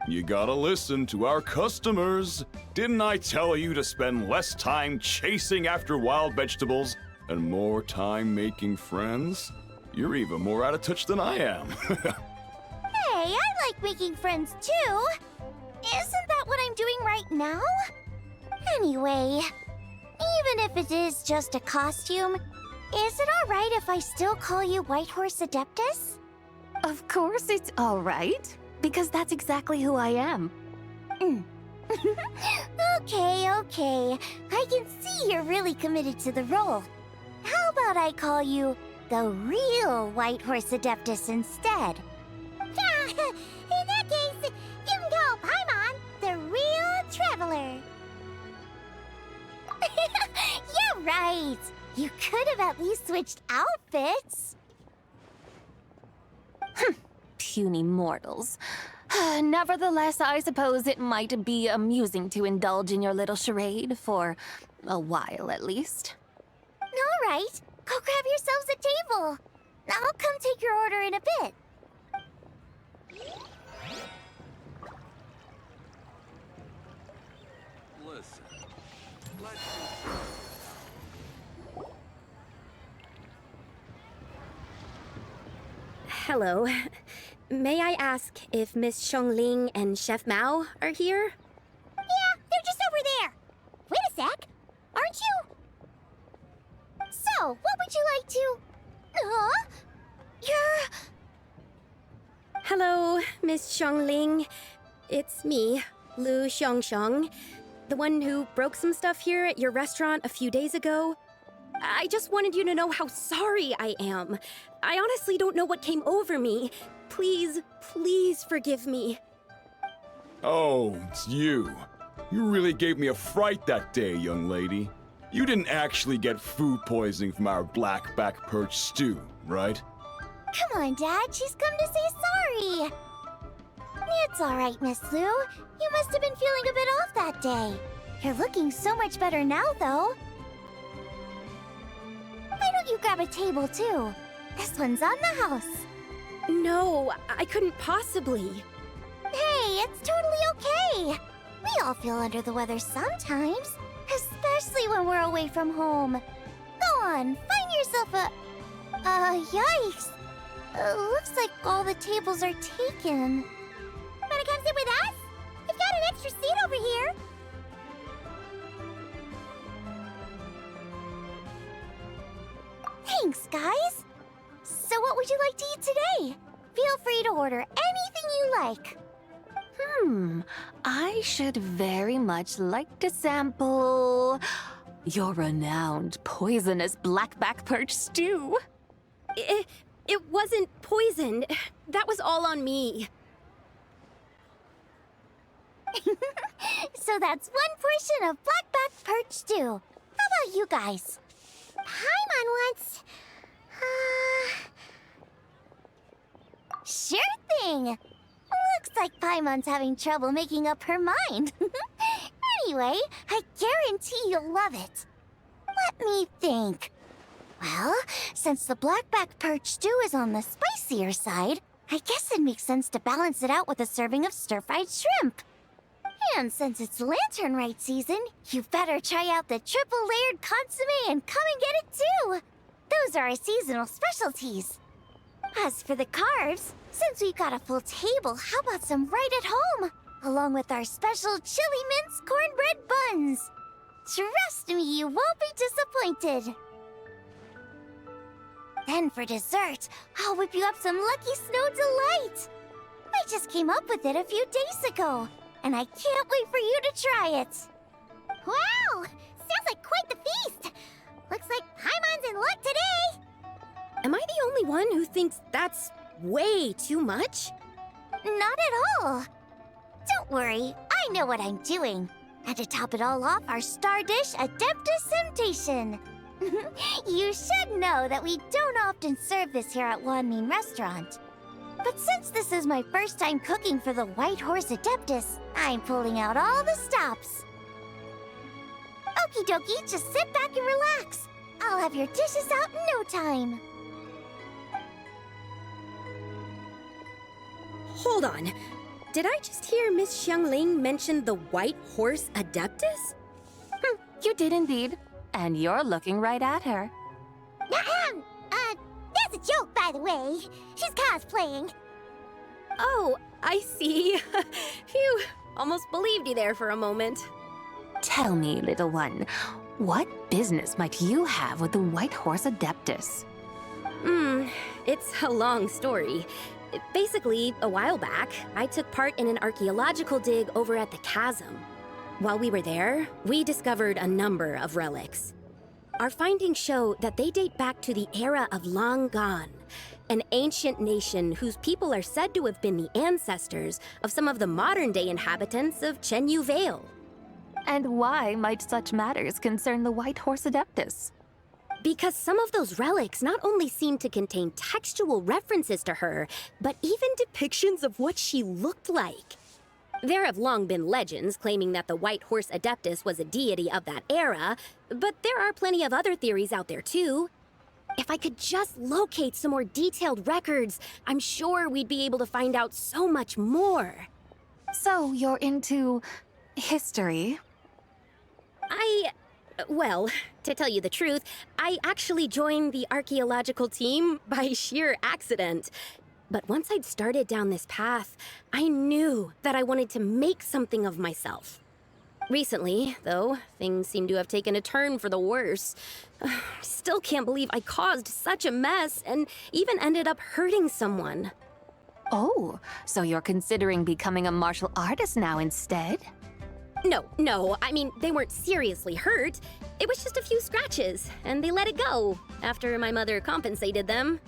You gotta listen to our customers. Didn't I tell you to spend less time chasing after wild vegetables and more time making friends? You're even more out of touch than I am. Hey, I like making friends too. Isn't that what I'm doing right now? Anyway, even if it is just a costume, is it alright if I still call you White Horse Adeptus? Of course it's all right, because that's exactly who I am. Okay. I can see you're really committed to the role. How about I call you the real White Horse Adeptus instead? In that case, you can call Paimon the real Traveler. Yeah, right. You could have at least switched outfits. Puny mortals. Nevertheless, I suppose it might be amusing to indulge in your little charade for a while, at least. All right, go grab yourselves a table. I'll come take your order in a bit. Listen, Hello. May I ask if Miss Xiangling and Chef Mao are here? Yeah, they're just over there. Wait a sec. Aren't you? So, what would you like to... You're... Hello, Miss Xiangling. It's me, Lu Xiangxiang, the one who broke some stuff here at your restaurant a few days ago. I just wanted you to know how sorry I am. I honestly don't know what came over me. Please forgive me. Oh, it's you. You really gave me a fright that day, young lady. You didn't actually get food poisoning from our black-back perch stew, right? Come on, Dad. She's come to say sorry. It's all right, Miss Lu. You must have been feeling a bit off that day. You're looking so much better now, though. Why don't you grab a table, too? This one's on the house. No, I couldn't possibly. Hey, it's totally okay. We all feel under the weather sometimes, especially when we're away from home. Go on, find yourself a... yikes. Looks like all the tables are taken. Wanna come sit with us? We've got an extra seat over here. Thanks, guys. So what would you like to eat today? Feel free to order anything you like. I should very much like to sample your renowned poisonous blackback perch stew. It wasn't poisoned. That was all on me. So that's one portion of blackback perch stew. How about you guys? Paimon wants... Sure thing! Looks like Paimon's having trouble making up her mind. Anyway, I guarantee you'll love it. Let me think. Well, since the blackback perch stew is on the spicier side, I guess it makes sense to balance it out with a serving of stir-fried shrimp. And since it's Lantern Rite season, you better try out the triple-layered consommé and come and get it too! Those are our seasonal specialties. As for the carbs, since we've got a full table, how about some right at home? Along with our special chili mince cornbread buns. Trust me, you won't be disappointed. Then for dessert, I'll whip you up some Lucky Snow Delight. I just came up with it a few days ago, and I can't wait for you to try it. Wow! Sounds like quite the feast! Looks like Paimon's in luck today! Am I the only one who thinks that's way too much? Not at all. Don't worry, I know what I'm doing. And to top it all off, our star dish, Adeptus Temptation. You should know that we don't often serve this here at Wanmin Restaurant. But since this is my first time cooking for the White Horse Adeptus, I'm pulling out all the stops. Okie dokie, just sit back and relax. I'll have your dishes out in no time. Hold on. Did I just hear Miss Xiangling mention the White Horse Adeptus? You did indeed. And you're looking right at her. That's a joke, by the way. She's cosplaying. Oh, I see. Phew, almost believed you there for a moment. Tell me, little one, what business might you have with the White Horse Adeptus? It's a long story. Basically, a while back, I took part in an archaeological dig over at the chasm. While we were there, we discovered a number of relics. Our findings show that they date back to the era of Long Gone, an ancient nation whose people are said to have been the ancestors of some of the modern-day inhabitants of Chenyu Vale. And why might such matters concern the White Horse Adeptus? Because some of those relics not only seem to contain textual references to her, but even depictions of what she looked like. There have long been legends claiming that the White Horse Adeptus was a deity of that era, but there are plenty of other theories out there too. If I could just locate some more detailed records, I'm sure we'd be able to find out so much more. So you're into history? Well, to tell you the truth, I actually joined the archaeological team by sheer accident. But once I'd started down this path, I knew that I wanted to make something of myself. Recently, though, things seem to have taken a turn for the worse. Still can't believe I caused such a mess and even ended up hurting someone. Oh, so you're considering becoming a martial artist now instead? No, I mean, they weren't seriously hurt. It was just a few scratches, and they let it go after my mother compensated them.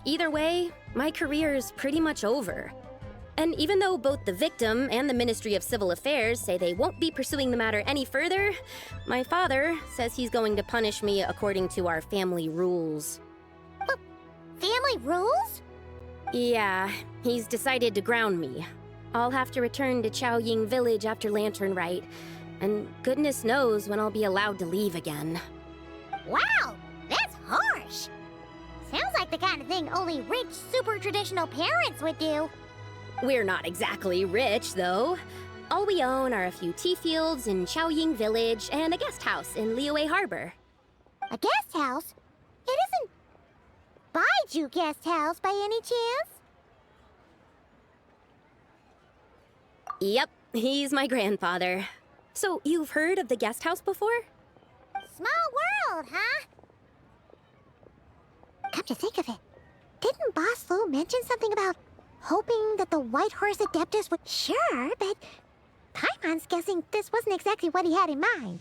Either way, my career is pretty much over. And even though both the victim and the Ministry of Civil Affairs say they won't be pursuing the matter any further, my father says he's going to punish me according to our family rules. Family rules? Yeah, he's decided to ground me. I'll have to return to Chaoying Village after Lantern Rite, and goodness knows when I'll be allowed to leave again. Wow, that's harsh. Sounds like the kind of thing only rich, super traditional parents would do. We're not exactly rich, though. All we own are a few tea fields in Chaoying Village and a guest house in Liyue Harbor. A guest house? It isn't Baiju Guest House by any chance? Yep, he's my grandfather. So, you've heard of the guest house before? Small world, huh? Come to think of it, didn't Boss Lu mention something about hoping that the White Horse Adeptus would... Sure, but Paimon's guessing this wasn't exactly what he had in mind.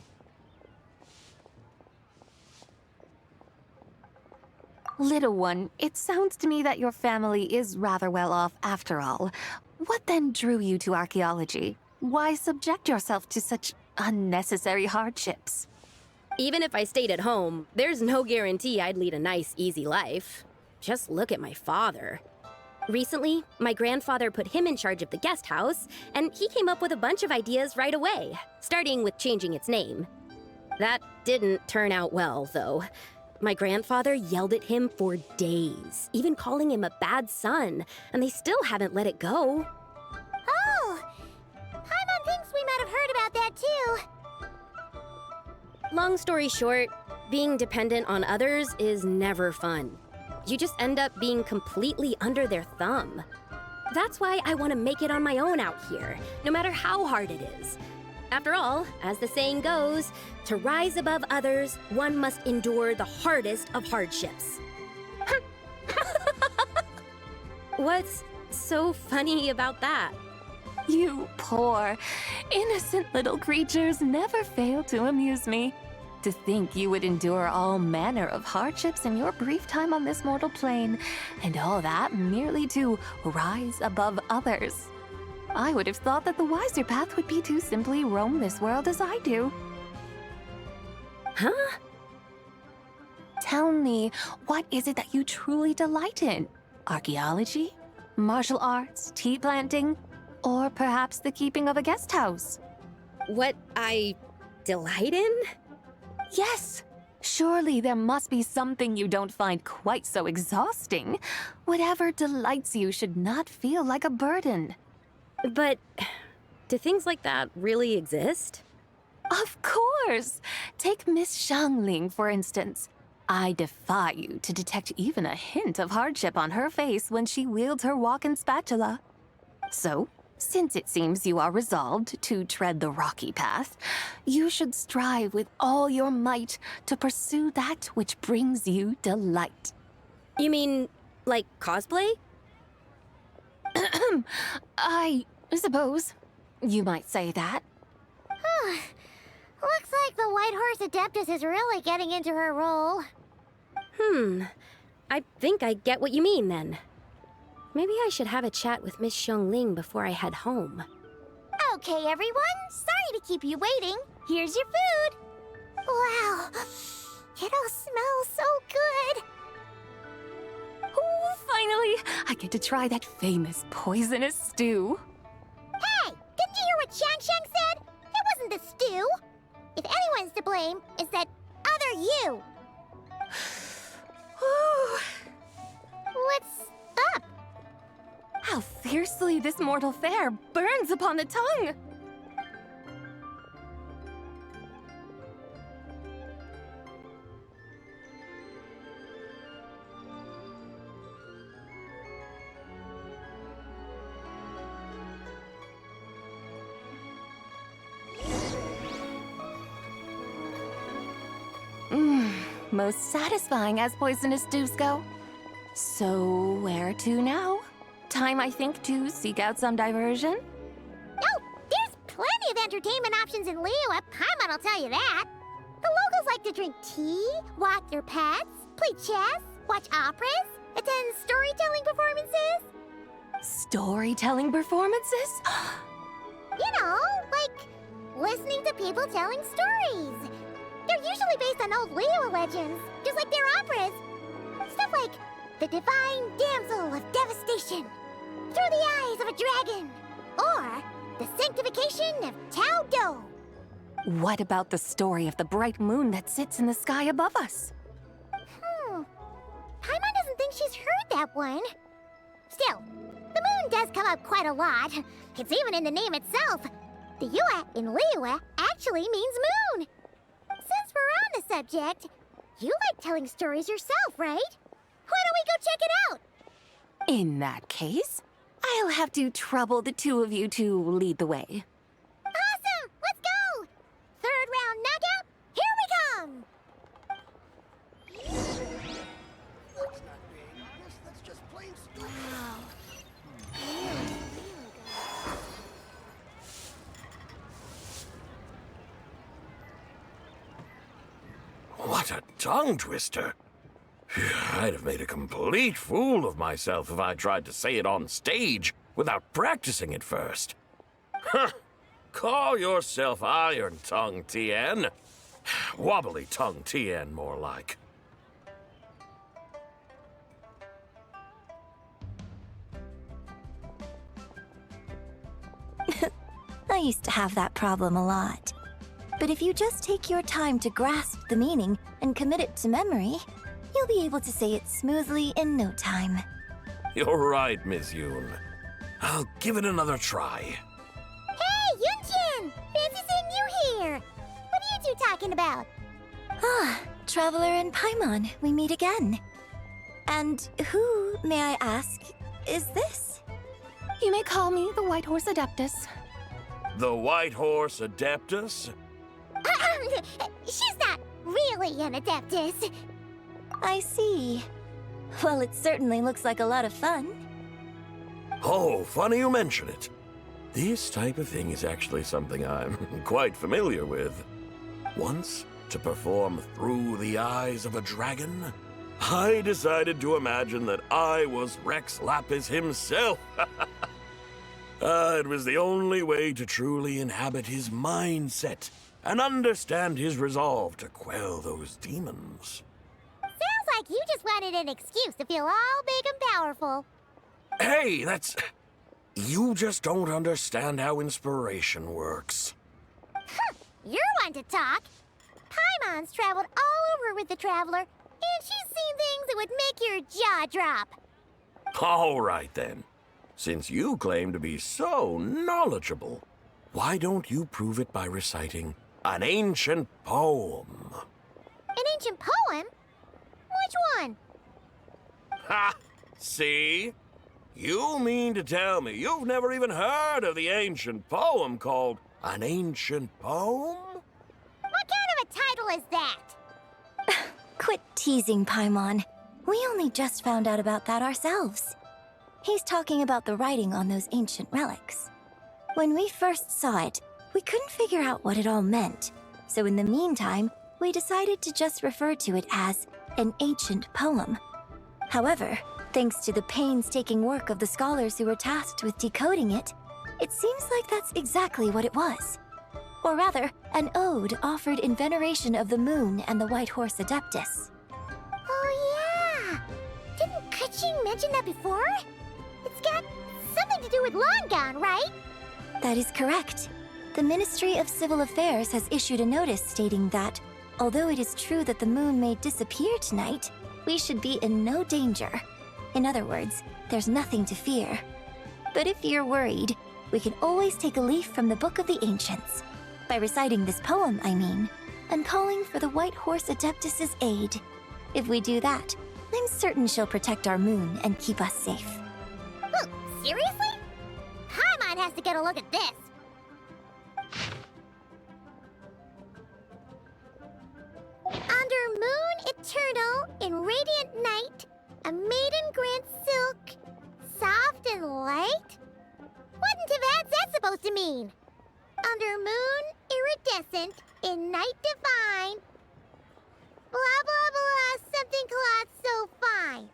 Little one, it sounds to me that your family is rather well off after all. What then drew you to archaeology? Why subject yourself to such unnecessary hardships? Even if I stayed at home, there's no guarantee I'd lead a nice, easy life. Just look at my father. Recently, my grandfather put him in charge of the guest house, and he came up with a bunch of ideas right away, starting with changing its name. That didn't turn out well, though. My grandfather yelled at him for days, even calling him a bad son, and they still haven't let it go. Oh! Paimon thinks we might have heard about that too. Long story short, being dependent on others is never fun. You just end up being completely under their thumb. That's why I want to make it on my own out here, no matter how hard it is. After all, as the saying goes, to rise above others, one must endure the hardest of hardships. What's so funny about that? You poor, innocent little creatures never fail to amuse me. To think you would endure all manner of hardships in your brief time on this mortal plane, and all that merely to rise above others. I would have thought that the wiser path would be to simply roam this world as I do. Huh? Tell me, what is it that you truly delight in? Archaeology? Martial arts? Tea planting? Or perhaps the keeping of a guest house? What I delight in? Yes. Surely there must be something you don't find quite so exhausting. Whatever delights you should not feel like a burden. But do things like that really exist? Of course! Take Miss Xiangling, for instance. I defy you to detect even a hint of hardship on her face when she wields her walking spatula. So, since it seems you are resolved to tread the rocky path, you should strive with all your might to pursue that which brings you delight. You mean, like cosplay? I suppose you might say that. Looks like the White Horse Adeptus is really getting into her role. I think I get what you mean then. Maybe I should have a chat with Miss Xiangling before I head home. Okay, everyone. Sorry to keep you waiting. Here's your food. Wow. It all smells so good. Oh, finally! I get to try that famous poisonous stew. Hey! Didn't you hear what Shang said? It wasn't the stew. If anyone's to blame, it's that other you. What's up? How fiercely this mortal fare burns upon the tongue! Most satisfying as poisonous stews go. So, where to now? Time, I think, to seek out some diversion? Oh, there's plenty of entertainment options in Liyue. Paimon will tell you that. The locals like to drink tea, walk their pets, play chess, watch operas, attend storytelling performances. Storytelling performances? You know, like listening to people telling stories. They're usually based on old Liyue legends, just like their operas. Stuff like the Divine Damsel of Devastation, Through the Eyes of a Dragon, or the Sanctification of Tao Do. What about the story of the bright moon that sits in the sky above us? Paimon doesn't think she's heard that one. Still, the moon does come up quite a lot. It's even in the name itself. The Yue in Liyue actually means moon. Since we're on the subject, you like telling stories yourself, right? Why don't we go check it out? In that case, I'll have to trouble the two of you to lead the way. Awesome! Let's go! Third round knockout, here we come! What a tongue twister! I'd have made a complete fool of myself if I tried to say it on stage without practicing it first. Huh! Call yourself Iron Tongue, Tien. Wobbly Tongue, Tien, more like. I used to have that problem a lot. But if you just take your time to grasp the meaning and commit it to memory, you'll be able to say it smoothly in no time. You're right, Miss Yoon. I'll give it another try. Hey, Yunjin! Fancy seeing you here! What are you two talking about? Ah, Traveler and Paimon, we meet again. And who, may I ask, is this? You may call me the White Horse Adeptus. The White Horse Adeptus? She's not really an Adeptus. I see. Well, it certainly looks like a lot of fun. Oh, funny you mention it. This type of thing is actually something I'm quite familiar with. Once, to perform Through the Eyes of a Dragon, I decided to imagine that I was Rex Lapis himself. It was the only way to truly inhabit his mindset and understand his resolve to quell those demons. Sounds like you just wanted an excuse to feel all big and powerful. Hey, that's... You just don't understand how inspiration works. You're one to talk. Paimon's traveled all over with the Traveler, and she's seen things that would make your jaw drop. All right, then. Since you claim to be so knowledgeable, why don't you prove it by reciting an ancient poem? An ancient poem? Which one? Ha! See? You mean to tell me you've never even heard of the ancient poem called An Ancient Poem? What kind of a title is that? Quit teasing, Paimon. We only just found out about that ourselves. He's talking about the writing on those ancient relics. When we first saw it, we couldn't figure out what it all meant. So in the meantime, we decided to just refer to it as an ancient poem. However, thanks to the painstaking work of the scholars who were tasked with decoding it, it seems like that's exactly what it was. Or rather, an ode offered in veneration of the moon and the White Horse Adeptus. Oh yeah! Didn't Kuching mention that before? It's got something to do with Longon, right? That is correct. The Ministry of Civil Affairs has issued a notice stating that, although it is true that the moon may disappear tonight, we should be in no danger. In other words, there's nothing to fear. But if you're worried, we can always take a leaf from the Book of the Ancients. By reciting this poem, I mean, and calling for the White Horse Adeptus' aid. If we do that, I'm certain she'll protect our moon and keep us safe. Seriously? Paimon has to get a look at this. Under moon eternal in radiant night, a maiden grants silk, soft and light? What in Tibet's that supposed to mean? Under moon iridescent in night divine, blah blah blah, something cloth so fine.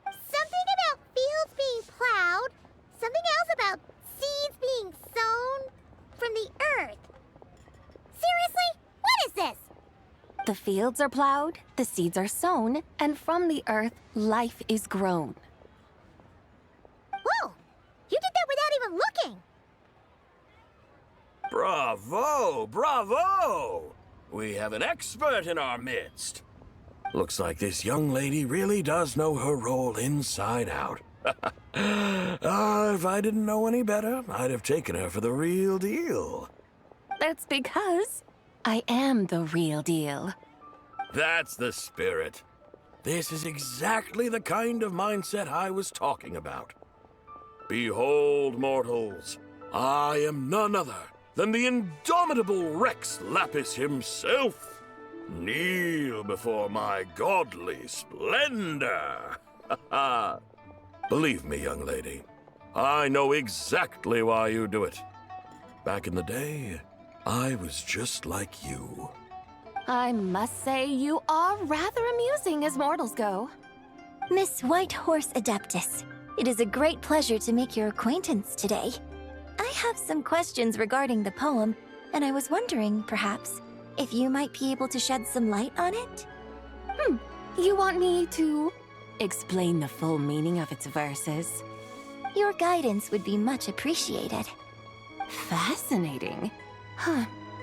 Something about fields being plowed, something else about seeds being sown from the earth. Seriously? What is this? The fields are plowed, the seeds are sown, and from the earth, life is grown. Whoa! You did that without even looking! Bravo! Bravo! We have an expert in our midst. Looks like this young lady really does know her role inside out. If I didn't know any better, I'd have taken her for the real deal. That's because I am the real deal. That's the spirit. This is exactly the kind of mindset I was talking about. Behold, mortals, I am none other than the indomitable Rex Lapis himself. Kneel before my godly splendor. Believe me, young lady, I know exactly why you do it. Back in the day, I was just like you. I must say you are rather amusing as mortals go. Miss White Horse Adeptus, it is a great pleasure to make your acquaintance today. I have some questions regarding the poem, and I was wondering, perhaps, if you might be able to shed some light on it? You want me to explain the full meaning of its verses? Your guidance would be much appreciated. Fascinating.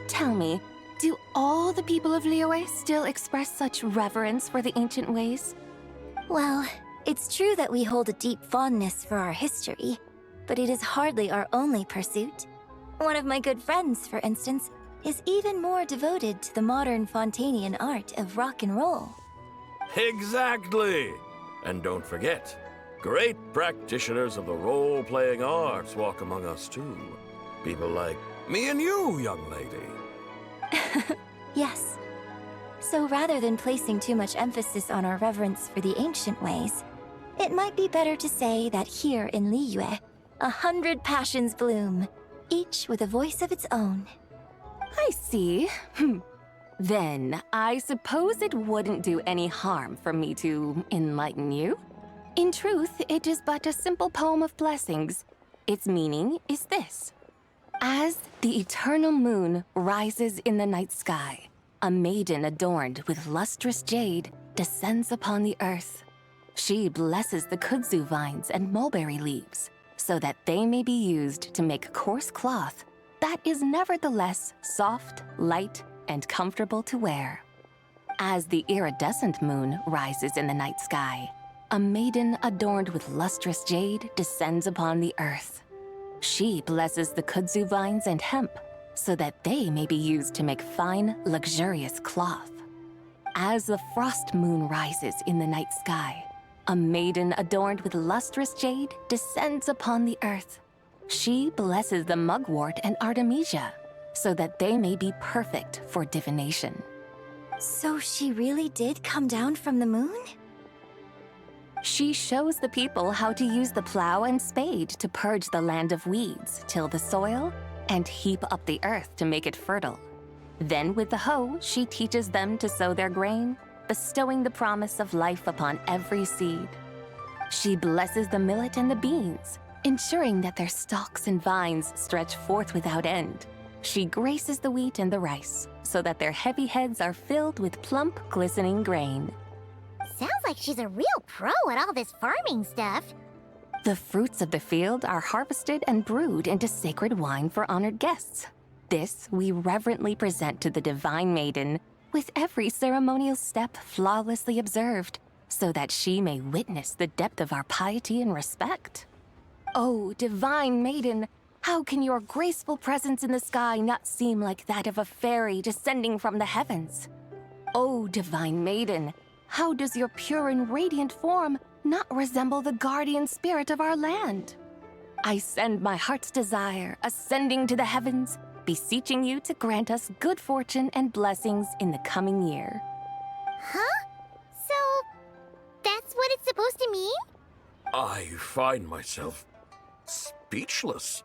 Tell me, Do all the people of Liyue still express such reverence for the ancient ways? Well, it's true that we hold a deep fondness for our history, but it is hardly our only pursuit. One of my good friends, for instance, is even more devoted to the modern Fontanian art of rock and roll. Exactly! And don't forget, great practitioners of the role-playing arts walk among us too. People like me and you, young lady. Yes. So rather than placing too much emphasis on our reverence for the ancient ways, it might be better to say that here in Liyue, 100 passions bloom, each with a voice of its own. I see. Then, I suppose it wouldn't do any harm for me to enlighten you. In truth, it is but a simple poem of blessings. Its meaning is this. As the eternal moon rises in the night sky, a maiden adorned with lustrous jade descends upon the earth. She blesses the kudzu vines and mulberry leaves, so that they may be used to make coarse cloth that is nevertheless soft, light, and comfortable to wear. As the iridescent moon rises in the night sky, a maiden adorned with lustrous jade descends upon the earth. She blesses the kudzu vines and hemp, so that they may be used to make fine, luxurious cloth. As the frost moon rises in the night sky, a maiden adorned with lustrous jade descends upon the earth. She blesses the mugwort and artemisia, so that they may be perfect for divination. So she really did come down from the moon? She shows the people how to use the plow and spade to purge the land of weeds, till the soil, and heap up the earth to make it fertile. Then with the hoe, she teaches them to sow their grain, bestowing the promise of life upon every seed. She blesses the millet and the beans, ensuring that their stalks and vines stretch forth without end. She graces the wheat and the rice, so that their heavy heads are filled with plump, glistening grain. Sounds like she's a real pro at all this farming stuff. The fruits of the field are harvested and brewed into sacred wine for honored guests. This we reverently present to the divine maiden, with every ceremonial step flawlessly observed, so that she may witness the depth of our piety and respect. Oh, divine maiden, how can your graceful presence in the sky not seem like that of a fairy descending from the heavens? Oh, divine maiden, how does your pure and radiant form not resemble the guardian spirit of our land? I send my heart's desire, ascending to the heavens, beseeching you to grant us good fortune and blessings in the coming year. Huh? So, that's what it's supposed to mean? I find myself speechless,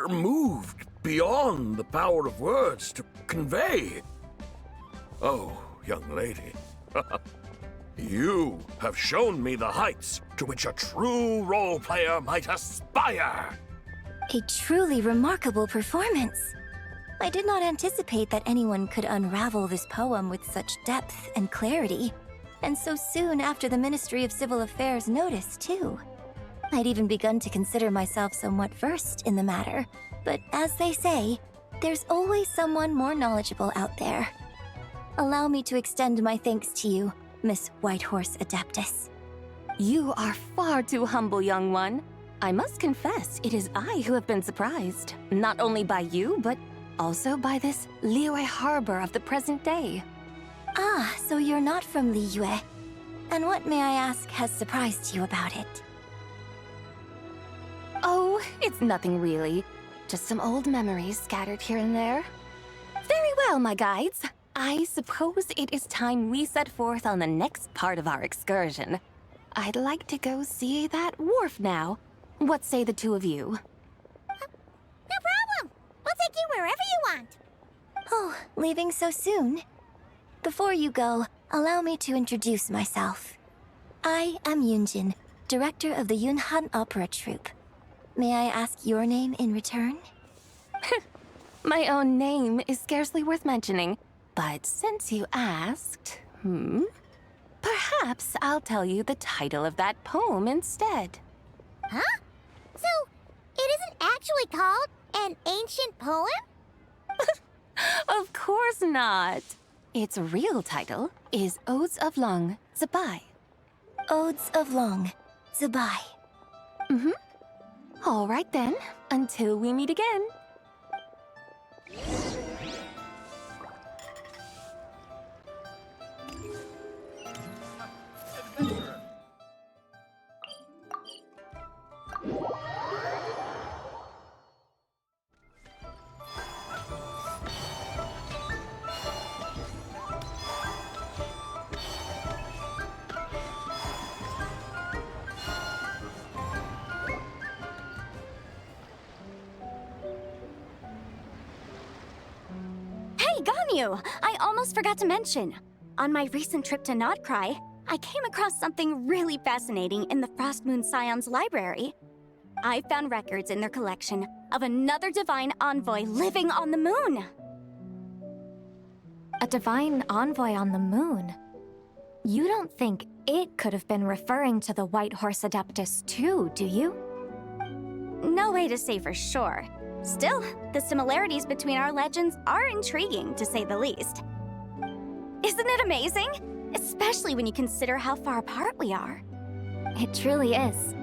moved beyond the power of words to convey. Oh, young lady, you have shown me the heights to which a true role player might aspire. A truly remarkable performance. I did not anticipate that anyone could unravel this poem with such depth and clarity, and so soon after the Ministry of Civil Affairs noticed, too. I'd even begun to consider myself somewhat versed in the matter, but as they say, there's always someone more knowledgeable out there. Allow me to extend my thanks to you, Miss Whitehorse Adeptus. You are far too humble, young one. I must confess, it is I who have been surprised, not only by you, but also by this Liyue harbor of the present day. Ah, so you're not from Liyue. And what, may I ask, has surprised you about it? Oh, it's nothing really. Just some old memories scattered here and there. Very well, my guides. I suppose it is time we set forth on the next part of our excursion. I'd like to go see that wharf now. What say the two of you? No problem. We'll take you wherever you want. Oh, leaving so soon? Before you go, allow me to introduce myself. I am Yunjin, director of the Yunhan Opera Troupe. May I ask your name in return? My own name is scarcely worth mentioning, but since you asked, perhaps I'll tell you the title of that poem instead. Huh? So, it isn't actually called an ancient poem? Of course course not. Its real title is Odes of Long Zabai. Odes of Long Zabai. Mm-hmm. All right then, until we meet again. Hey, Ganyu! I almost forgot to mention. On my recent trip to Notcry, I came across something really fascinating in the Frost Moon Scion's library. I found records in their collection of another divine envoy living on the moon. A divine envoy on the moon? You don't think it could have been referring to the White Horse Adeptus too, do you? No way to say for sure. Still, the similarities between our legends are intriguing, to say the least. Isn't it amazing? Especially when you consider how far apart we are. It truly is.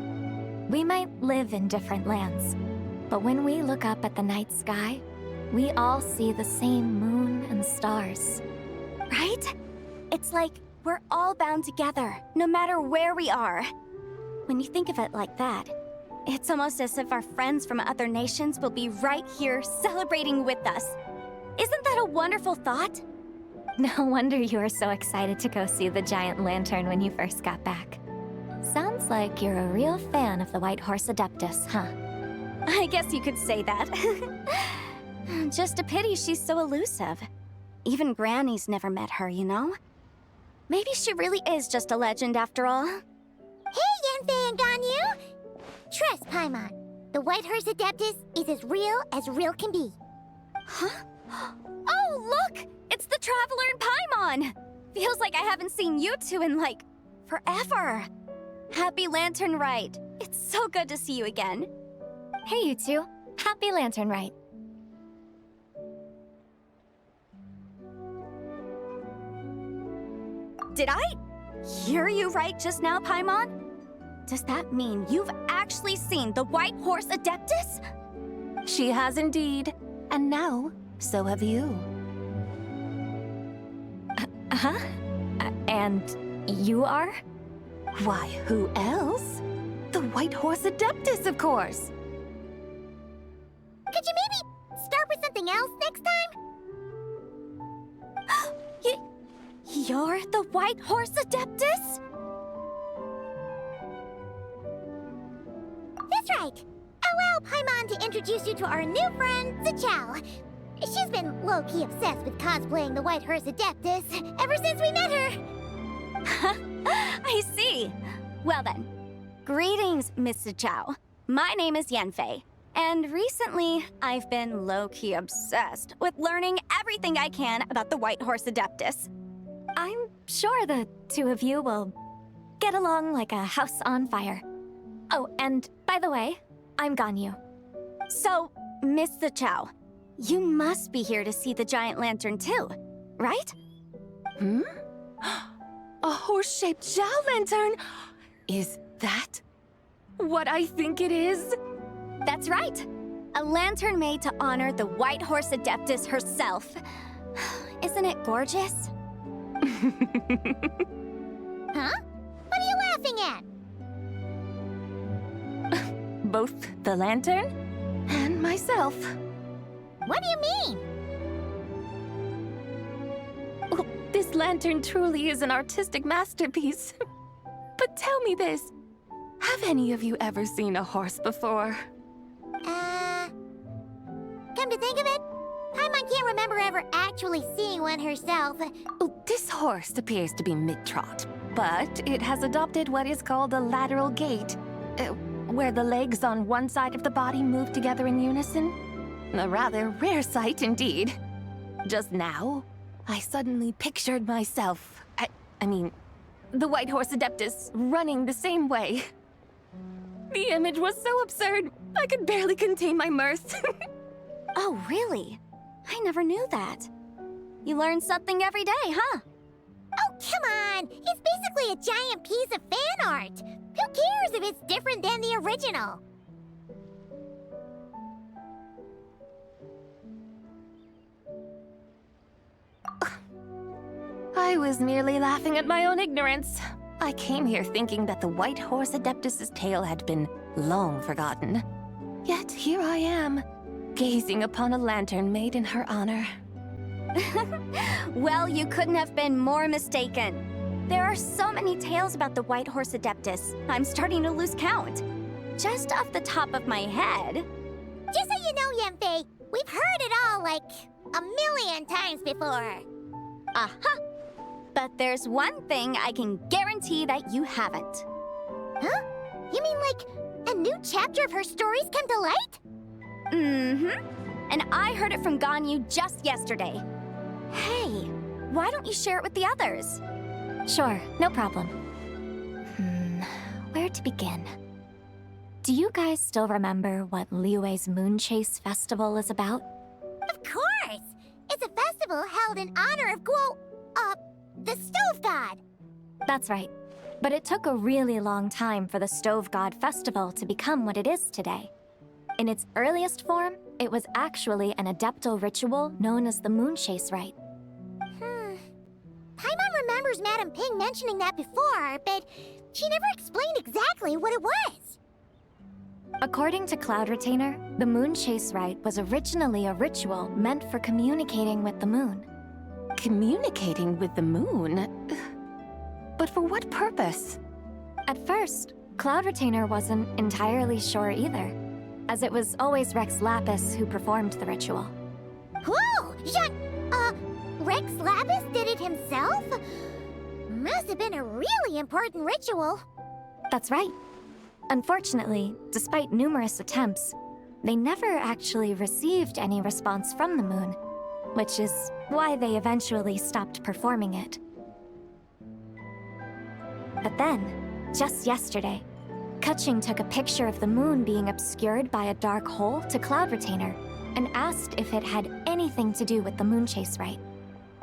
We might live in different lands, but when we look up at the night sky, we all see the same moon and stars. Right? It's like we're all bound together, no matter where we are. When you think of it like that, it's almost as if our friends from other nations will be right here celebrating with us. Isn't that a wonderful thought? No wonder you were so excited to go see the giant lantern when you first got back. Sounds like you're a real fan of the White Horse Adeptus, huh? I guess you could say that. Just a pity she's so elusive. Even Granny's never met her, you know? Maybe she really is just a legend after all. Hey, Yanfei and Ganyu! Trust, Paimon. The White Horse Adeptus is as real can be. Huh? Oh, look! It's the Traveler and Paimon! Feels like I haven't seen you two in, like, forever. Happy Lantern Rite. It's so good to see you again. Hey, you two. Happy Lantern Rite. Did I hear you right just now, Paimon? Does that mean you've actually seen the White Horse Adeptus? She has indeed. And now, so have you. Huh? And you are? Why, who else? The White Horse Adeptus, of course. Could you maybe start with something else next time? You're the White Horse Adeptus? That's right. Allow Paimon to introduce you to our new friend, Zichao. She's been low-key obsessed with cosplaying the White Horse Adeptus ever since we met her. I see. Well then, greetings, Miss Zichao. My name is Yanfei, and recently I've been low-key obsessed with learning everything I can about the White Horse Adeptus. I'm sure the two of you will get along like a house on fire. Oh, and by the way, I'm Ganyu. So, Miss Zichao, you must be here to see the giant lantern too, right? Hmm? A horse-shaped Zhao lantern? Is that what I think it is? That's right. A lantern made to honor the White Horse Adeptus herself. Isn't it gorgeous? Huh? What are you laughing at? Both the lantern and myself. What do you mean? Oh, this lantern truly is an artistic masterpiece. But tell me this, have any of you ever seen a horse before? Come to think of it, Paimon can't remember ever actually seeing one herself. Oh, this horse appears to be mid-trot, but it has adopted what is called a lateral gait, where the legs on one side of the body move together in unison. A rather rare sight indeed. Just now, I suddenly pictured myself, I mean, the White Horse Adeptus running the same way. The image was so absurd, I could barely contain my mirth. Oh, really? I never knew that. You learn something every day, huh? Oh, come on! It's basically a giant piece of fan art! Who cares if it's different than the original? I was merely laughing at my own ignorance. I came here thinking that the White Horse Adeptus's tale had been long forgotten. Yet here I am, gazing upon a lantern made in her honor. Well, you couldn't have been more mistaken. There are so many tales about the White Horse Adeptus, I'm starting to lose count. Just off the top of my head... Just so you know, Yenfei, we've heard it all like a million times before. Aha! But there's one thing I can guarantee that you haven't. Huh? You mean like a new chapter of her stories come to light? Mm-hmm. And I heard it from Ganyu just yesterday. Hey, why don't you share it with the others? Sure, no problem. Where to begin? Do you guys still remember what Liyue's Moon Chase Festival is about? Of course! It's a festival held in honor of the Stove God. That's right. But it took a really long time for the Stove God Festival to become what it is today. In its earliest form, it was actually an adeptal ritual known as the Moon Chase Rite. Paimon remembers Madame Ping mentioning that before, but she never explained exactly what it was. According to Cloud Retainer, the Moon Chase Rite was originally a ritual meant for communicating with the moon. Communicating with the moon? But for what purpose? At first, Cloud Retainer wasn't entirely sure either, as it was always Rex Lapis who performed the ritual. Whoa! Rex Lapis did it himself? Must have been a really important ritual. That's right. Unfortunately, despite numerous attempts, they never actually received any response from the moon, which is why they eventually stopped performing it. But then, just yesterday, Keqing took a picture of the moon being obscured by a dark hole to Cloud Retainer and asked if it had anything to do with the Moon Chase Rite.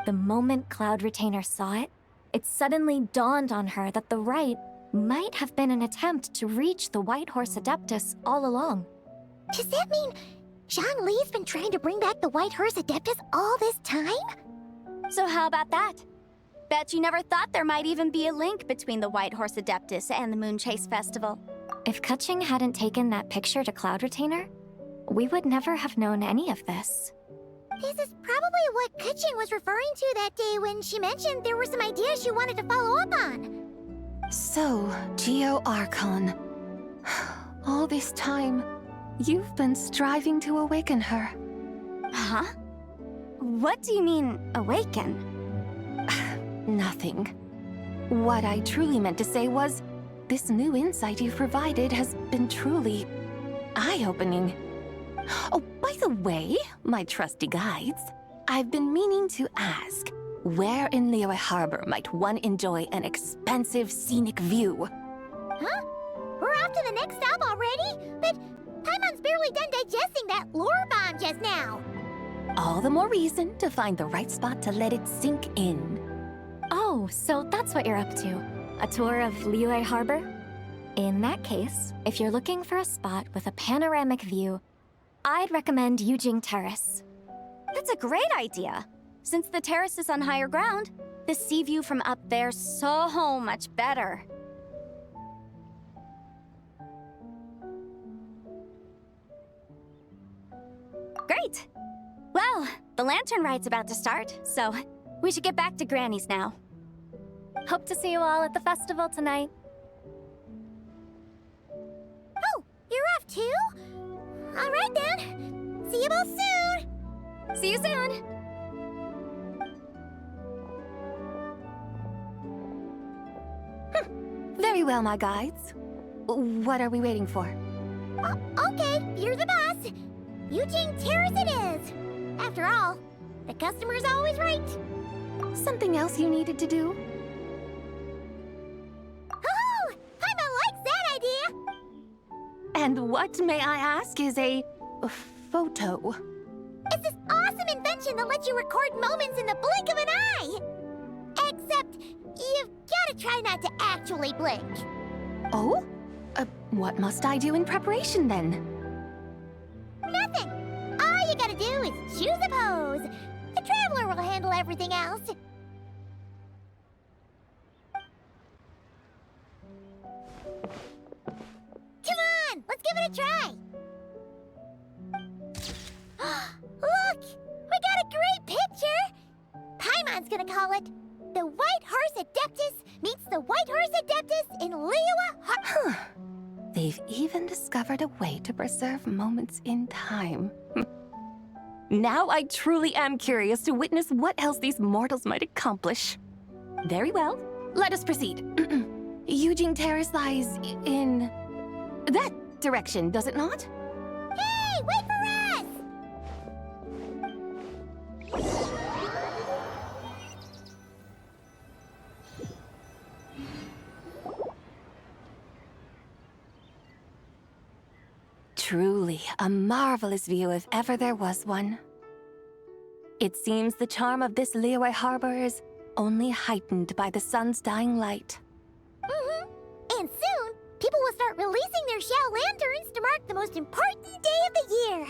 The moment Cloud Retainer saw it, it suddenly dawned on her that the rite might have been an attempt to reach the White Horse Adeptus all along. Does that mean Zhongli's been trying to bring back the White Horse Adeptus all this time? So how about that? Bet you never thought there might even be a link between the White Horse Adeptus and the Moon Chase Festival. If Keqing hadn't taken that picture to Cloud Retainer, we would never have known any of this. This is probably what Keqing was referring to that day when she mentioned there were some ideas she wanted to follow up on. So, Geo Archon. All this time, you've been striving to awaken her. Huh? What do you mean, awaken? Nothing. What I truly meant to say was, this new insight you've provided has been truly eye-opening. Oh, by the way, my trusty guides, I've been meaning to ask, where in Liyue Harbor might one enjoy an expansive scenic view? Huh? We're off to the next stop already? But Paimon's barely done digesting that lore bomb just now. All the more reason to find the right spot to let it sink in. Oh, so that's what you're up to. A tour of Liyue Harbor? In that case, if you're looking for a spot with a panoramic view, I'd recommend Yujing Terrace. That's a great idea. Since the terrace is on higher ground, the sea view from up there's so much better. Great! Well, the lantern ride's about to start, so we should get back to Granny's now. Hope to see you all at the festival tonight. Oh, you're off too? All right then. See you both soon. See you soon. Very well, my guides. What are we waiting for? Okay, you're the boss. Eugene Terrace it is. After all, the customer's always right. Something else you needed to do? Oh, Paimon likes that idea. And what, may I ask, is a photo? It's this awesome invention that lets you record moments in the blink of an eye! Except, you've gotta try not to actually blink. Oh? What must I do in preparation then? Nothing! All you gotta do is choose a pose. The Traveler will handle everything else. Come on, let's give it a try. Look! We got a great picture! Paimon's gonna call it The White Horse Adeptus Meets the White Horse Adeptus in Liyue They've even discovered a way to preserve moments in time. Now I truly am curious to witness what else these mortals might accomplish. Very well, let us proceed. Eugene Terrace lies in that direction, does it not? Hey, wait for us! Truly a marvelous view if ever there was one. It seems the charm of this Liyue harbor is only heightened by the sun's dying light. And soon, people will start releasing their Xiao lanterns to mark the most important day of the year.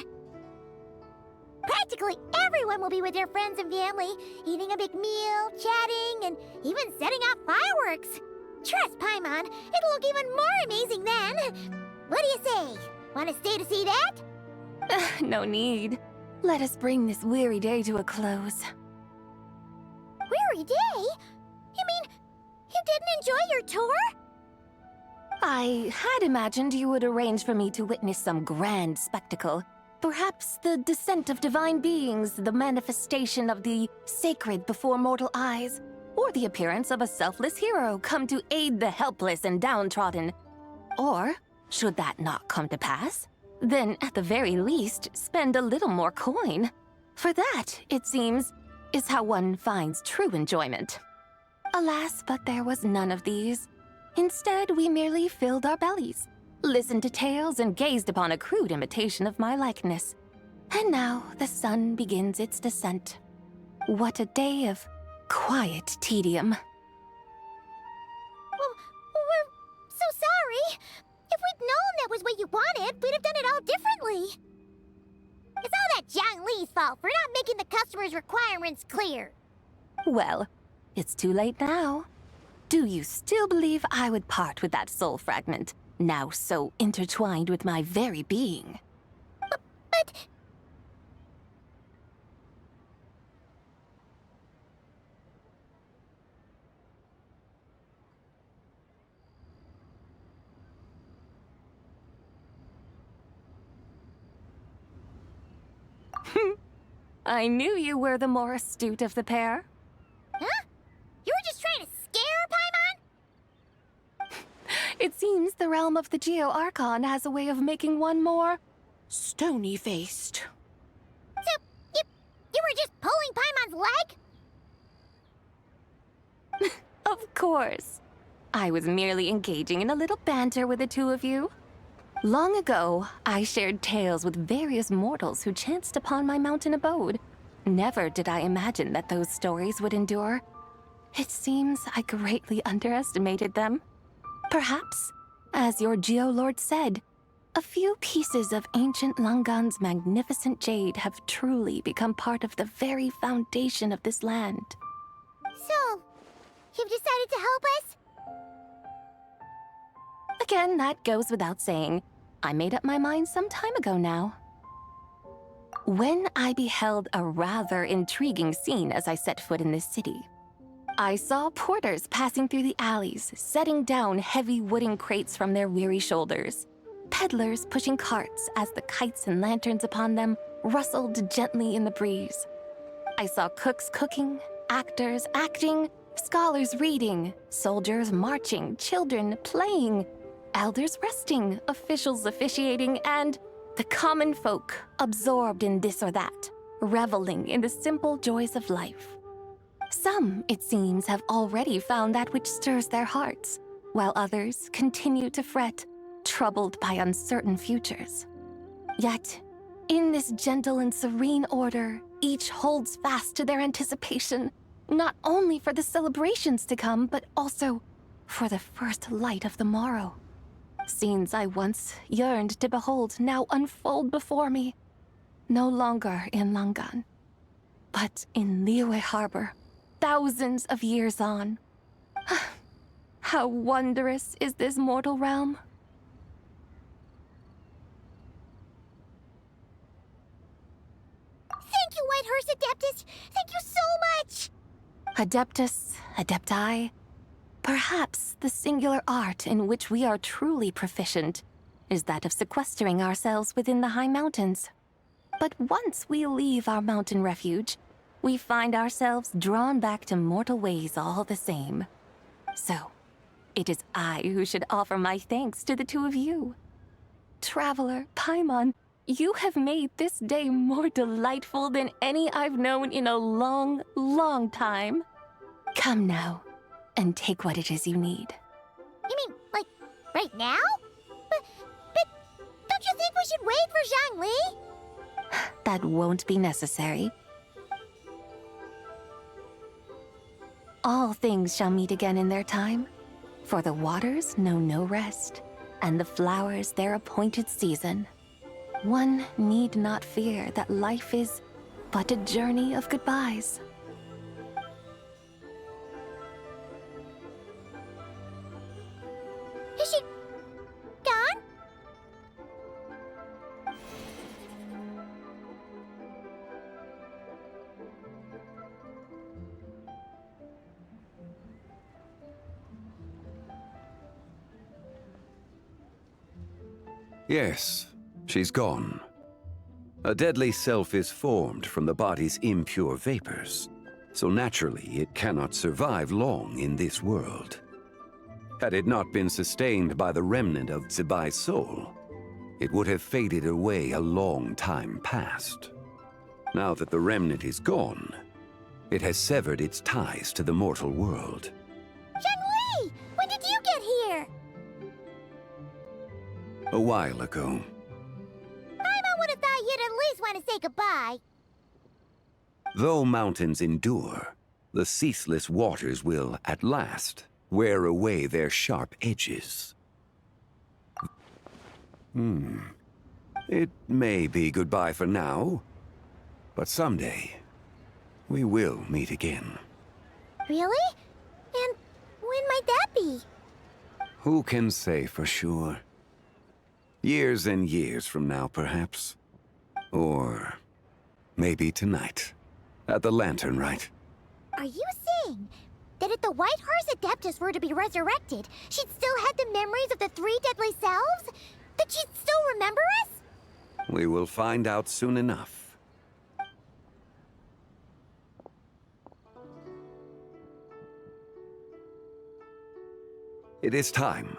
Practically everyone will be with their friends and family, eating a big meal, chatting, and even setting off fireworks. Trust Paimon, it'll look even more amazing then. What do you say? Want to stay to see that? No need. Let us bring this weary day to a close. Weary day? You mean, you didn't enjoy your tour? I had imagined you would arrange for me to witness some grand spectacle. Perhaps the descent of divine beings, the manifestation of the sacred before mortal eyes, or the appearance of a selfless hero come to aid the helpless and downtrodden. Or, should that not come to pass, then at the very least spend a little more coin. For that, it seems, is how one finds true enjoyment. Alas, but there was none of these. Instead, we merely filled our bellies, listened to tales, and gazed upon a crude imitation of my likeness. And now the sun begins its descent. What a day of quiet tedium. Well, we're so sorry. If we'd known that was what you wanted, we'd have done it all differently. It's all that Zhang Li's fault for not making the customer's requirements clear. Well, it's too late now. Do you still believe I would part with that soul fragment, now so intertwined with my very being? But... I knew you were the more astute of the pair. Huh? You were just trying to scare Paimon? It seems the realm of the Geo-Archon has a way of making one more stony-faced. So, you were just pulling Paimon's leg? Of course. I was merely engaging in a little banter with the two of you. Long ago, I shared tales with various mortals who chanced upon my mountain abode. Never did I imagine that those stories would endure. It seems I greatly underestimated them. Perhaps, as your Geolord said, a few pieces of ancient Langan's magnificent jade have truly become part of the very foundation of this land. So, you've decided to help us? Again, that goes without saying. I made up my mind some time ago now. When I beheld a rather intriguing scene as I set foot in this city, I saw porters passing through the alleys, setting down heavy wooden crates from their weary shoulders. Peddlers pushing carts as the kites and lanterns upon them rustled gently in the breeze. I saw cooks cooking, actors acting, scholars reading, soldiers marching, children playing, elders resting, officials officiating, and the common folk absorbed in this or that, reveling in the simple joys of life. Some, it seems, have already found that which stirs their hearts, while others continue to fret, troubled by uncertain futures. Yet, In this gentle and serene order, each holds fast to their anticipation, not only for the celebrations to come, but also for the first light of the morrow. Scenes I once yearned to behold now unfold before me, no longer in Langan, but in Liyue Harbor, thousands of years on. How wondrous is this mortal realm? Thank you, Whitehorse Adeptus! Thank you so much! Adeptus, Adepti, perhaps the singular art in which we are truly proficient is that of sequestering ourselves within the high mountains. But once we leave our mountain refuge, we find ourselves drawn back to mortal ways all the same. So, it is I who should offer my thanks to the two of you. Traveler, Paimon, you have made this day more delightful than any I've known in a long, long time. Come now, and take what it is you need. You mean, like, right now? But don't you think we should wait for Zhangli? That won't be necessary. All things shall meet again in their time, for the waters know no rest, and the flowers their appointed season. One need not fear that life is but a journey of goodbyes. Is she gone? Yes, she's gone. A deadly self is formed from the body's impure vapors, so naturally it cannot survive long in this world. Had it not been sustained by the remnant of Zibai's soul, it would have faded away a long time past. Now that the remnant is gone, it has severed its ties to the mortal world. Zhangli! When did you get here? A while ago. Paimon would have thought you'd at least want to say goodbye. Though mountains endure, the ceaseless waters will, at last, wear away their sharp edges. It may be goodbye for now, but someday, we will meet again. Really? And when might that be? Who can say for sure? Years and years from now, perhaps. Or maybe tonight, at the Lantern Rite. Are you saying that if the Whitehorse Adeptus were to be resurrected, she'd still have the memories of the three deadly selves? That she'd still remember us? We will find out soon enough. It is time.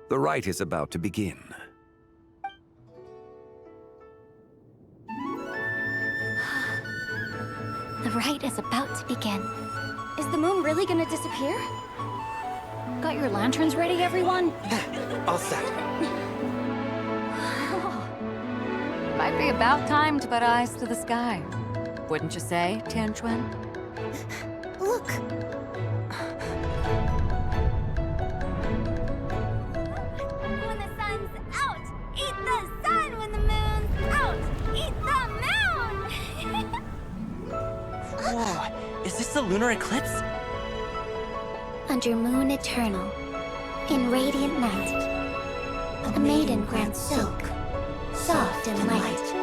The rite is about to begin. The rite is about to begin. Is the moon really gonna disappear? Got your lanterns ready, everyone? All set. Might be about time to put eyes to the sky. Wouldn't you say, Tianquan? Look! When the sun's out, eat the sun. When the moon's out, eat the moon. Whoa, is this the lunar eclipse? Under moon eternal, in radiant night, a maiden grants silk, soft and light.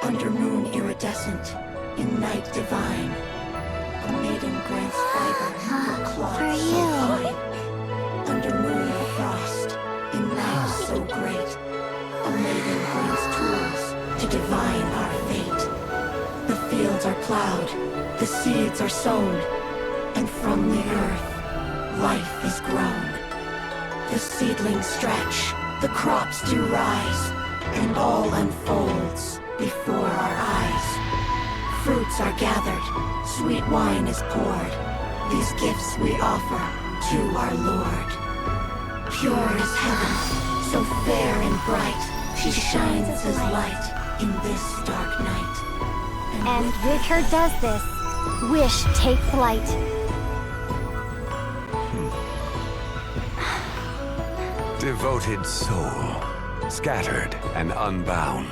Under moon iridescent, in night divine, a maiden grants fiber for cloth For so you. fine. Under moon of frost, in night so great, a maiden grants tools to divine our fate. The fields are plowed, the seeds are sown, and from the earth, life is grown. The seedlings stretch, the crops do rise, and all unfolds before our eyes. Fruits are gathered, sweet wine is poured. These gifts we offer to our Lord. Pure is heaven, so fair and bright, she shines as light. in this dark night. And with her does this, wish take flight. Devoted soul, scattered and unbound.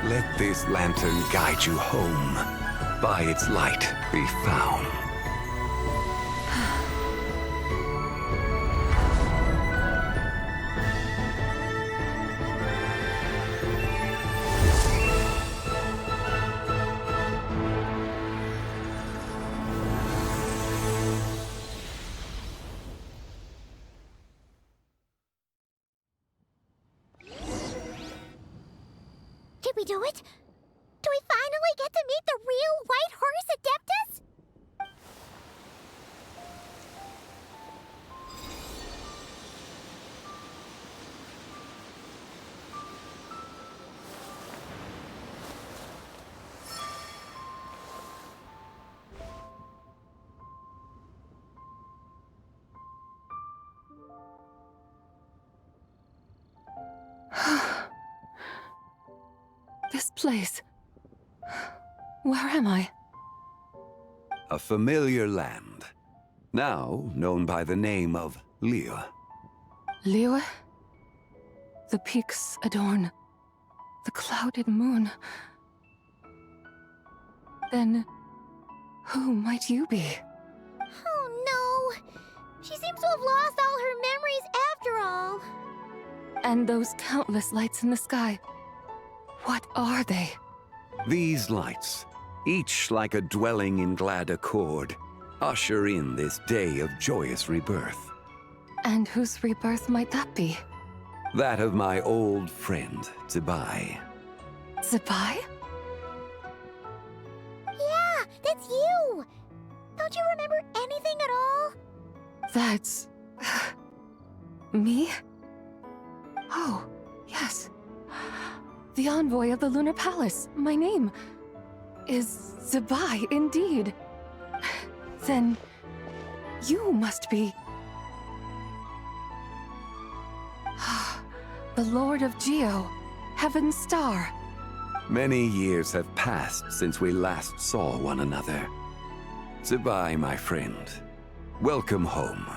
Let this lantern guide you home. By its light be found. Did we do it? Do we finally get to meet the real White Horse Adeptus? This place. Where am I? A familiar land, now known by the name of Liyue. Liyue? The peaks adorn the clouded moon. Then, who might you be? Oh no! She seems to have lost all her memories after all. And those countless lights in the sky. What are they? These lights, each like a dwelling in glad accord, usher in this day of joyous rebirth. And whose rebirth might that be? That of my old friend, Zibai. Zibai? Yeah, that's you! Don't you remember anything at all? That's... me? Oh, yes. The envoy of the Lunar Palace. My name is Zibai, indeed. Then you must be... the Lord of Geo, Heaven's Star. Many years have passed since we last saw one another. Zibai, my friend, welcome home.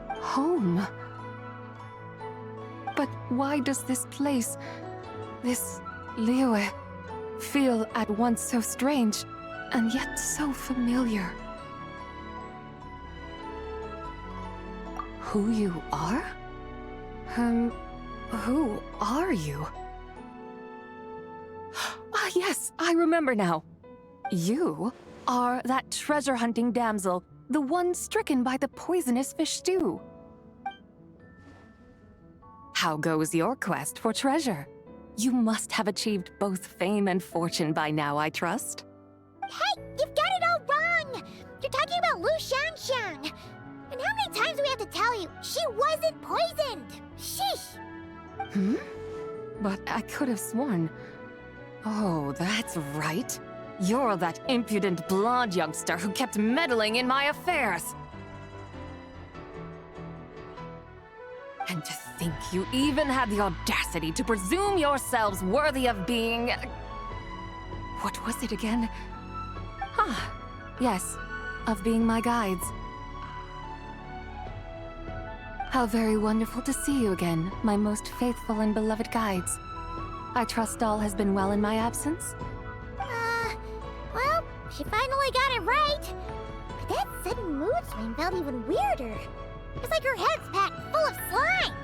Home? But why does this place, this Liyue, feel at once so strange and yet so familiar? Who you are? Who are you? Ah, yes, I remember now. You are that treasure-hunting damsel, the one stricken by the poisonous fish stew. How goes your quest for treasure? You must have achieved both fame and fortune by now, I trust. Hey, you've got it all wrong! You're talking about Lu Xiangxiang. And how many times do we have to tell you? She wasn't poisoned! Sheesh! Hmm? But I could have sworn... Oh, that's right. You're that impudent blonde youngster who kept meddling in my affairs. And to think you even had the audacity to presume yourselves worthy of being... What was it again? Ah, yes, of being my guides. How very wonderful to see you again, my most faithful and beloved guides. I trust all has been well in my absence? Well, she finally got it right. But that sudden mood swing felt even weirder. It's like her head's packed full of slimes.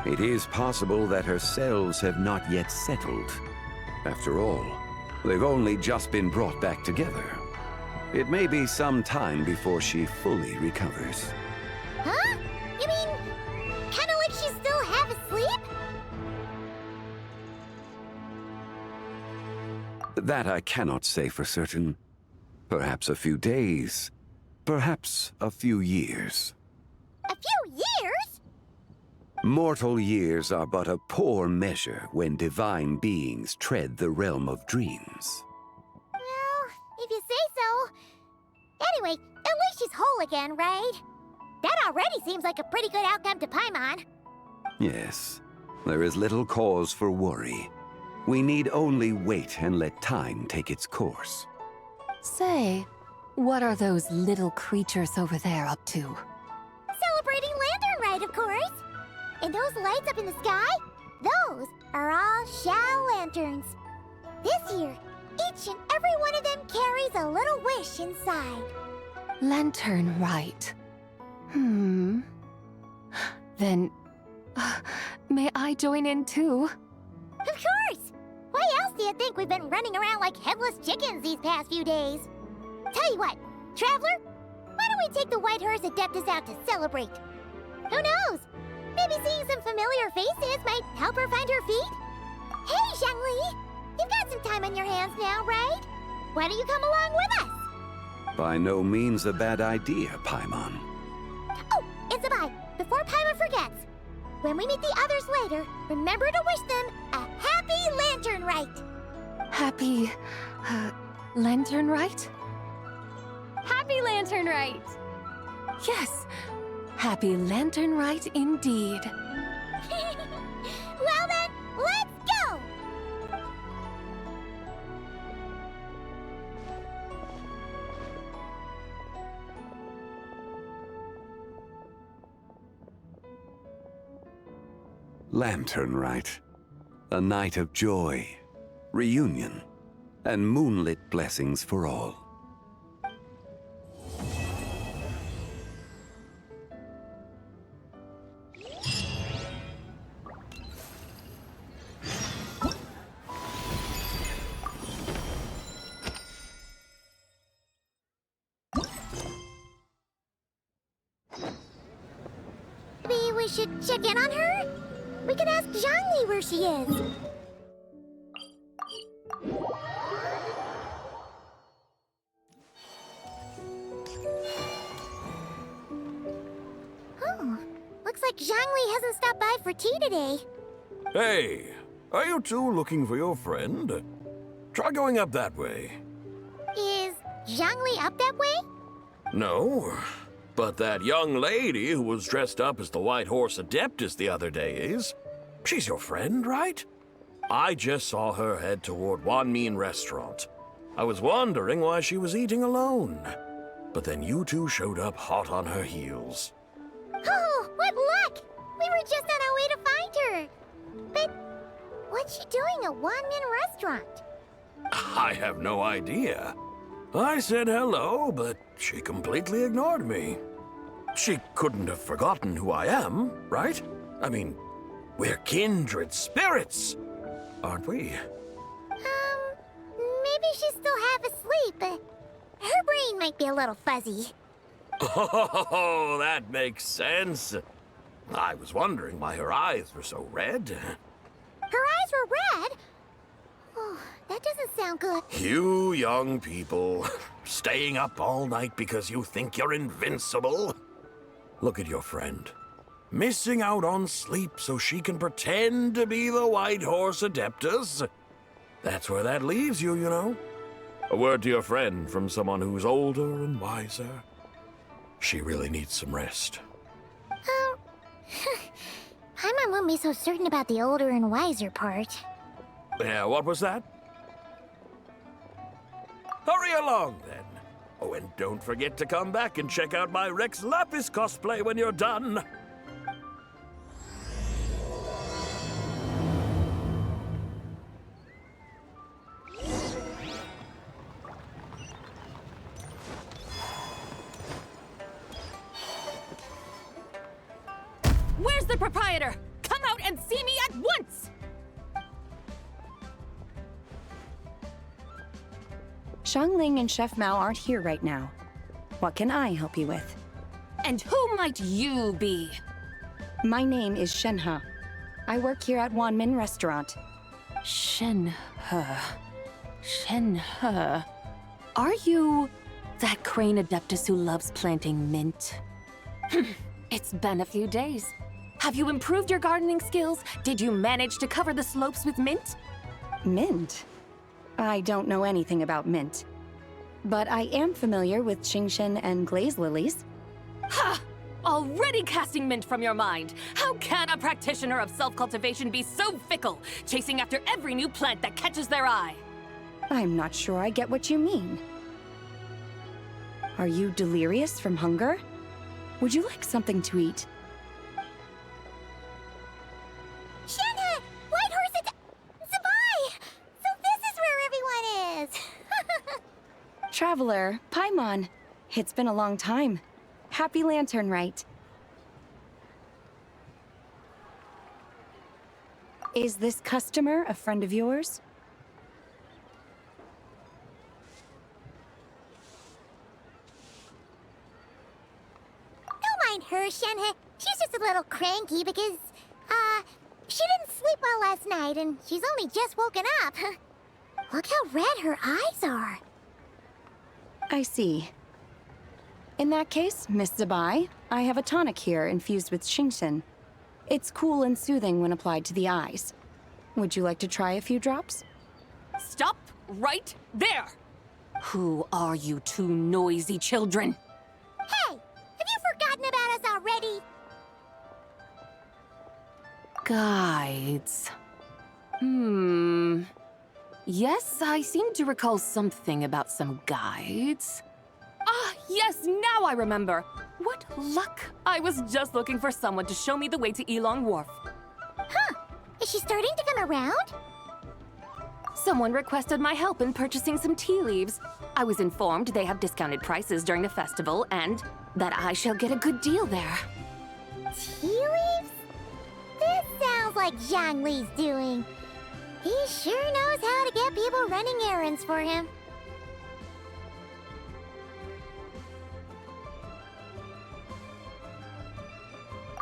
It is possible that her cells have not yet settled. After all, they've only just been brought back together. It may be some time before she fully recovers. Huh? You mean, kinda like she's still half asleep? That I cannot say for certain. Perhaps a few days, perhaps a few years. A few years? Mortal years are but a poor measure when divine beings tread the realm of dreams. Well, if you say so. Anyway, at least she's whole again, right? That already seems like a pretty good outcome to Paimon. Yes, there is little cause for worry. We need only wait and let time take its course. Say, what are those little creatures over there up to? Celebrating Lantern Rite, of course! And those lights up in the sky? Those are all Shao lanterns. This year, each and every one of them carries a little wish inside. Lantern Rite. Then, may I join in too? Of course! Why else do you think we've been running around like headless chickens these past few days? Tell you what, Traveler, why don't we take the White Horse Adeptus out to celebrate? Who knows? Maybe seeing some familiar faces might help her find her feet? Hey, Zhangli! You've got some time on your hands now, right? Why don't you come along with us? By no means a bad idea, Paimon. Oh, and Sabai, before Paimon forgets, when we meet the others later, remember to wish them a happy Lantern Rite! Happy... Lantern Rite? Happy Lantern Rite! Yes, happy Lantern Rite indeed. Well then, let's go! Lantern Rite. A night of joy, reunion, and moonlit blessings for all. Maybe we should check in on her? We could ask Zhangli where she is. Oh, looks like Zhangli hasn't stopped by for tea today. Hey, are you two looking for your friend? Try going up that way. Is Zhangli up that way? No, but that young lady who was dressed up as the White Horse Adeptus the other day is. She's your friend, right? I just saw her head toward Wanmin Restaurant. I was wondering why she was eating alone. But then you two showed up hot on her heels. Oh, what luck! We were just on our way to find her. But what's she doing at Wanmin Restaurant? I have no idea. I said hello, but she completely ignored me. She couldn't have forgotten who I am, right? I mean, we're kindred spirits, aren't we? Maybe she's still half asleep, but her brain might be a little fuzzy. Oh, that makes sense. I was wondering why her eyes were so red. Her eyes were red? Oh, that doesn't sound good. You young people, staying up all night because you think you're invincible. Look at your friend. Missing out on sleep so she can pretend to be the White Horse Adeptus. That's where that leaves you, you know. A word to your friend from someone who's older and wiser. She really needs some rest. Paimon won't be so certain about the older and wiser part. Yeah, what was that? Hurry along, then. Oh, and don't forget to come back and check out my Rex Lapis cosplay when you're done. Where's the proprietor? Come out and see me at once! Xiangling and Chef Mao aren't here right now. What can I help you with? And who might you be? My name is Shenhe. I work here at Wanmin Restaurant. Shenhe. Shenhe. Are you that crane adeptus who loves planting mint? It's been a few days. Have you improved your gardening skills? Did you manage to cover the slopes with mint? Mint? I don't know anything about mint. But I am familiar with Qingshen and glaze lilies. Ha! already casting mint from your mind. How can a practitioner of self-cultivation be so fickle, chasing after every new plant that catches their eye? I'm not sure I get what you mean. Are you delirious from hunger? Would you like something to eat? Shenhe! Whitehorse and Zabai! So this is where everyone is! Traveler, Paimon. It's been a long time. Happy Lantern Rite. Is this customer a friend of yours? Don't mind her, Shenhe. She's just a little cranky because, she didn't sleep well last night and she's only just woken up. Look how red her eyes are. I see. In that case, Miss Zabai, I have a tonic here infused with Genshin. It's cool and soothing when applied to the eyes. Would you like to try a few drops? Stop right there! Who are you two noisy children? Hey! Have you forgotten about us already? Guides. Yes, I seem to recall something about some guides. Ah, yes, now I remember. What luck! I was just looking for someone to show me the way to Elong Wharf. Huh. Is she starting to come around? Someone requested my help in purchasing some tea leaves. I was informed they have discounted prices during the festival and that I shall get a good deal there. Tea leaves? This sounds like Zhongli's doing. He sure knows how to get people running errands for him.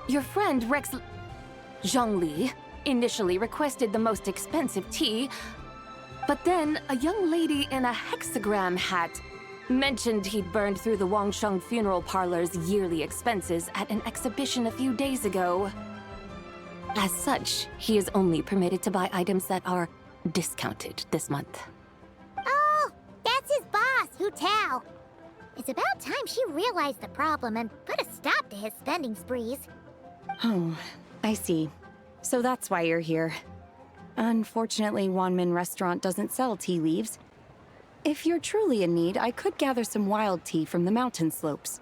Your friend Rex Zhongli initially requested the most expensive tea, but then a young lady in a hexagram hat mentioned he'd burned through the Wangsheng funeral parlor's yearly expenses at an exhibition a few days ago. As such, he is only permitted to buy items that are discounted this month. Oh, that's his boss, Hu Tao. It's about time she realized the problem and put a stop to his spending sprees. Oh, I see. So that's why you're here. Unfortunately, Wanmin Restaurant doesn't sell tea leaves. If you're truly in need, I could gather some wild tea from the mountain slopes.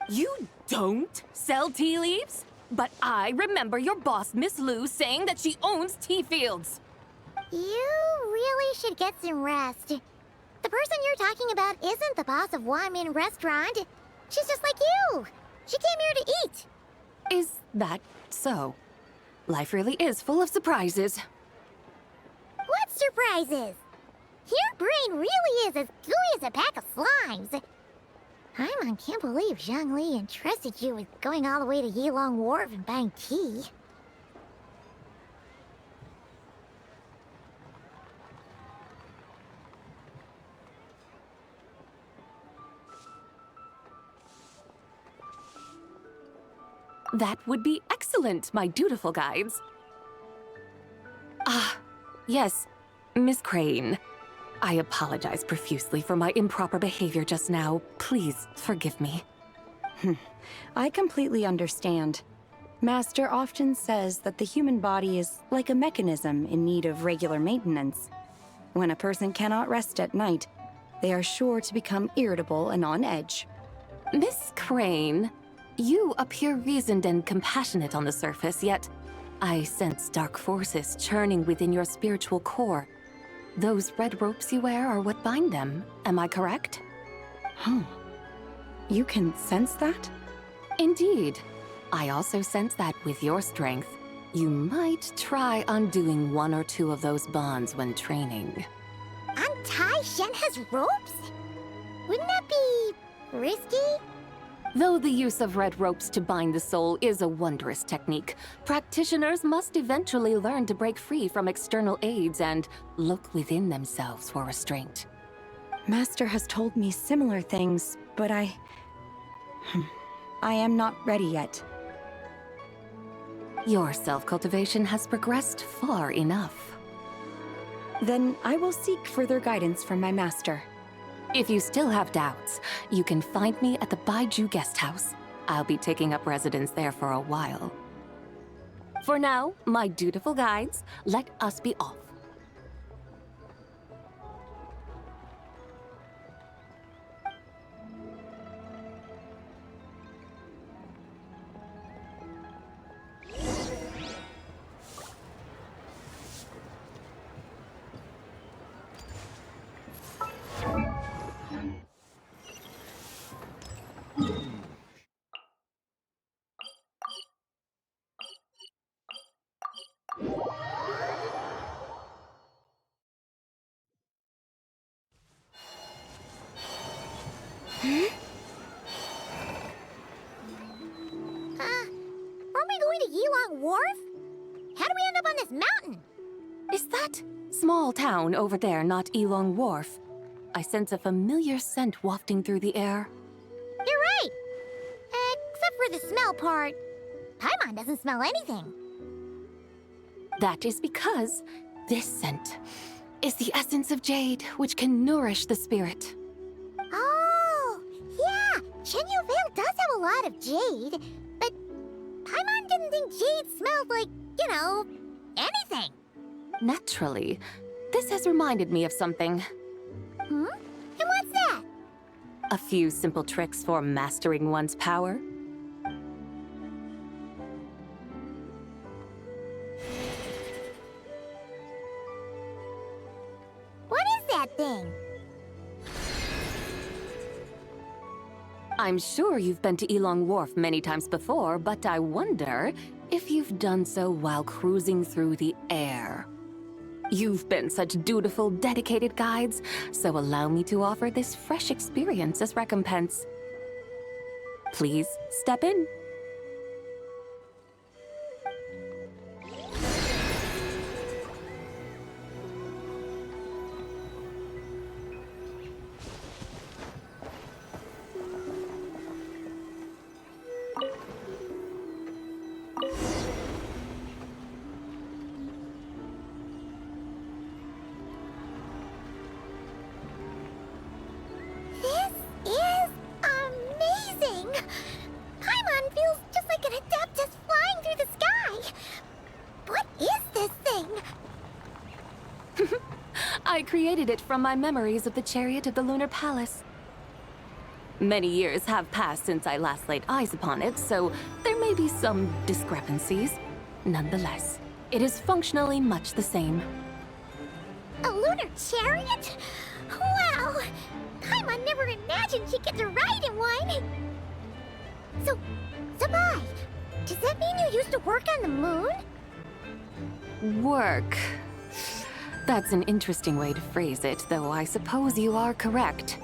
You don't sell tea leaves? But I remember your boss, Miss Lu, saying that she owns tea fields. You really should get some rest. The person you're talking about isn't the boss of Wanmin Restaurant. She's just like you. She came here to eat. Is that so? Life really is full of surprises. What surprises? Your brain really is as gooey as a pack of slimes. Paimon can't believe Zhongli entrusted you with going all the way to Yilong Wharf and buying tea. That would be excellent, my dutiful guides. Ah, yes, Miss Crane. I apologize profusely for my improper behavior just now. Please forgive me. I completely understand. Master often says that the human body is like a mechanism in need of regular maintenance. When a person cannot rest at night, they are sure to become irritable and on edge. Miss Crane, you appear reasoned and compassionate on the surface, yet I sense dark forces churning within your spiritual core. Those red ropes you wear are what bind them, am I correct? Oh, you can sense that? Indeed. I also sense that with your strength, you might try undoing one or two of those bonds when training. Untie Shenhe's ropes? Wouldn't that be risky? Though the use of red ropes to bind the soul is a wondrous technique, practitioners must eventually learn to break free from external aids and look within themselves for restraint. Master has told me similar things, but I am not ready yet. Your self-cultivation has progressed far enough. Then I will seek further guidance from my master. If you still have doubts, you can find me at the Baiju Guest House. I'll be taking up residence there for a while. For now, my dutiful guides, let us be off. Aren't we going to Yilong Wharf? How do we end up on this mountain? Is that small town over there not Elong Wharf? I sense a familiar scent wafting through the air. You're right. Except for the smell part. Paimon doesn't smell anything. That is because this scent is the essence of jade, which can nourish the spirit. Oh, yeah. Chenyu Vale does have a lot of jade, but Paimon didn't think jade smelled like, anything. Naturally, this has reminded me of something. Hmm? And what's that? A few simple tricks for mastering one's power. What is that thing? I'm sure you've been to Elong Wharf many times before, but I wonder if you've done so while cruising through the air. You've been such dutiful, dedicated guides, so allow me to offer this fresh experience as recompense. Please step in. This is amazing! Paimon feels just like an Adeptus flying through the sky. What is this thing? I created it from my memories of the chariot of the Lunar Palace. Many years have passed since I last laid eyes upon it, so there may be some discrepancies. Nonetheless, it is functionally much the same. A lunar chariot? Wow! Paimon never imagined she'd get to ride in one! So, Sabai, does that mean you used to work on the moon? Work. That's an interesting way to phrase it, though I suppose you are correct.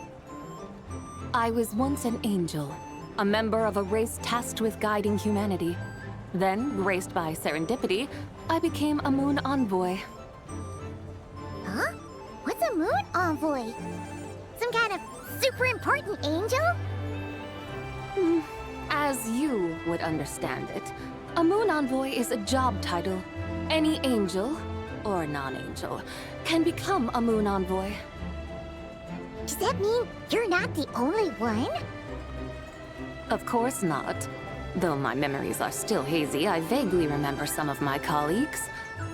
I was once an angel, a member of a race tasked with guiding humanity. Then, graced by serendipity, I became a moon envoy. Huh? What's a moon envoy? Some kind of super important angel? As you would understand it, a moon envoy is a job title. Any angel, or non-angel, can become a moon envoy. Does that mean you're not the only one? Of course not. Though my memories are still hazy, I vaguely remember some of my colleagues.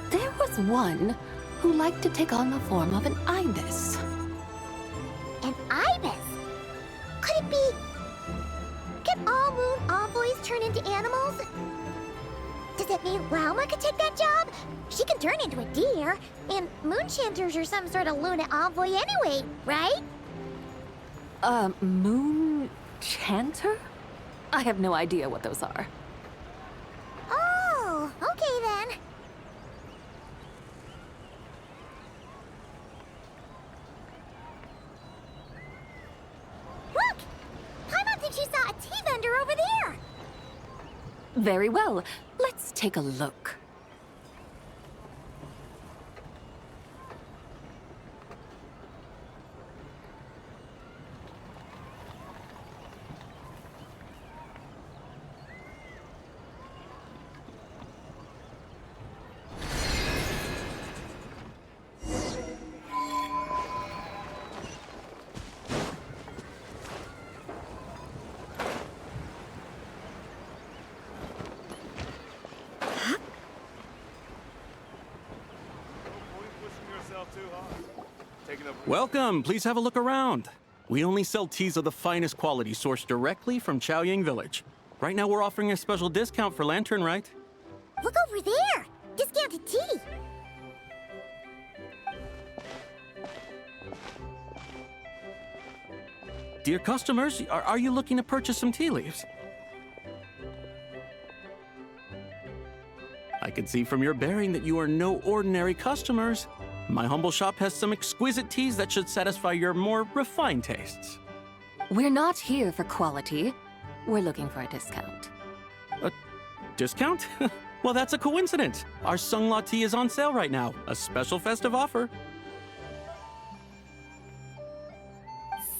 There was one who liked to take on the form of an ibis. An ibis? Could it be... Can all moon envoys turn into animals? Does that mean Rauma could take that job? She can turn into a deer, and moon chanters are some sort of Luna envoy anyway, right? Moon chanter? I have no idea what those are. Oh, okay then. Look! Paimon thinks she saw a tea vendor over there! Very well. Let's take a look. Welcome, please have a look around. We only sell teas of the finest quality sourced directly from Chaoying Village. Right now we're offering a special discount for Lantern Rite. Look over there! Discounted tea! Dear customers, are you looking to purchase some tea leaves? I can see from your bearing that you are no ordinary customers. My humble shop has some exquisite teas that should satisfy your more refined tastes. We're not here for quality. We're looking for a discount. A discount? Well, that's a coincidence. Our Sungla tea is on sale right now. A special festive offer.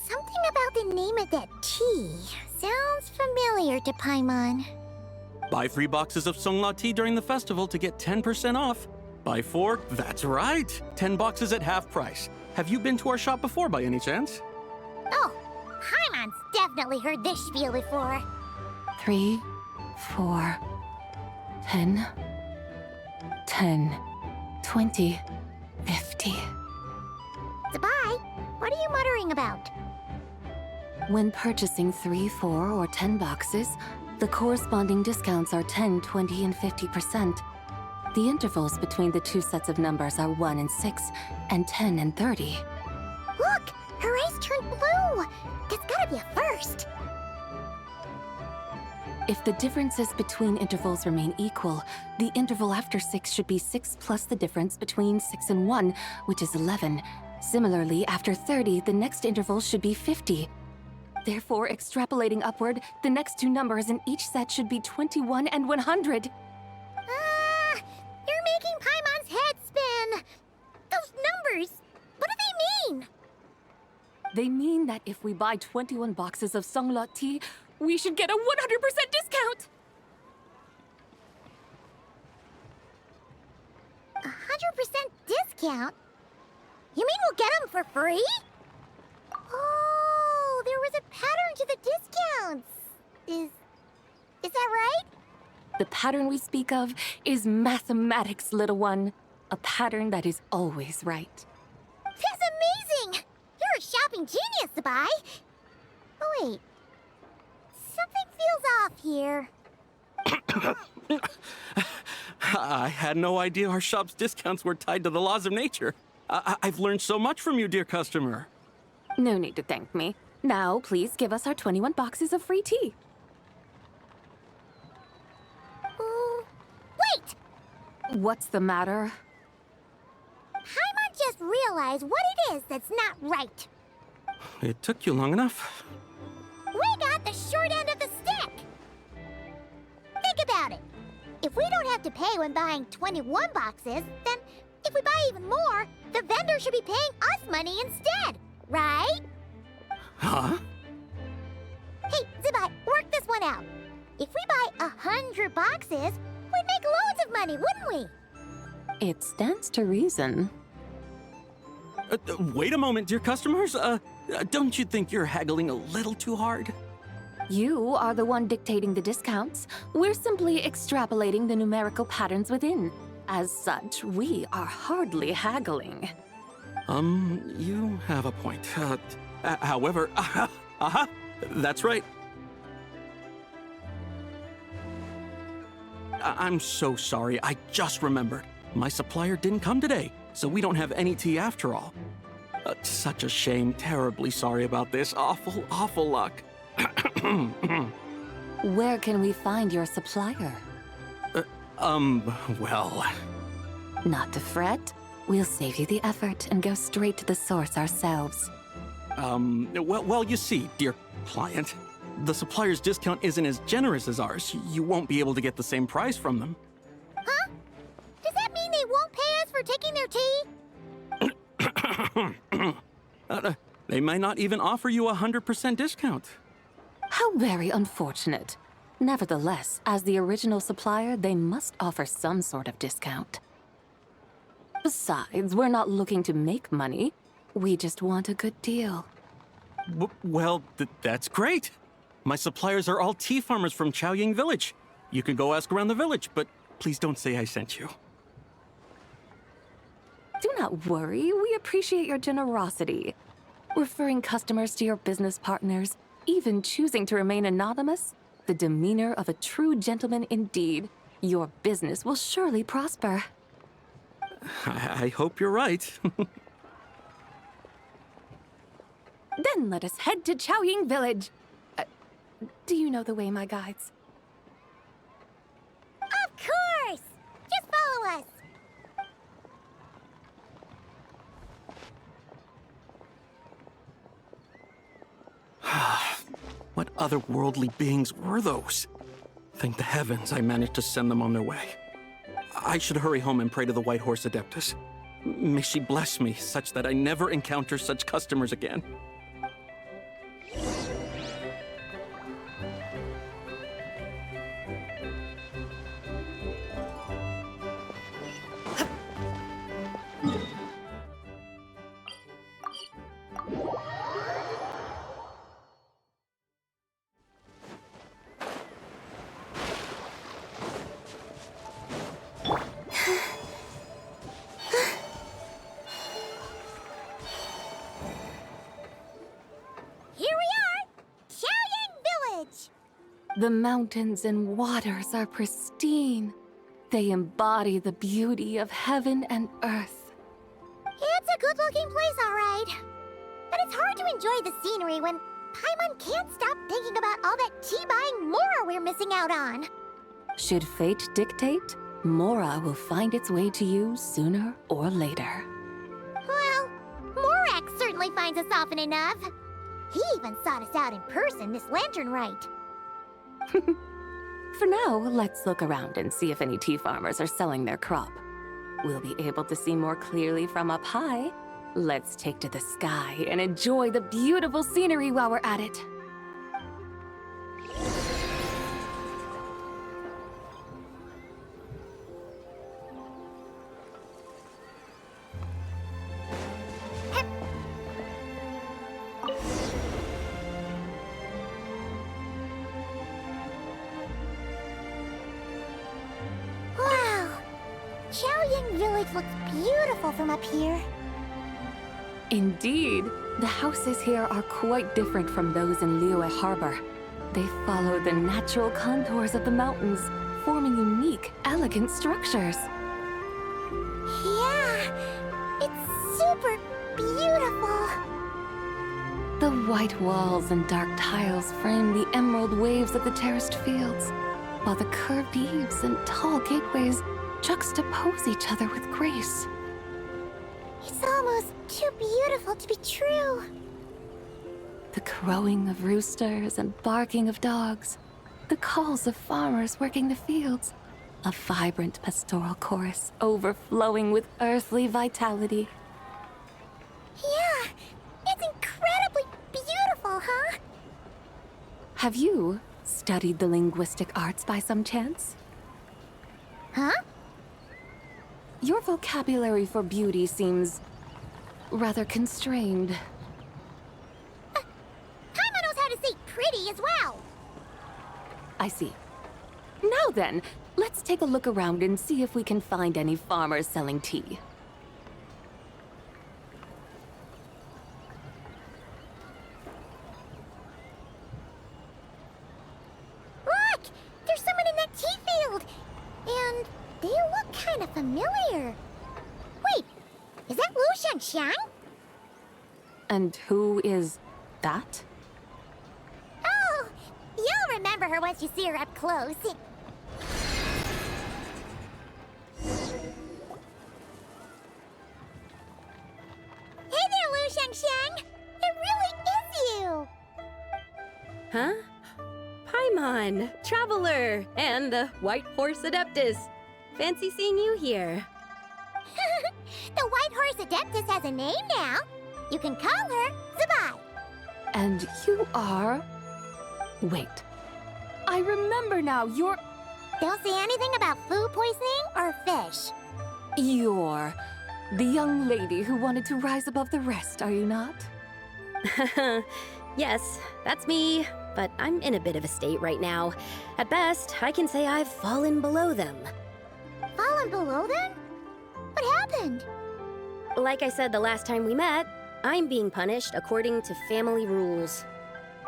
Something about the name of that tea sounds familiar to Paimon. Buy 3 boxes of Sungla tea during the festival to get 10% off. Buy 4, that's right, 10 boxes at half price. Have you been to our shop before by any chance? Oh, Paimon's definitely heard this spiel before. 3, 4, 10, 10, 20, 50. Zabai, what are you muttering about? When purchasing 3, 4, or 10 boxes, the corresponding discounts are 10, 20, and 50%. The intervals between the two sets of numbers are 1 and 6, and 10 and 30. Look! Her eyes turned blue! That's gotta be a first! If the differences between intervals remain equal, the interval after 6 should be 6 plus the difference between 6 and 1, which is 11. Similarly, after 30, the next interval should be 50. Therefore, extrapolating upward, the next two numbers in each set should be 21 and 100. You're making Paimon's head spin! Those numbers, what do they mean? They mean that if we buy 21 boxes of Sungla tea, we should get a 100% discount! 100% discount? You mean we'll get them for free? Oh, there was a pattern to the discounts. Is that right? The pattern we speak of is mathematics, little one. A pattern that is always right. That's amazing! You're a shopping genius, Zabai. Oh, wait. Something feels off here. I had no idea our shop's discounts were tied to the laws of nature. I've learned so much from you, dear customer. No need to thank me. Now, please give us our 21 boxes of free tea. Wait! What's the matter? Paimon just realized what it is that's not right. It took you long enough. We got the short end of the stick! Think about it. If we don't have to pay when buying 21 boxes, then if we buy even more, the vendor should be paying us money instead, right? Huh? Hey, Zabai, work this one out. If we buy 100 boxes, we'd make loads of money, wouldn't we? It stands to reason. Wait a moment, dear customers. Don't you think you're haggling a little too hard? You are the one dictating the discounts. We're simply extrapolating the numerical patterns within. As such, we are hardly haggling. You have a point. However, that's right. I'm so sorry. I just remembered. My supplier didn't come today, so we don't have any tea after all. Such a shame. Terribly sorry about this. Awful luck. Where can we find your supplier? Well... Not to fret. We'll save you the effort and go straight to the source ourselves. Well, you see, dear client, the supplier's discount isn't as generous as ours. You won't be able to get the same price from them. Huh? Does that mean they won't pay us for taking their tea? They might not even offer you a 100% discount. How very unfortunate. Nevertheless, as the original supplier, they must offer some sort of discount. Besides, we're not looking to make money. We just want a good deal. Well, that's great. My suppliers are all tea farmers from Chaoying Village. You can go ask around the village, but please don't say I sent you. Do not worry, we appreciate your generosity. Referring customers to your business partners, even choosing to remain anonymous, the demeanor of a true gentleman indeed. Your business will surely prosper. I hope you're right. Then let us head to Chaoying Village. Do you know the way, my guides? Of course! Just follow us! What otherworldly beings were those? Thank the heavens I managed to send them on their way. I should hurry home and pray to the White Horse Adeptus. May she bless me such that I never encounter such customers again. The mountains and waters are pristine. They embody the beauty of heaven and earth. It's a good-looking place, all right. But it's hard to enjoy the scenery when Paimon can't stop thinking about all that tea-buying Mora we're missing out on. Should fate dictate, Mora will find its way to you sooner or later. Well, Morak certainly finds us often enough. He even sought us out in person this lantern rite. For now, let's look around and see if any tea farmers are selling their crop. We'll be able to see more clearly from up high. Let's take to the sky and enjoy the beautiful scenery while we're at it. Chaoying Village looks beautiful from up here. Indeed, the houses here are quite different from those in Liyue Harbor. They follow the natural contours of the mountains, forming unique, elegant structures. Yeah, it's super beautiful. The white walls and dark tiles frame the emerald waves of the terraced fields, while the curved eaves and tall gateways juxtapose each other with grace. It's almost too beautiful to be true. The crowing of roosters and barking of dogs, the calls of farmers working the fields, a vibrant pastoral chorus overflowing with earthly vitality. Yeah, it's incredibly beautiful, huh? Have you studied the linguistic arts by some chance? Huh? Your vocabulary for beauty seems rather constrained. Paimon knows how to say pretty as well. I see. Now then, let's take a look around and see if we can find any farmers selling tea. Look! There's someone in that tea field! And they look kind of familiar. Wait, is that Lu Xiangxiang? And who is that? Oh, you'll remember her once you see her up close. Hey there, Lu Xiangxiang! It really is you! Huh? Paimon, Traveler, and the White Horse Adeptus. Fancy seeing you here. The White Horse Adeptus has a name now. You can call her Zabai. And you are... Wait. I remember now, you're... Don't say anything about food poisoning or fish. You're the young lady who wanted to rise above the rest, are you not? Yes, that's me. But I'm in a bit of a state right now. At best, I can say I've fallen below them. Fallen below them? What happened? like I said the last time we met, I'm being punished according to family rules.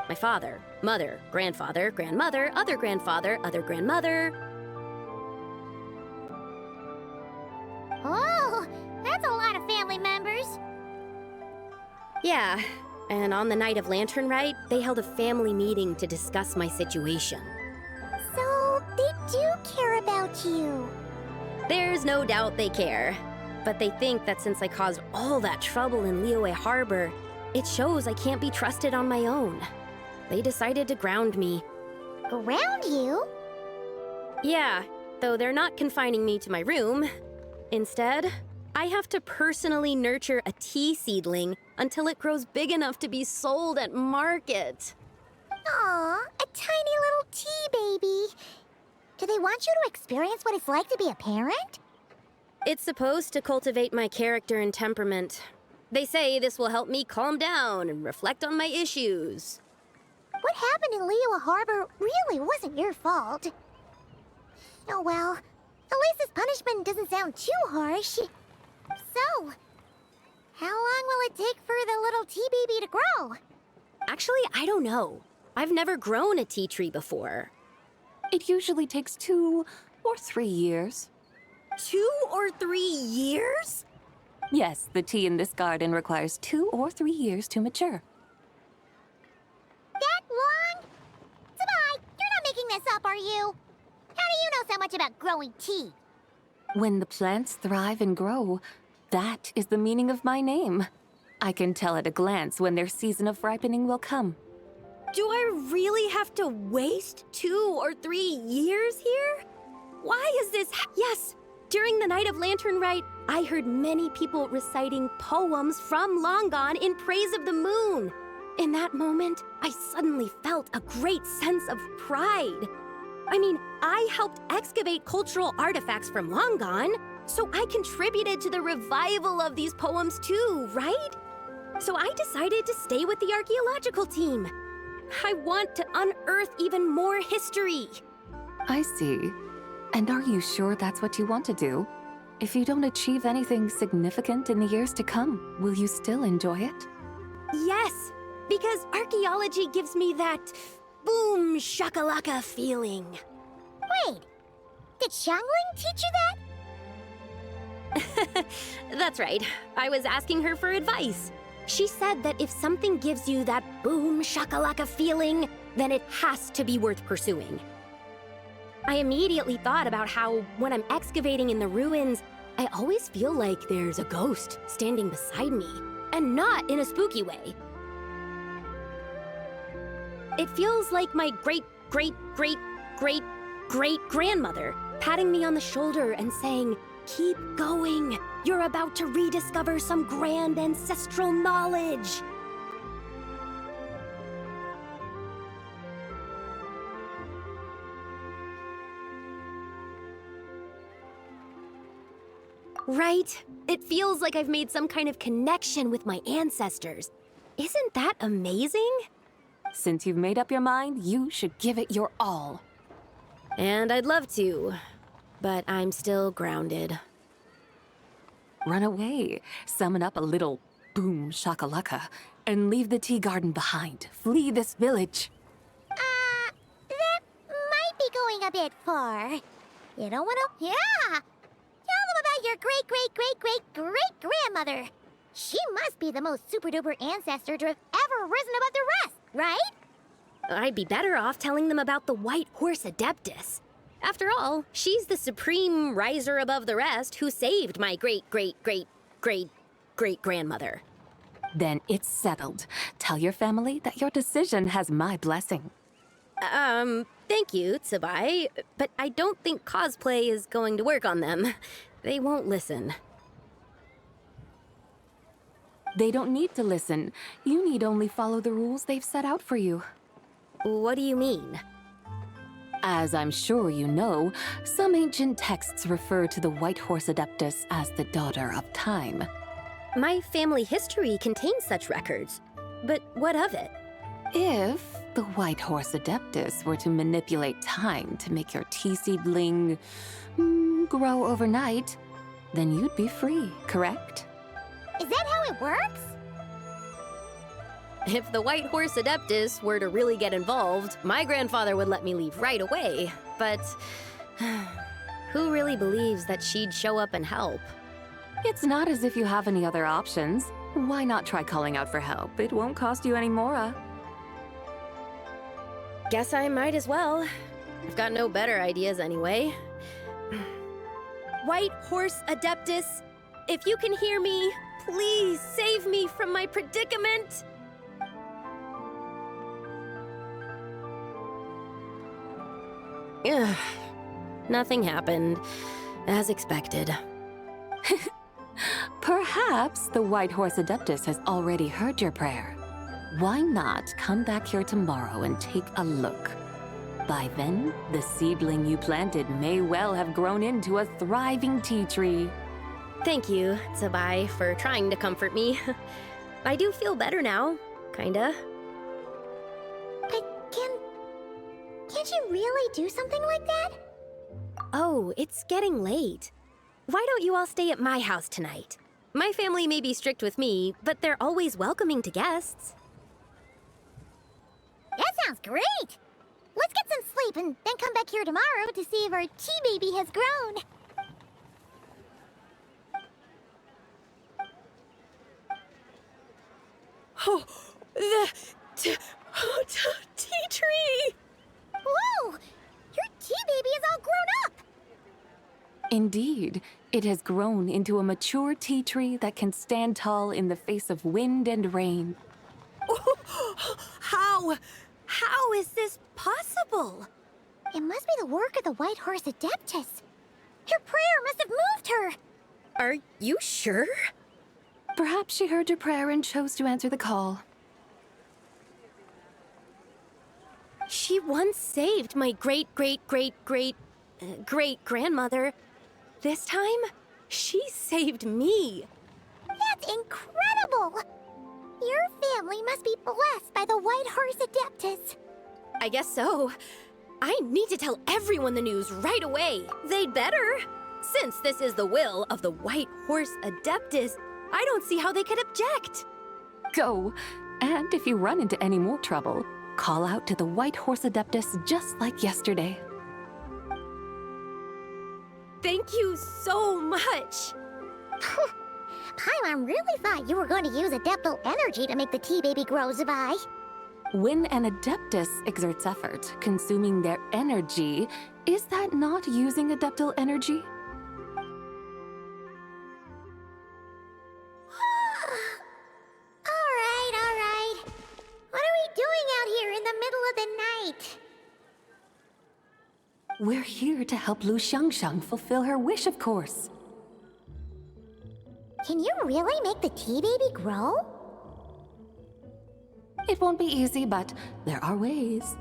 My father, mother, grandfather, grandmother, other grandfather, other grandmother. Oh, that's a lot of family members. Yeah, and on the night of Lantern Rite, they held a family meeting to discuss my situation. So, they do care about you. There's no doubt they care. But they think that since I caused all that trouble in Liyue Harbor, it shows I can't be trusted on my own. They decided to ground me. Ground you? Yeah, though they're not confining me to my room. Instead, I have to personally nurture a tea seedling until it grows big enough to be sold at market. Aw, a tiny little tea baby. Do they want you to experience what it's like to be a parent? It's supposed to cultivate my character and temperament. They say this will help me calm down and reflect on my issues. What happened in Liyue Harbor really wasn't your fault. Oh well, at least this punishment doesn't sound too harsh. So, how long will it take for the little tea baby to grow? Actually, I don't know. I've never grown a tea tree before. It usually takes 2 or 3 years. 2 or 3 years? Yes, the tea in this garden requires 2 or 3 years to mature. That long? Sabai, you're not making this up, are you? How do you know so much about growing tea? When the plants thrive and grow, that is the meaning of my name. I can tell at a glance when their season of ripening will come. Do I really have to waste 2 or 3 years here? Why is this? Yes, during the night of Lantern Rite, I heard many people reciting poems from Long Gone in praise of the moon. In that moment, I suddenly felt a great sense of pride. I mean, I helped excavate cultural artifacts from Long Gone, so I contributed to the revival of these poems too, right? So I decided to stay with the archaeological team. I want to unearth even more history. I see. And are you sure that's what you want to do? If you don't achieve anything significant in the years to come, will you still enjoy it? Yes, because archaeology gives me that boom shakalaka feeling. Wait, did Xiangling teach you that? That's right. I was asking her for advice. She said that if something gives you that boom shakalaka feeling, then it has to be worth pursuing. I immediately thought about how, when I'm excavating in the ruins, I always feel like there's a ghost standing beside me, and not in a spooky way. It feels like my great-great-great-great-great-grandmother patting me on the shoulder and saying, "Keep going. You're about to rediscover some grand ancestral knowledge." Right? It feels like I've made some kind of connection with my ancestors. Isn't that amazing? Since you've made up your mind, you should give it your all. And I'd love to, but I'm still grounded. Run away, summon up a little boom shakalaka, and leave the tea garden behind. Flee this village. That might be going a bit far. You don't want to? Yeah! Tell them about your great-great-great-great-great-grandmother. She must be the most super-duper ancestor to have ever risen above the rest, right? I'd be better off telling them about the White Horse Adeptus. After all, she's the supreme riser above the rest who saved my great-great-great-great-great-grandmother. Then it's settled. Tell your family that your decision has my blessing. Thank you, Tsubai, but I don't think cosplay is going to work on them. They won't listen. They don't need to listen. You need only follow the rules they've set out for you. What do you mean? As I'm sure you know, some ancient texts refer to the White Horse Adeptus as the Daughter of Time. My family history contains such records, but what of it? If the White Horse Adeptus were to manipulate time to make your tea seedling grow overnight, then you'd be free, correct? Is that how it works? If the White Horse Adeptus were to really get involved, my grandfather would let me leave right away. But who really believes that she'd show up and help? It's not as if you have any other options. Why not try calling out for help? It won't cost you any more. Guess I might as well. I've got no better ideas anyway. White Horse Adeptus, if you can hear me, please save me from my predicament. Ugh. Nothing happened, as expected. Perhaps the White Horse Adeptus has already heard your prayer. Why not come back here tomorrow and take a look? By then, the seedling you planted may well have grown into a thriving tea tree. Thank you, Tsabai, for trying to comfort me. I do feel better now, kinda. But can't you really do something like that? Oh, it's getting late. Why don't you all stay at my house tonight? My family may be strict with me, but they're always welcoming to guests. That sounds great! Let's get some sleep and then come back here tomorrow to see if our tea baby has grown. Oh, the tea tree! Whoa! Your tea baby is all grown up! Indeed, it has grown into a mature tea tree that can stand tall in the face of wind and rain. How is this possible? It must be the work of the White Horse Adeptus. Your prayer must have moved her. Are you sure? Perhaps she heard your prayer and chose to answer the call. She once saved my great-great-great-great-great-grandmother. This time, she saved me. That's incredible! Your family must be blessed by the White Horse Adeptus. I guess so. I need to tell everyone the news right away. They'd better. Since this is the will of the White Horse Adeptus, I don't see how they could object. Go! And if you run into any more trouble, call out to the White Horse Adeptus just like yesterday. Thank you so much. Paimon really thought you were going to use Adeptal energy to make the tea baby grow, Zabai. When an Adeptus exerts effort, consuming their energy, is that not using Adeptal energy? All right. What are we doing out here in the middle of the night? We're here to help Lu Xiangxiang fulfill her wish, of course. Can you really make the tea baby grow? It won't be easy, but there are ways.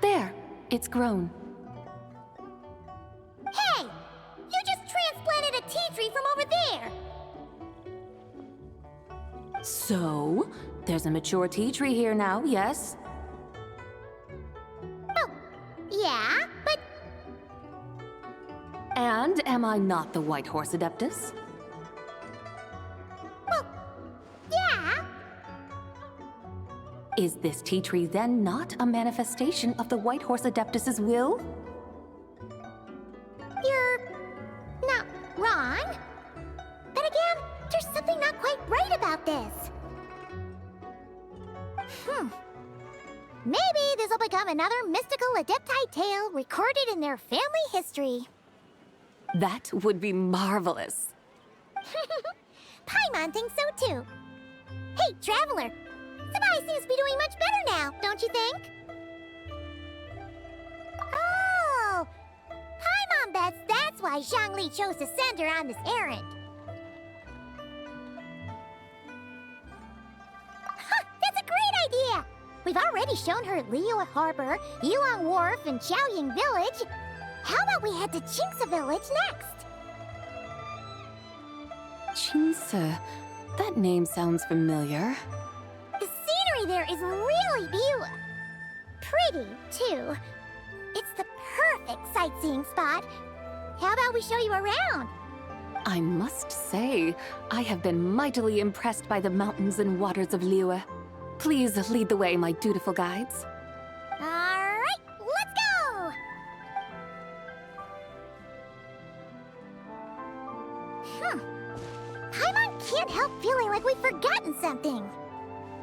There, it's grown. Hey! You just transplanted a tea tree from over there! So, there's a mature tea tree here now, yes? Yeah, but... And am I not the White Horse Adeptus? Well, yeah. Is this tea tree then not a manifestation of the White Horse Adeptus's will? You're not wrong. But again, there's something not quite right about this. Maybe this will become another mystical Adepti tale recorded in their family history. That would be marvelous. Paimon thinks so too. Hey, Traveler! Sabai seems to be doing much better now, don't you think? Oh! Paimon bets that's why Zhongli chose to send her on this errand. That's a great idea! We've already shown her Liyue Harbor, Yulong Wharf, and Xiaoying Village. How about we head to Qingce Village next? Qingce. That name sounds familiar. The scenery there is really pretty, too. It's the perfect sightseeing spot. How about we show you around? I must say, I have been mightily impressed by the mountains and waters of Liyue. Please lead the way, my dutiful guides. Alright, let's go! Paimon can't help feeling like we've forgotten something.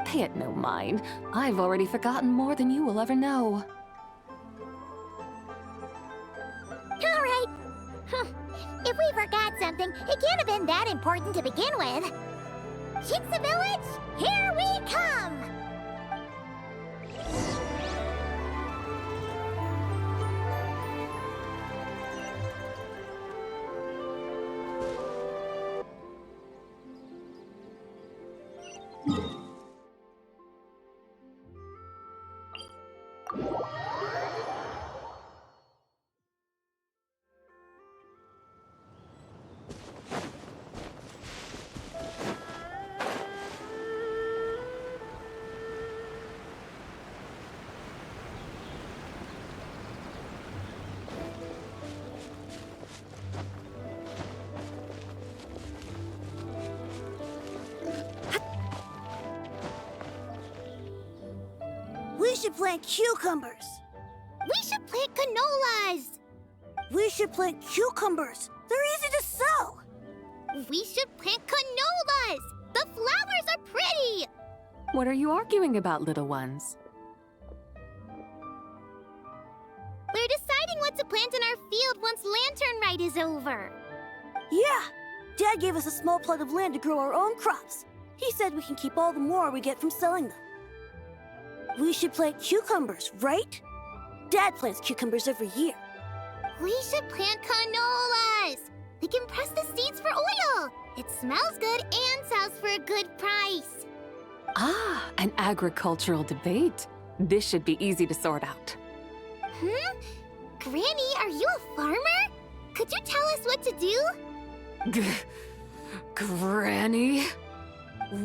Pay it no mind. I've already forgotten more than you will ever know. Alright. If we forgot something, it can't have been that important to begin with. Jinxa Village, here we come! We should plant cucumbers. We should plant canolas. We should plant cucumbers. They're easy to sow. We should plant canolas. The flowers are pretty. What are you arguing about, little ones? We're deciding what to plant in our field once Lantern Rite is over. Yeah. Dad gave us a small plot of land to grow our own crops. He said we can keep all the more we get from selling them. We should plant cucumbers, right? Dad plants cucumbers every year. We should plant canolas. We can press the seeds for oil. It smells good and sells for a good price. Ah, an agricultural debate. This should be easy to sort out. Granny, are you a farmer? Could you tell us what to do? Granny?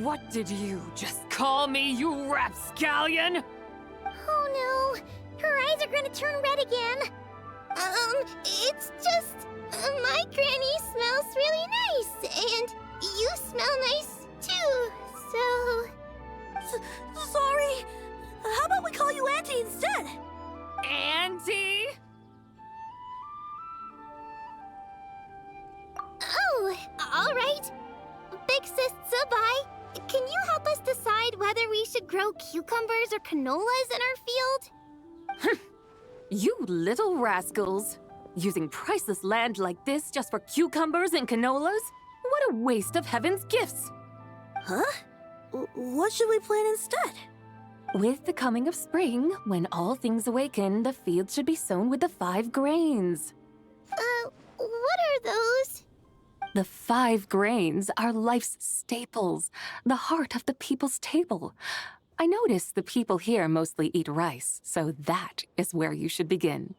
What did you just call me, you rapscallion? Oh no, her eyes are gonna turn red again. It's just, my granny smells really nice, and you smell nice too, so... Sorry. How about we call you Auntie instead? Auntie? Oh, all right. Big Sis Zubai, can you help us decide whether we should grow cucumbers or canolas in our field? You little rascals! Using priceless land like this just for cucumbers and canolas? What a waste of heaven's gifts! Huh? What should we plant instead? With the coming of spring, when all things awaken, the fields should be sown with the 5 grains. What are those? The 5 grains are life's staples, the heart of the people's table. I notice the people here mostly eat rice, so that is where you should begin.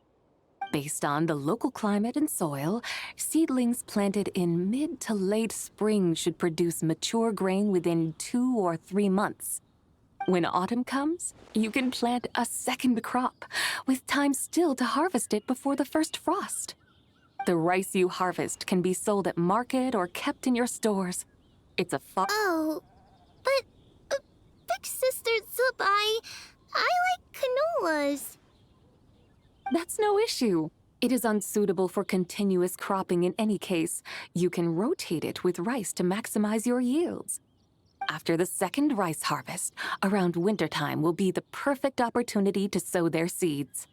Based on the local climate and soil, seedlings planted in mid to late spring should produce mature grain within 2 or 3 months. When autumn comes, you can plant a second crop, with time still to harvest it before the first frost. The rice you harvest can be sold at market or kept in your stores. It's a Oh, but, Big Sister Zubai, I like canolas. That's no issue. It is unsuitable for continuous cropping in any case. You can rotate it with rice to maximize your yields. After the second rice harvest, around wintertime will be the perfect opportunity to sow their seeds.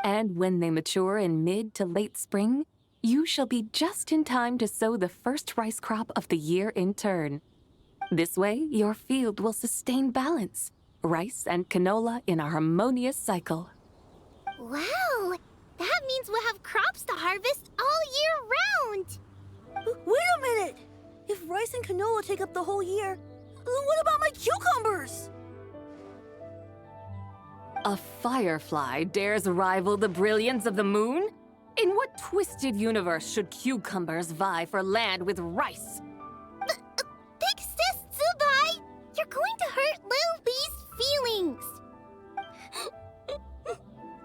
And when they mature in mid to late spring, you shall be just in time to sow the first rice crop of the year in turn. This way, your field will sustain balance, rice and canola in a harmonious cycle. Wow, that means we'll have crops to harvest all year round. Wait a minute! If rice and canola take up the whole year, what about my cucumbers? A firefly dares rival the brilliance of the moon? In what twisted universe should cucumbers vie for land with rice? Big Sis Zubai, you're going to hurt Lil Bee's feelings.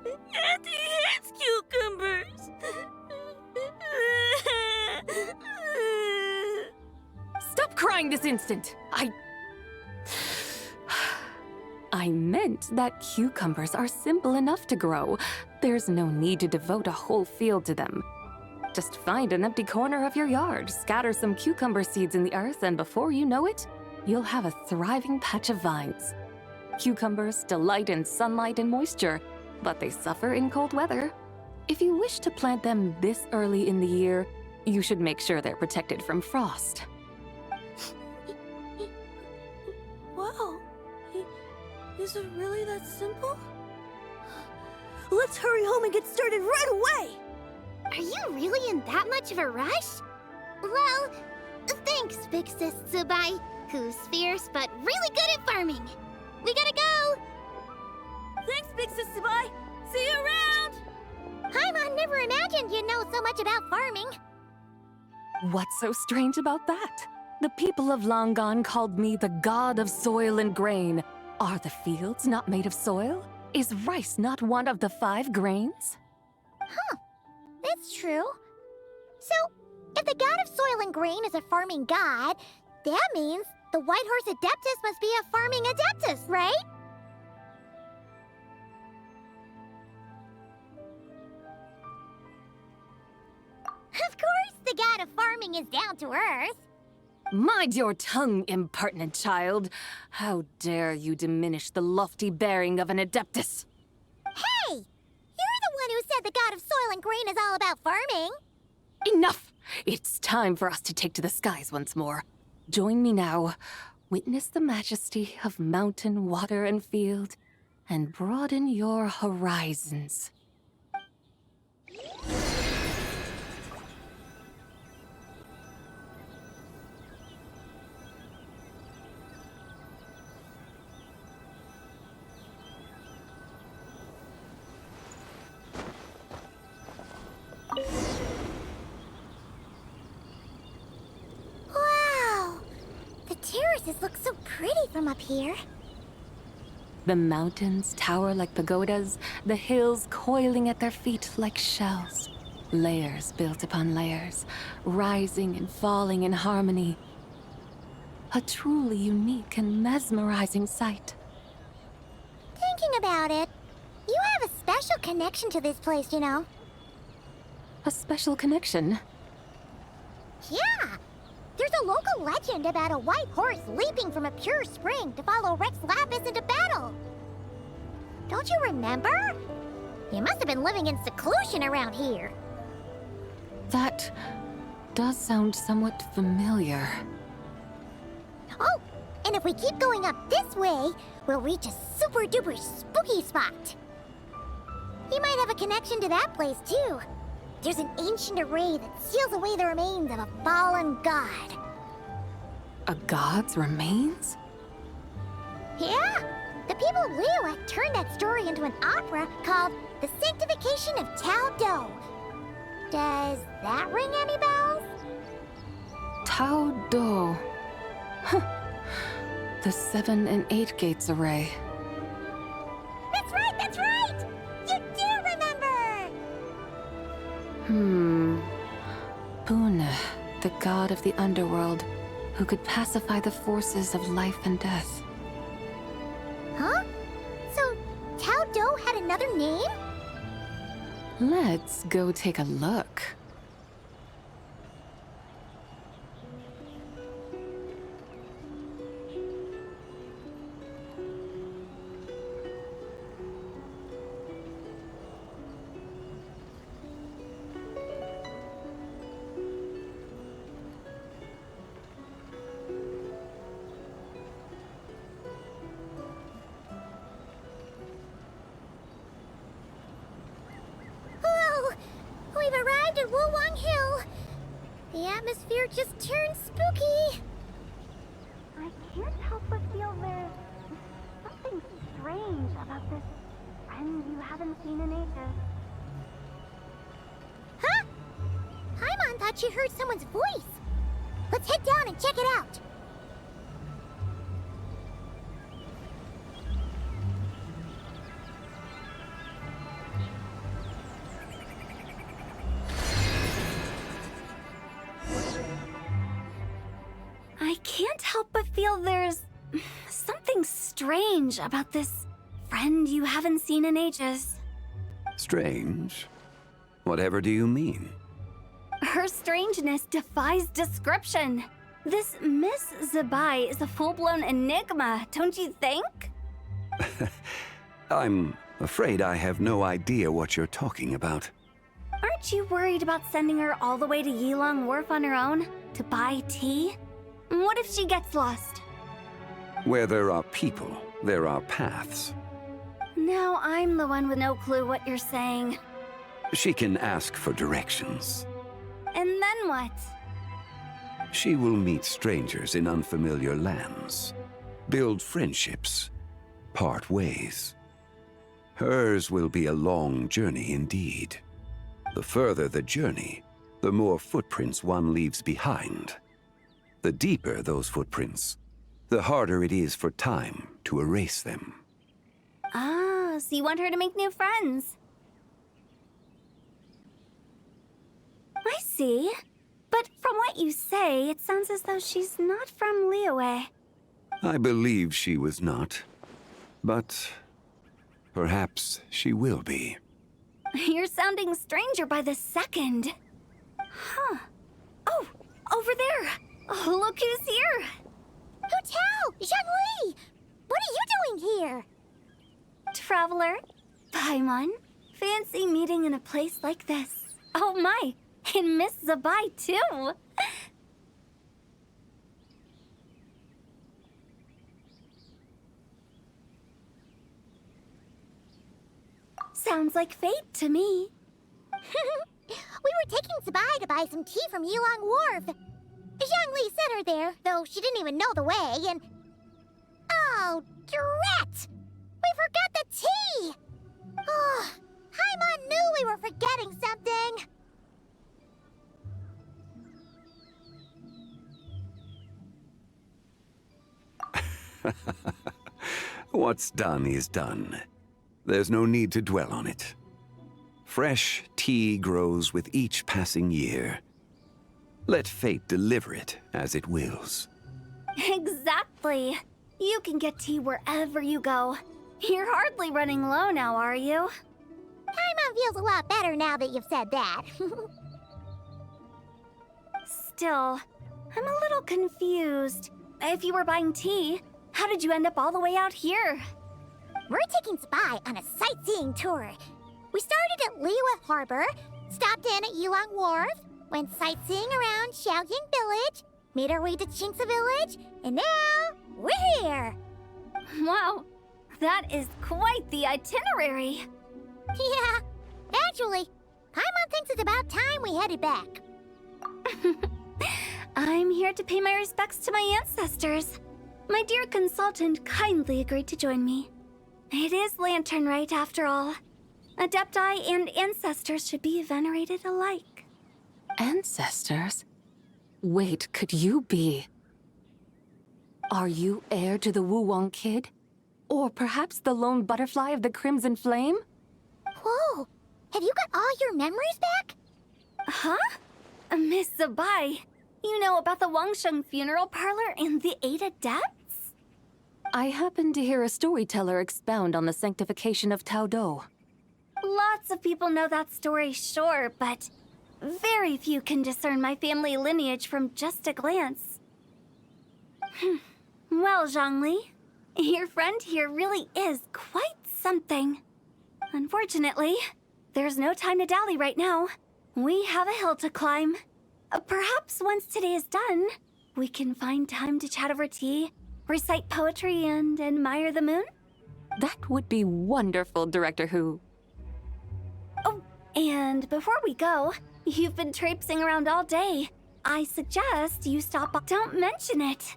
Auntie hates Rewind this instant! I meant that cucumbers are simple enough to grow. There's no need to devote a whole field to them. Just find an empty corner of your yard, scatter some cucumber seeds in the earth, and before you know it, you'll have a thriving patch of vines. Cucumbers delight in sunlight and moisture, but they suffer in cold weather. If you wish to plant them this early in the year, you should make sure they're protected from frost. Wow. Is it really that simple? Let's hurry home and get started right away! Are you really in that much of a rush? Well, thanks, Big Sis Tsubai, who's fierce but really good at farming. We gotta go! Thanks, Big Sis Tsubai! See you around! Paimon never imagined you'd know so much about farming. What's so strange about that? The people of Langan called me the god of soil and grain. Are the fields not made of soil? Is rice not one of the 5 grains? Huh. That's true. So, if the god of soil and grain is a farming god, that means the White Horse Adeptus must be a farming adeptus, right? Of course the god of farming is down to earth. Mind your tongue, impertinent child. How dare you diminish the lofty bearing of an adeptus? Hey! You're the one who said the god of soil and grain is all about farming. Enough! It's time for us to take to the skies once more. Join me now. Witness the majesty of mountain, water, and field, and broaden your horizons. Wow! The terraces look so pretty from up here. The mountains tower like pagodas, the hills coiling at their feet like shells. Layers built upon layers, rising and falling in harmony. A truly unique and mesmerizing sight. Thinking about it, you have a special connection to this place, you know. A special connection? Yeah! There's a local legend about a white horse leaping from a pure spring to follow Rex Lapis into battle. Don't you remember? You must have been living in seclusion around here. That does sound somewhat familiar. Oh, and if we keep going up this way, we'll reach a super-duper spooky spot. You might have a connection to that place, too. There's an ancient array that seals away the remains of a fallen god. A god's remains? Yeah! The people of Liyue turned that story into an opera called The Sanctification of Tao Do. Does that ring any bells? Tao Do. Huh. The 7 and 8 gates array. That's right, that's right! You do remember! Pune, the god of the underworld, who could pacify the forces of life and death. Huh? So, Tao Do had another name? Let's go take a look. We've arrived at Wulwang Hill. The atmosphere just turned spooky. I can't help but feel there's something strange about this friend you haven't seen in ages. Huh? Paimon thought she heard someone's voice. Let's head down and check it out. I can't help but feel there's something strange about this friend you haven't seen in ages. Strange? Whatever do you mean? Her strangeness defies description. This Miss Zabai is a full-blown enigma, don't you think? I'm afraid I have no idea what you're talking about. Aren't you worried about sending her all the way to Yilong Wharf on her own to buy tea? What if she gets lost? Where there are people, there are paths. Now I'm the one with no clue what you're saying. She can ask for directions. And then what? She will meet strangers in unfamiliar lands, build friendships, part ways. Hers will be a long journey indeed. The further the journey, the more footprints one leaves behind. The deeper those footprints, the harder it is for time to erase them. Ah, so you want her to make new friends? I see. But from what you say, it sounds as though she's not from Liyue. I believe she was not, but perhaps she will be. You're sounding stranger by the second. Huh. Oh, over there. Oh, look who's here. Hu Tao! Zhongli! What are you doing here? Traveler, Paimon, fancy meeting in a place like this. Oh my, and Miss Zabai too. Sounds like fate to me. We were taking Zabai to buy some tea from Yilong Wharf. Zhongli sent her there, though she didn't even know the way, and... Oh, drat! We forgot the tea! Oh, Paimon knew we were forgetting something! What's done is done. There's no need to dwell on it. Fresh tea grows with each passing year. Let fate deliver it as it wills. Exactly. You can get tea wherever you go. You're hardly running low now, are you? Paimon feels a lot better now that you've said that. Still, I'm a little confused. If you were buying tea, how did you end up all the way out here? We're taking Zabai on a sightseeing tour. We started at Liyue Harbor, stopped in at Yilong Wharf, went sightseeing around Xiaoying Village, made our way to Qingce Village, and now we're here! Wow, that is quite the itinerary. Yeah, actually, Paimon thinks it's about time we headed back. I'm here to pay my respects to my ancestors. My dear consultant kindly agreed to join me. It is Lantern Rite, after all. Adepti and ancestors should be venerated alike. Ancestors? Wait, could you be? Are you heir to the Wu-Wong kid? Or perhaps the lone butterfly of the Crimson Flame? Whoa! Have you got all your memories back? Huh? Miss Zabai, you know about the Wangsheng funeral parlor and the 8 adepts? I happened to hear a storyteller expound on the sanctification of Tao Do. Lots of people know that story, sure, but very few can discern my family lineage from just a glance. Well, Zhongli, your friend here really is quite something. Unfortunately, there's no time to dally right now. We have a hill to climb. Perhaps once today is done, we can find time to chat over tea, recite poetry, and admire the moon? That would be wonderful, Director Hu. Oh, and before we go, you've been traipsing around all day. I suggest you stop by. Don't mention it.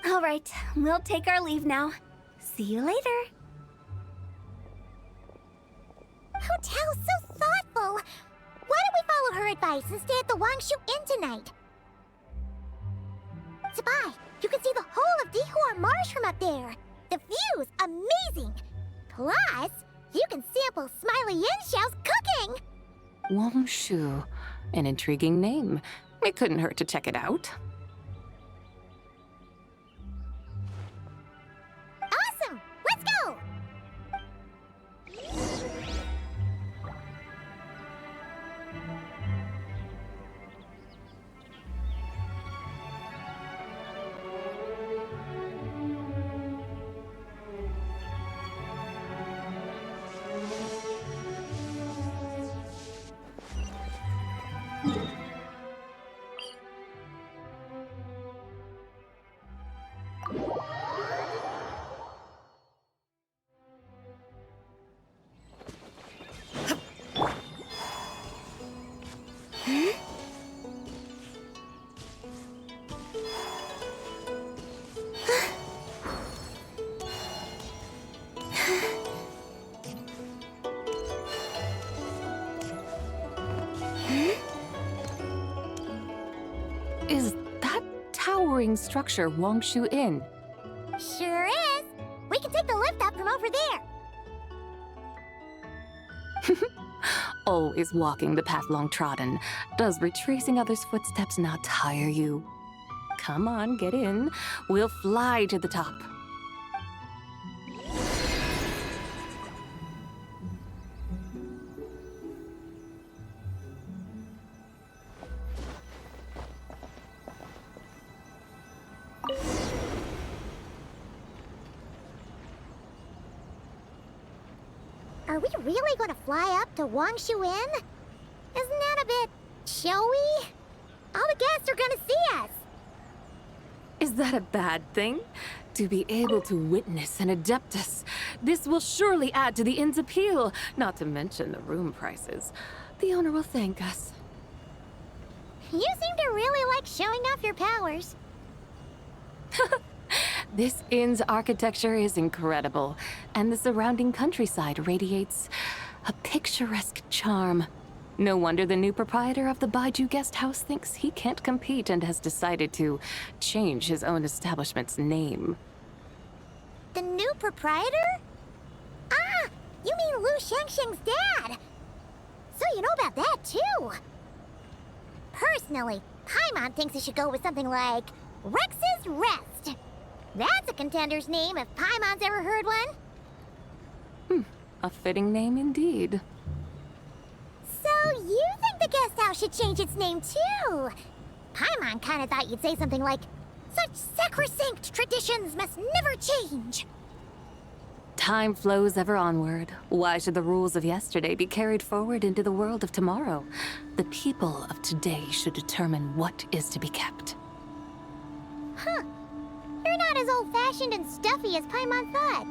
All right, we'll take our leave now. See you later. Hotel's so thoughtful. Why don't we follow her advice and stay at the Wangshu Inn tonight? Zabai, you can see the whole of Dihua Marsh from up there. The view's amazing. Plus, you can sample Smiley Yin Xiao's cooking. Wangshu, an intriguing name. It couldn't hurt to check it out. Awesome! Let's go! Is that towering structure Wangshu Inn? Sure is. We can take the lift up from over there. Always walking the path long trodden. Does retracing others' footsteps not tire you? Come on, get in. We'll fly to the top. Are we really going to fly up to Wangshu Inn? Isn't that a bit showy? All the guests are going to see us. Is that a bad thing? To be able to witness an Adeptus. This will surely add to the inn's appeal, not to mention the room prices. The owner will thank us. You seem to really like showing off your powers. This inn's architecture is incredible, and the surrounding countryside radiates a picturesque charm. No wonder the new proprietor of the Baiju guest house thinks he can't compete and has decided to change his own establishment's name. The new proprietor? Ah, you mean Lu Shengsheng's dad. So you know about that, too. Personally, Paimon thinks it should go with something like Rex's Rest. That's a contender's name if Paimon's ever heard one. A fitting name indeed. So you think the guest house should change its name, too? Paimon kinda thought you'd say something like, such sacrosanct traditions must never change. Time flows ever onward. Why should the rules of yesterday be carried forward into the world of tomorrow? The people of today should determine what is to be kept. Huh. You're not as old-fashioned and stuffy as Paimon thought.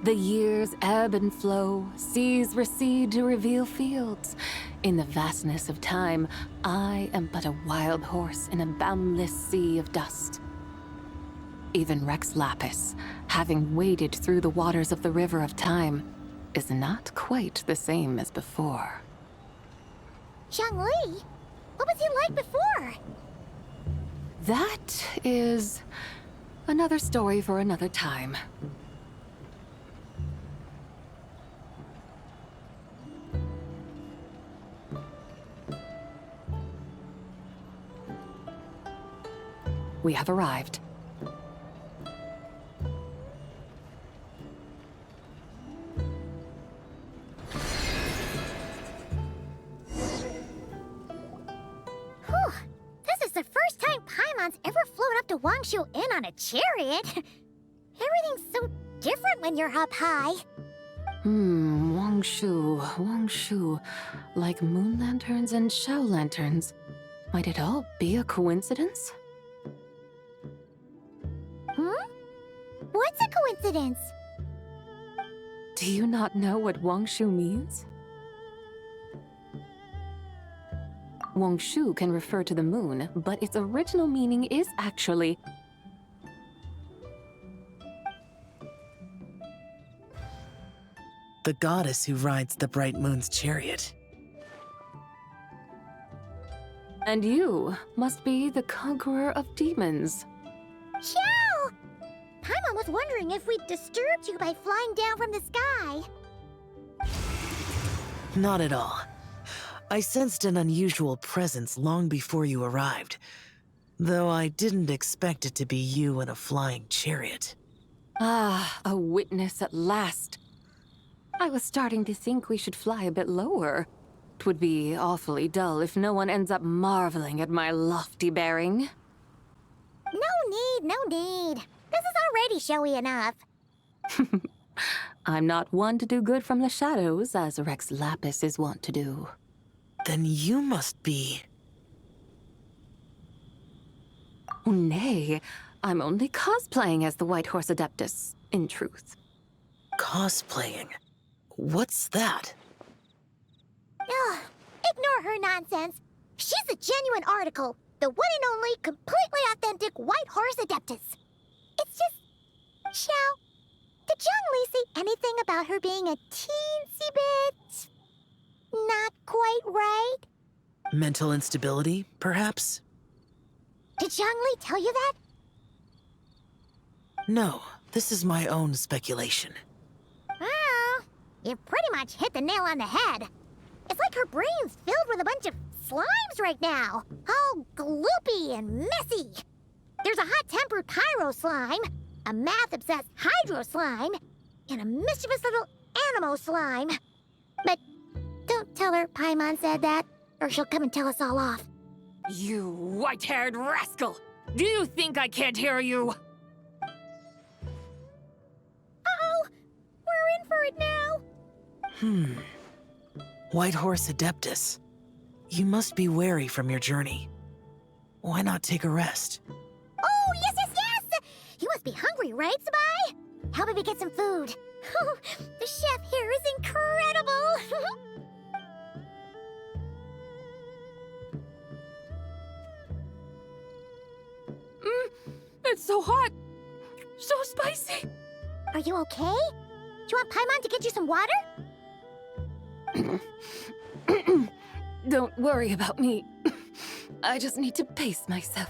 The years ebb and flow, seas recede to reveal fields. In the vastness of time, I am but a wild horse in a boundless sea of dust. Even Rex Lapis, having waded through the waters of the river of time, is not quite the same as before. Xiangli? What was he like before? That is another story for another time. We have arrived. Whew. This is the first time Paimon's ever flown up to Wangshu Inn on a chariot. Everything's so different when you're up high. Wangshu. Like moon lanterns and shell lanterns. Might it all be a coincidence? What's a coincidence? Do you not know what Wangshu means? Wangshu can refer to the moon, but its original meaning is actually the goddess who rides the bright moon's chariot. And you must be the conqueror of demons. Xiao! Paimon was wondering if we'd disturbed you by flying down from the sky. Not at all. I sensed an unusual presence long before you arrived, though I didn't expect it to be you in a flying chariot. Ah, a witness at last. I was starting to think we should fly a bit lower. 'Twould be awfully dull if no one ends up marveling at my lofty bearing. No need. This is already showy enough. I'm not one to do good from the shadows, as Rex Lapis is wont to do. Then you must be... Oh, nay, I'm only cosplaying as the White Horse Adeptus, in truth. Cosplaying? What's that? Ugh, ignore her nonsense. She's a genuine article. The one and only, completely authentic White Horse Adeptus. It's just... Xiao, did Zhongli say anything about her being a teensy bit... not quite right? Mental instability, perhaps? Did Zhongli tell you that? No, this is my own speculation. Well, you pretty much hit the nail on the head. It's like her brain's filled with a bunch of slimes right now. All gloopy and messy. There's a hot-tempered pyro slime, a math-obsessed hydro slime, and a mischievous little animo slime. But don't tell her Paimon said that, or she'll come and tell us all off. You white-haired rascal! Do you think I can't hear you? Uh-oh! We're in for it now! White Horse Adeptus. You must be weary from your journey. Why not take a rest? Oh, yes! You must be hungry, right, Sabai? How about we get some food? The chef here is incredible! It's so hot! So spicy! Are you okay? Do you want Paimon to get you some water? Don't worry about me. I just need to pace myself.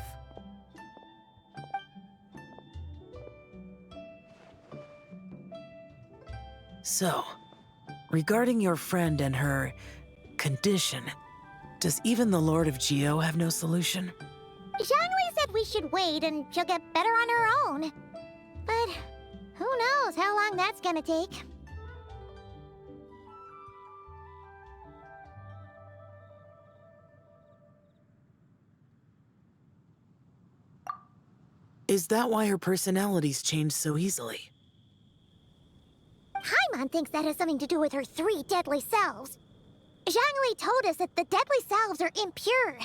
So, regarding your friend and her condition, does even the Lord of Geo have no solution? Zhongli said we should wait and she'll get better on her own. But who knows how long that's gonna take. Is that why her personalities change so easily? Paimon thinks that has something to do with her 3 deadly selves. Zhongli told us that the deadly selves are impure,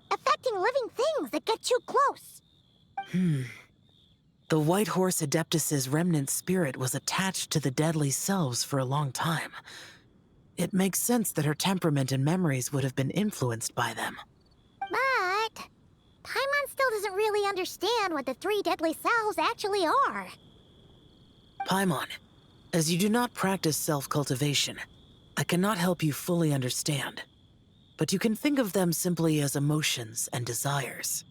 affecting living things that get too close. The White Horse Adeptus's remnant spirit was attached to the deadly selves for a long time. It makes sense that her temperament and memories would have been influenced by them. But Paimon still doesn't really understand what the 3 deadly selves actually are. Paimon, as you do not practice self-cultivation, I cannot help you fully understand. But you can think of them simply as emotions and desires.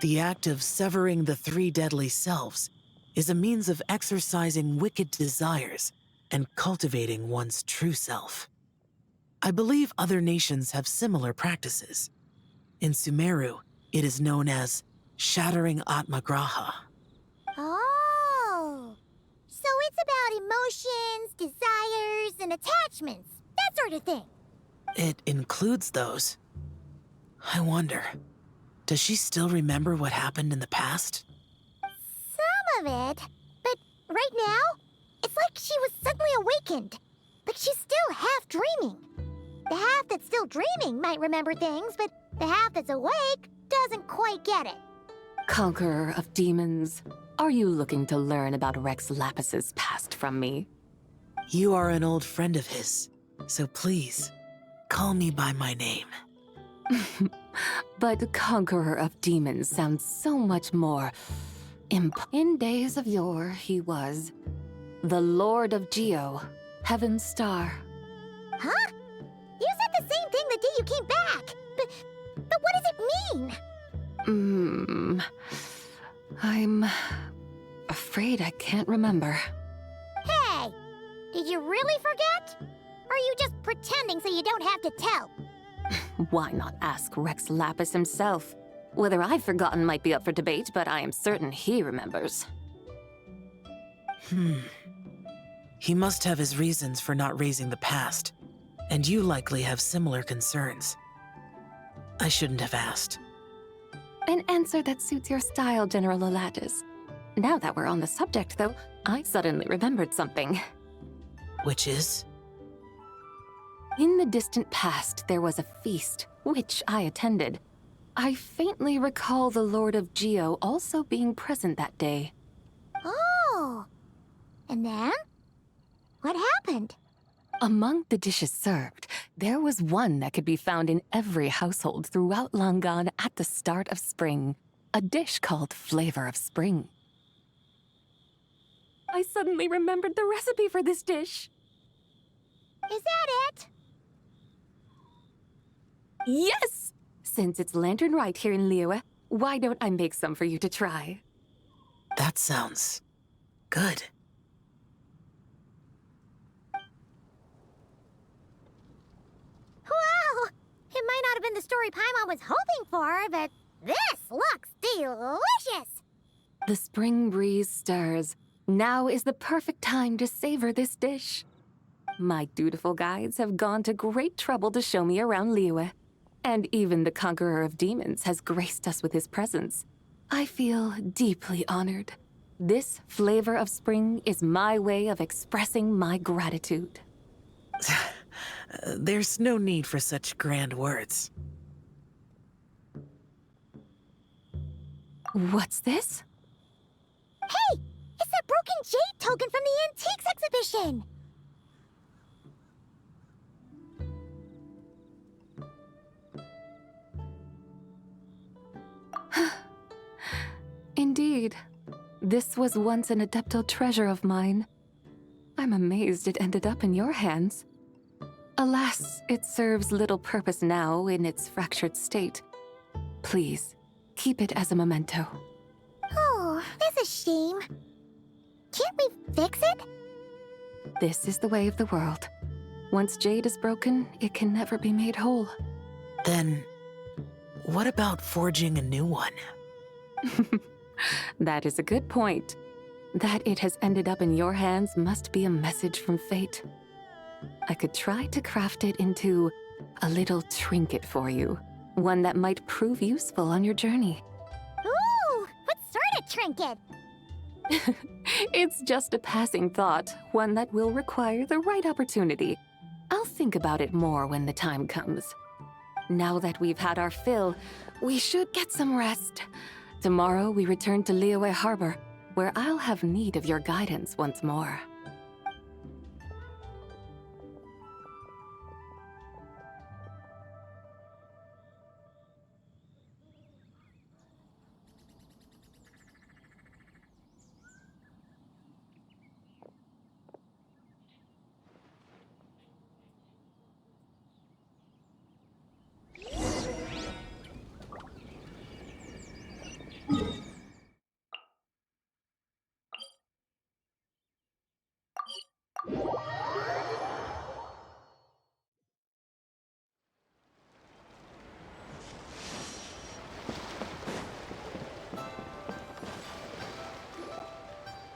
The act of severing the 3 deadly selves is a means of exercising wicked desires and cultivating one's true self. I believe other nations have similar practices. In Sumeru, it is known as shattering Atmagraha. Oh! So it's about emotions, desires, and attachments. That sort of thing. It includes those. I wonder, does she still remember what happened in the past? Some of it. But right now, it's like she was suddenly awakened. But she's still half dreaming. The half that's still dreaming might remember things, but the half that's awake doesn't quite get it. Conqueror of demons, are you looking to learn about Rex Lapis's past from me? You are an old friend of his, so please, call me by my name. But Conqueror of Demons sounds so much more in days of yore, he was the Lord of Geo, Heaven's Star. Huh? You said the same thing the day you came back. But what does it mean? I'm afraid I can't remember. Hey! Did you really forget? Or are you just pretending so you don't have to tell? Why not ask Rex Lapis himself? Whether I've forgotten might be up for debate, but I am certain he remembers. He must have his reasons for not raising the past, and you likely have similar concerns. I shouldn't have asked. An answer that suits your style, General Olatus. Now that we're on the subject, though, I suddenly remembered something. Which is? In the distant past, there was a feast, which I attended. I faintly recall the Lord of Geo also being present that day. Oh! And then? What happened? Among the dishes served, there was one that could be found in every household throughout Langan at the start of spring. A dish called Flavor of Spring. I suddenly remembered the recipe for this dish. Is that it? Yes! Since it's Lantern Rite here in Liyue, why don't I make some for you to try? That sounds good. Wow! It might not have been the story Paimon was hoping for, but this looks delicious! The spring breeze stirs. Now is the perfect time to savor this dish. My dutiful guides have gone to great trouble to show me around Liyue, and even the Conqueror of Demons has graced us with his presence. I feel deeply honored. This Flavor of Spring is my way of expressing my gratitude. There's no need for such grand words. What's this? Hey! It's that broken jade token from the Antiques exhibition! Indeed. This was once an Adeptal treasure of mine. I'm amazed it ended up in your hands. Alas, it serves little purpose now in its fractured state. Please, keep it as a memento. Oh, that's a shame. Can't we fix it? This is the way of the world. Once jade is broken, it can never be made whole. Then, what about forging a new one? That is a good point. That it has ended up in your hands must be a message from fate. I could try to craft it into a little trinket for you. One that might prove useful on your journey. Ooh, what sort of trinket? It's just a passing thought, one that will require the right opportunity. I'll think about it more when the time comes. Now that we've had our fill, we should get some rest. Tomorrow we return to Liyue Harbor, where I'll have need of your guidance once more.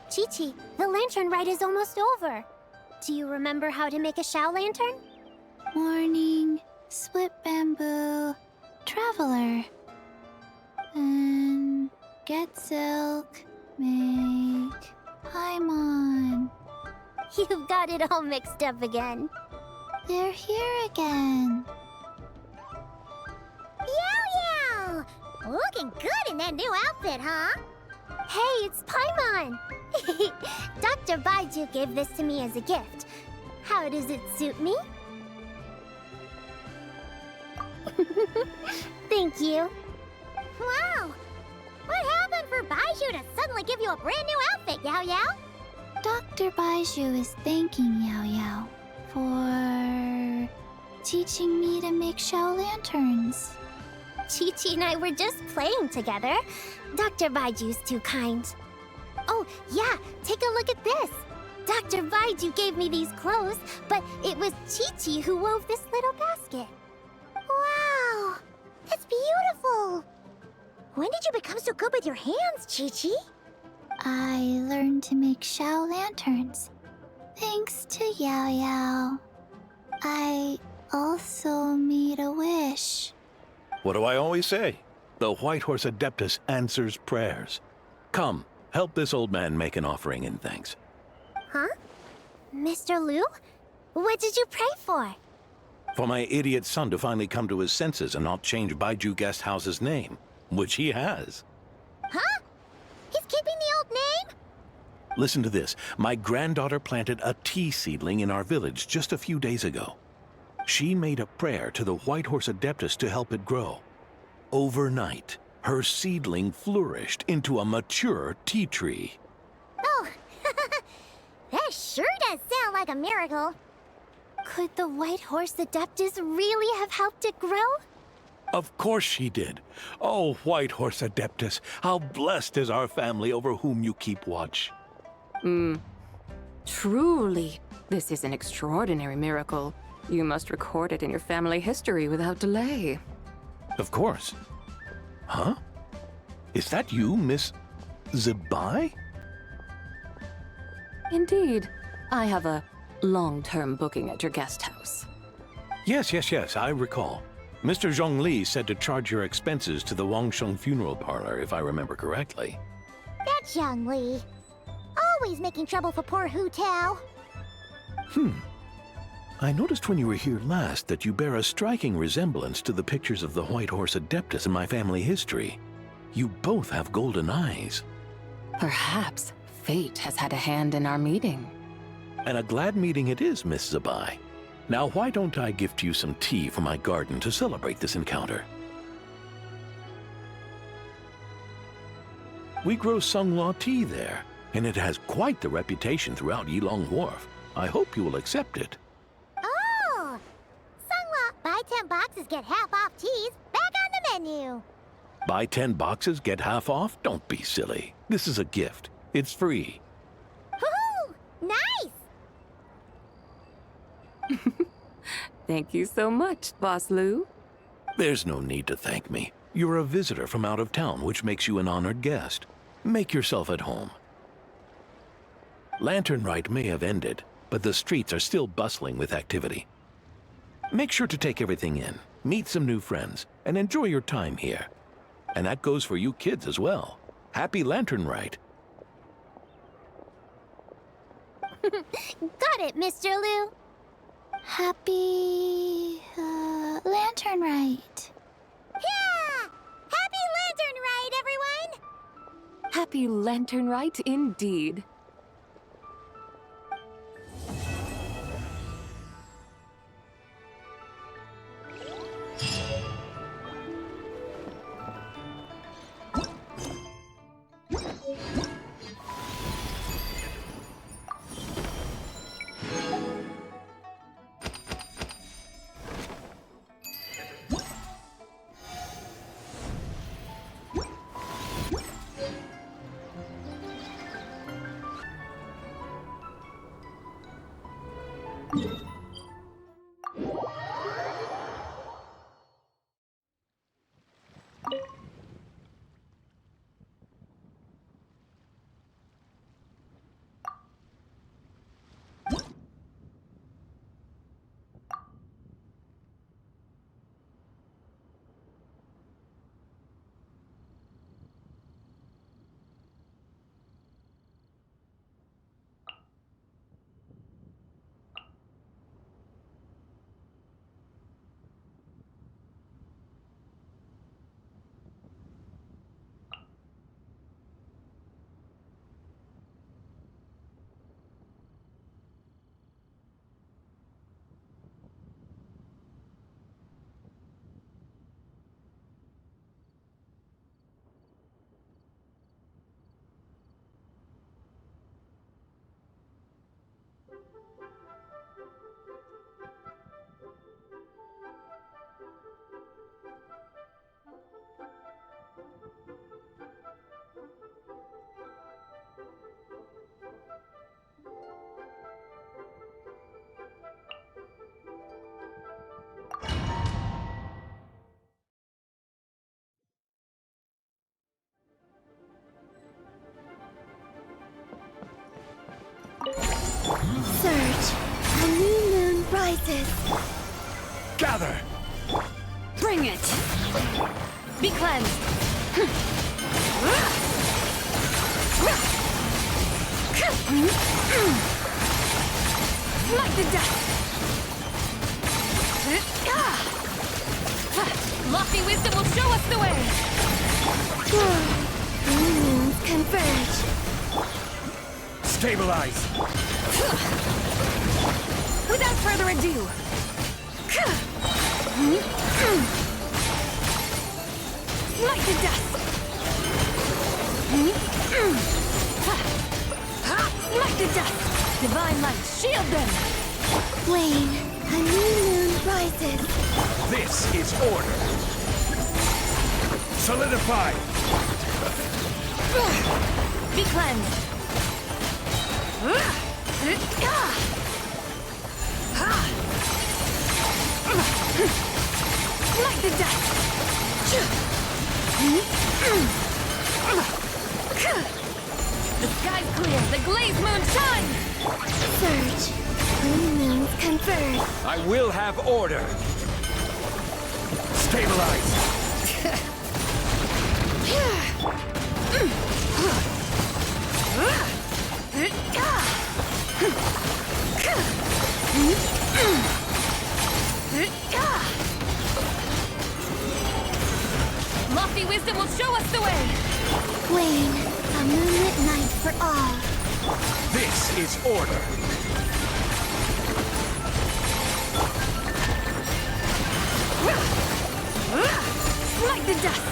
Chi-Chi, the lantern rite is almost over. Do you remember how to make a Shao lantern? Morning, split bamboo, traveler. And get silk, make Paimon. You've got it all mixed up again. They're here again. Yow Yow! Looking good in that new outfit, huh? Hey, it's Paimon! Dr. Baiju gave this to me as a gift. How does it suit me? Thank you. Wow! What happened for Baiju to suddenly give you a brand new outfit, Yao Yao? Dr. Baiju is thanking Yao Yao for teaching me to make Shao lanterns. Chi-Chi and I were just playing together. Dr. Baiju's too kind. Oh, yeah, take a look at this. Dr. Baiju gave me these clothes, but it was Chi-Chi who wove this little basket. good with your hands, Chi-Chi. I learned to make Shao lanterns. Thanks to Yao Yao. I also made a wish. What do I always say? The White Horse Adeptus answers prayers. Come, help this old man make an offering in thanks. Huh? Mr. Liu? What did you pray for? For my idiot son to finally come to his senses and not change Baiju Guest House's name, which he has. Huh? He's keeping the old name? Listen to this. My granddaughter planted a tea seedling in our village just a few days ago. She made a prayer to the White Horse Adeptus to help it grow. Overnight, her seedling flourished into a mature tea tree. Oh, that sure does sound like a miracle. Could the White Horse Adeptus really have helped it grow? Of course she did. Oh, White Horse Adeptus, how blessed is our family over whom you keep watch. Truly, this is an extraordinary miracle. You must record it in your family history without delay. Of course. Huh? Is that you, Miss Zibai? Indeed. I have a long-term booking at your guest house. Yes, I recall. Mr. Zhongli said to charge your expenses to the Wangsheng funeral parlor, if I remember correctly. That Zhongli. Always making trouble for poor Hu Tao. I noticed when you were here last that you bear a striking resemblance to the pictures of the White Horse Adeptus in my family history. You both have golden eyes. Perhaps fate has had a hand in our meeting. And a glad meeting it is, Miss Zabai. Now why don't I gift you some tea from my garden to celebrate this encounter? We grow Sunglaw tea there, and it has quite the reputation throughout Yilong Wharf. I hope you will accept it. Oh! Sunglaw, buy 10 boxes, get half off teas. Back on the menu. Buy 10 boxes, get half off? Don't be silly. This is a gift. It's free. Woohoo! Nice! Thank you so much, Boss Liu. There's no need to thank me. You're a visitor from out of town, which makes you an honored guest. Make yourself at home. Lantern Rite may have ended, but the streets are still bustling with activity. Make sure to take everything in, meet some new friends, and enjoy your time here. And that goes for you kids as well. Happy Lantern Rite. Got it, Mr. Liu. Happy... Lantern Rite. Yeah! Happy Lantern Rite, everyone! Happy Lantern Rite indeed. Bring it! Be cleansed! Smite the dust! Lofty wisdom will show us the way! Converge. Stabilize! Without further ado! Smite the dust! Smite the dust! Divine light, shield them! Wane, a new moon rises. This is order! Solidify! Be cleansed! Smite the dust! The sky's clear, the glazed moon shines! Surge. New moons converge. I will have order! Stabilize! Lofty wisdom will show us the way! Wane, a moonlit night for all. This is order! Smite the dust!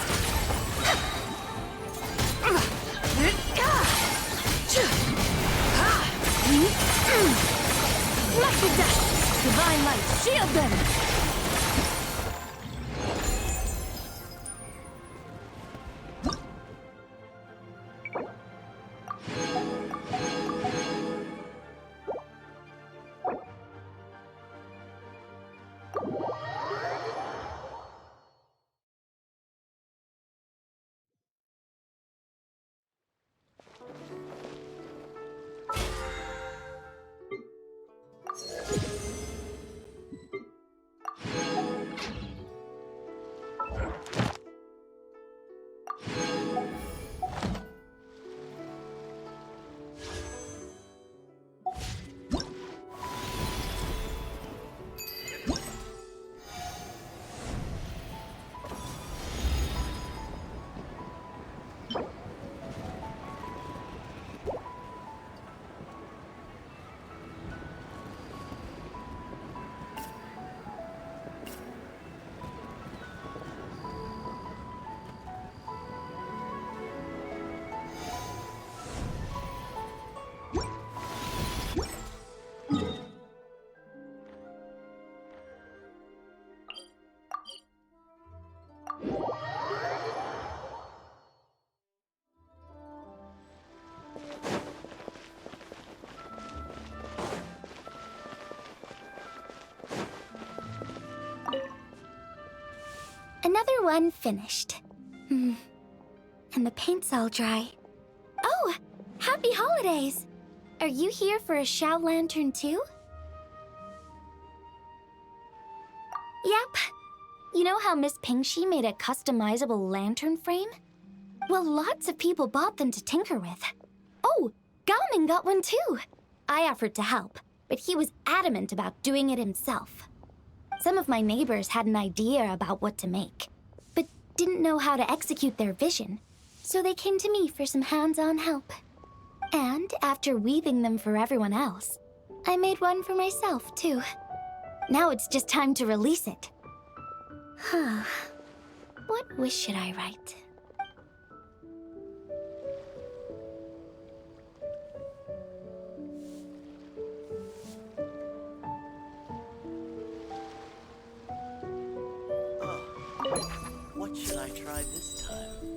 Smite the dust! Divine light, shield them! Another one finished. And the paint's all dry. Oh, happy holidays! Are you here for a Xiao Lantern too? Yep. You know how Miss Pingxi made a customizable lantern frame? Well, lots of people bought them to tinker with. Oh, Gaoming got one too. I offered to help, but he was adamant about doing it himself. Some of my neighbors had an idea about what to make, but didn't know how to execute their vision, so they came to me for some hands-on help. And after weaving them for everyone else, I made one for myself too. Now it's just time to release it. Huh. What wish should I write? What should I try this time?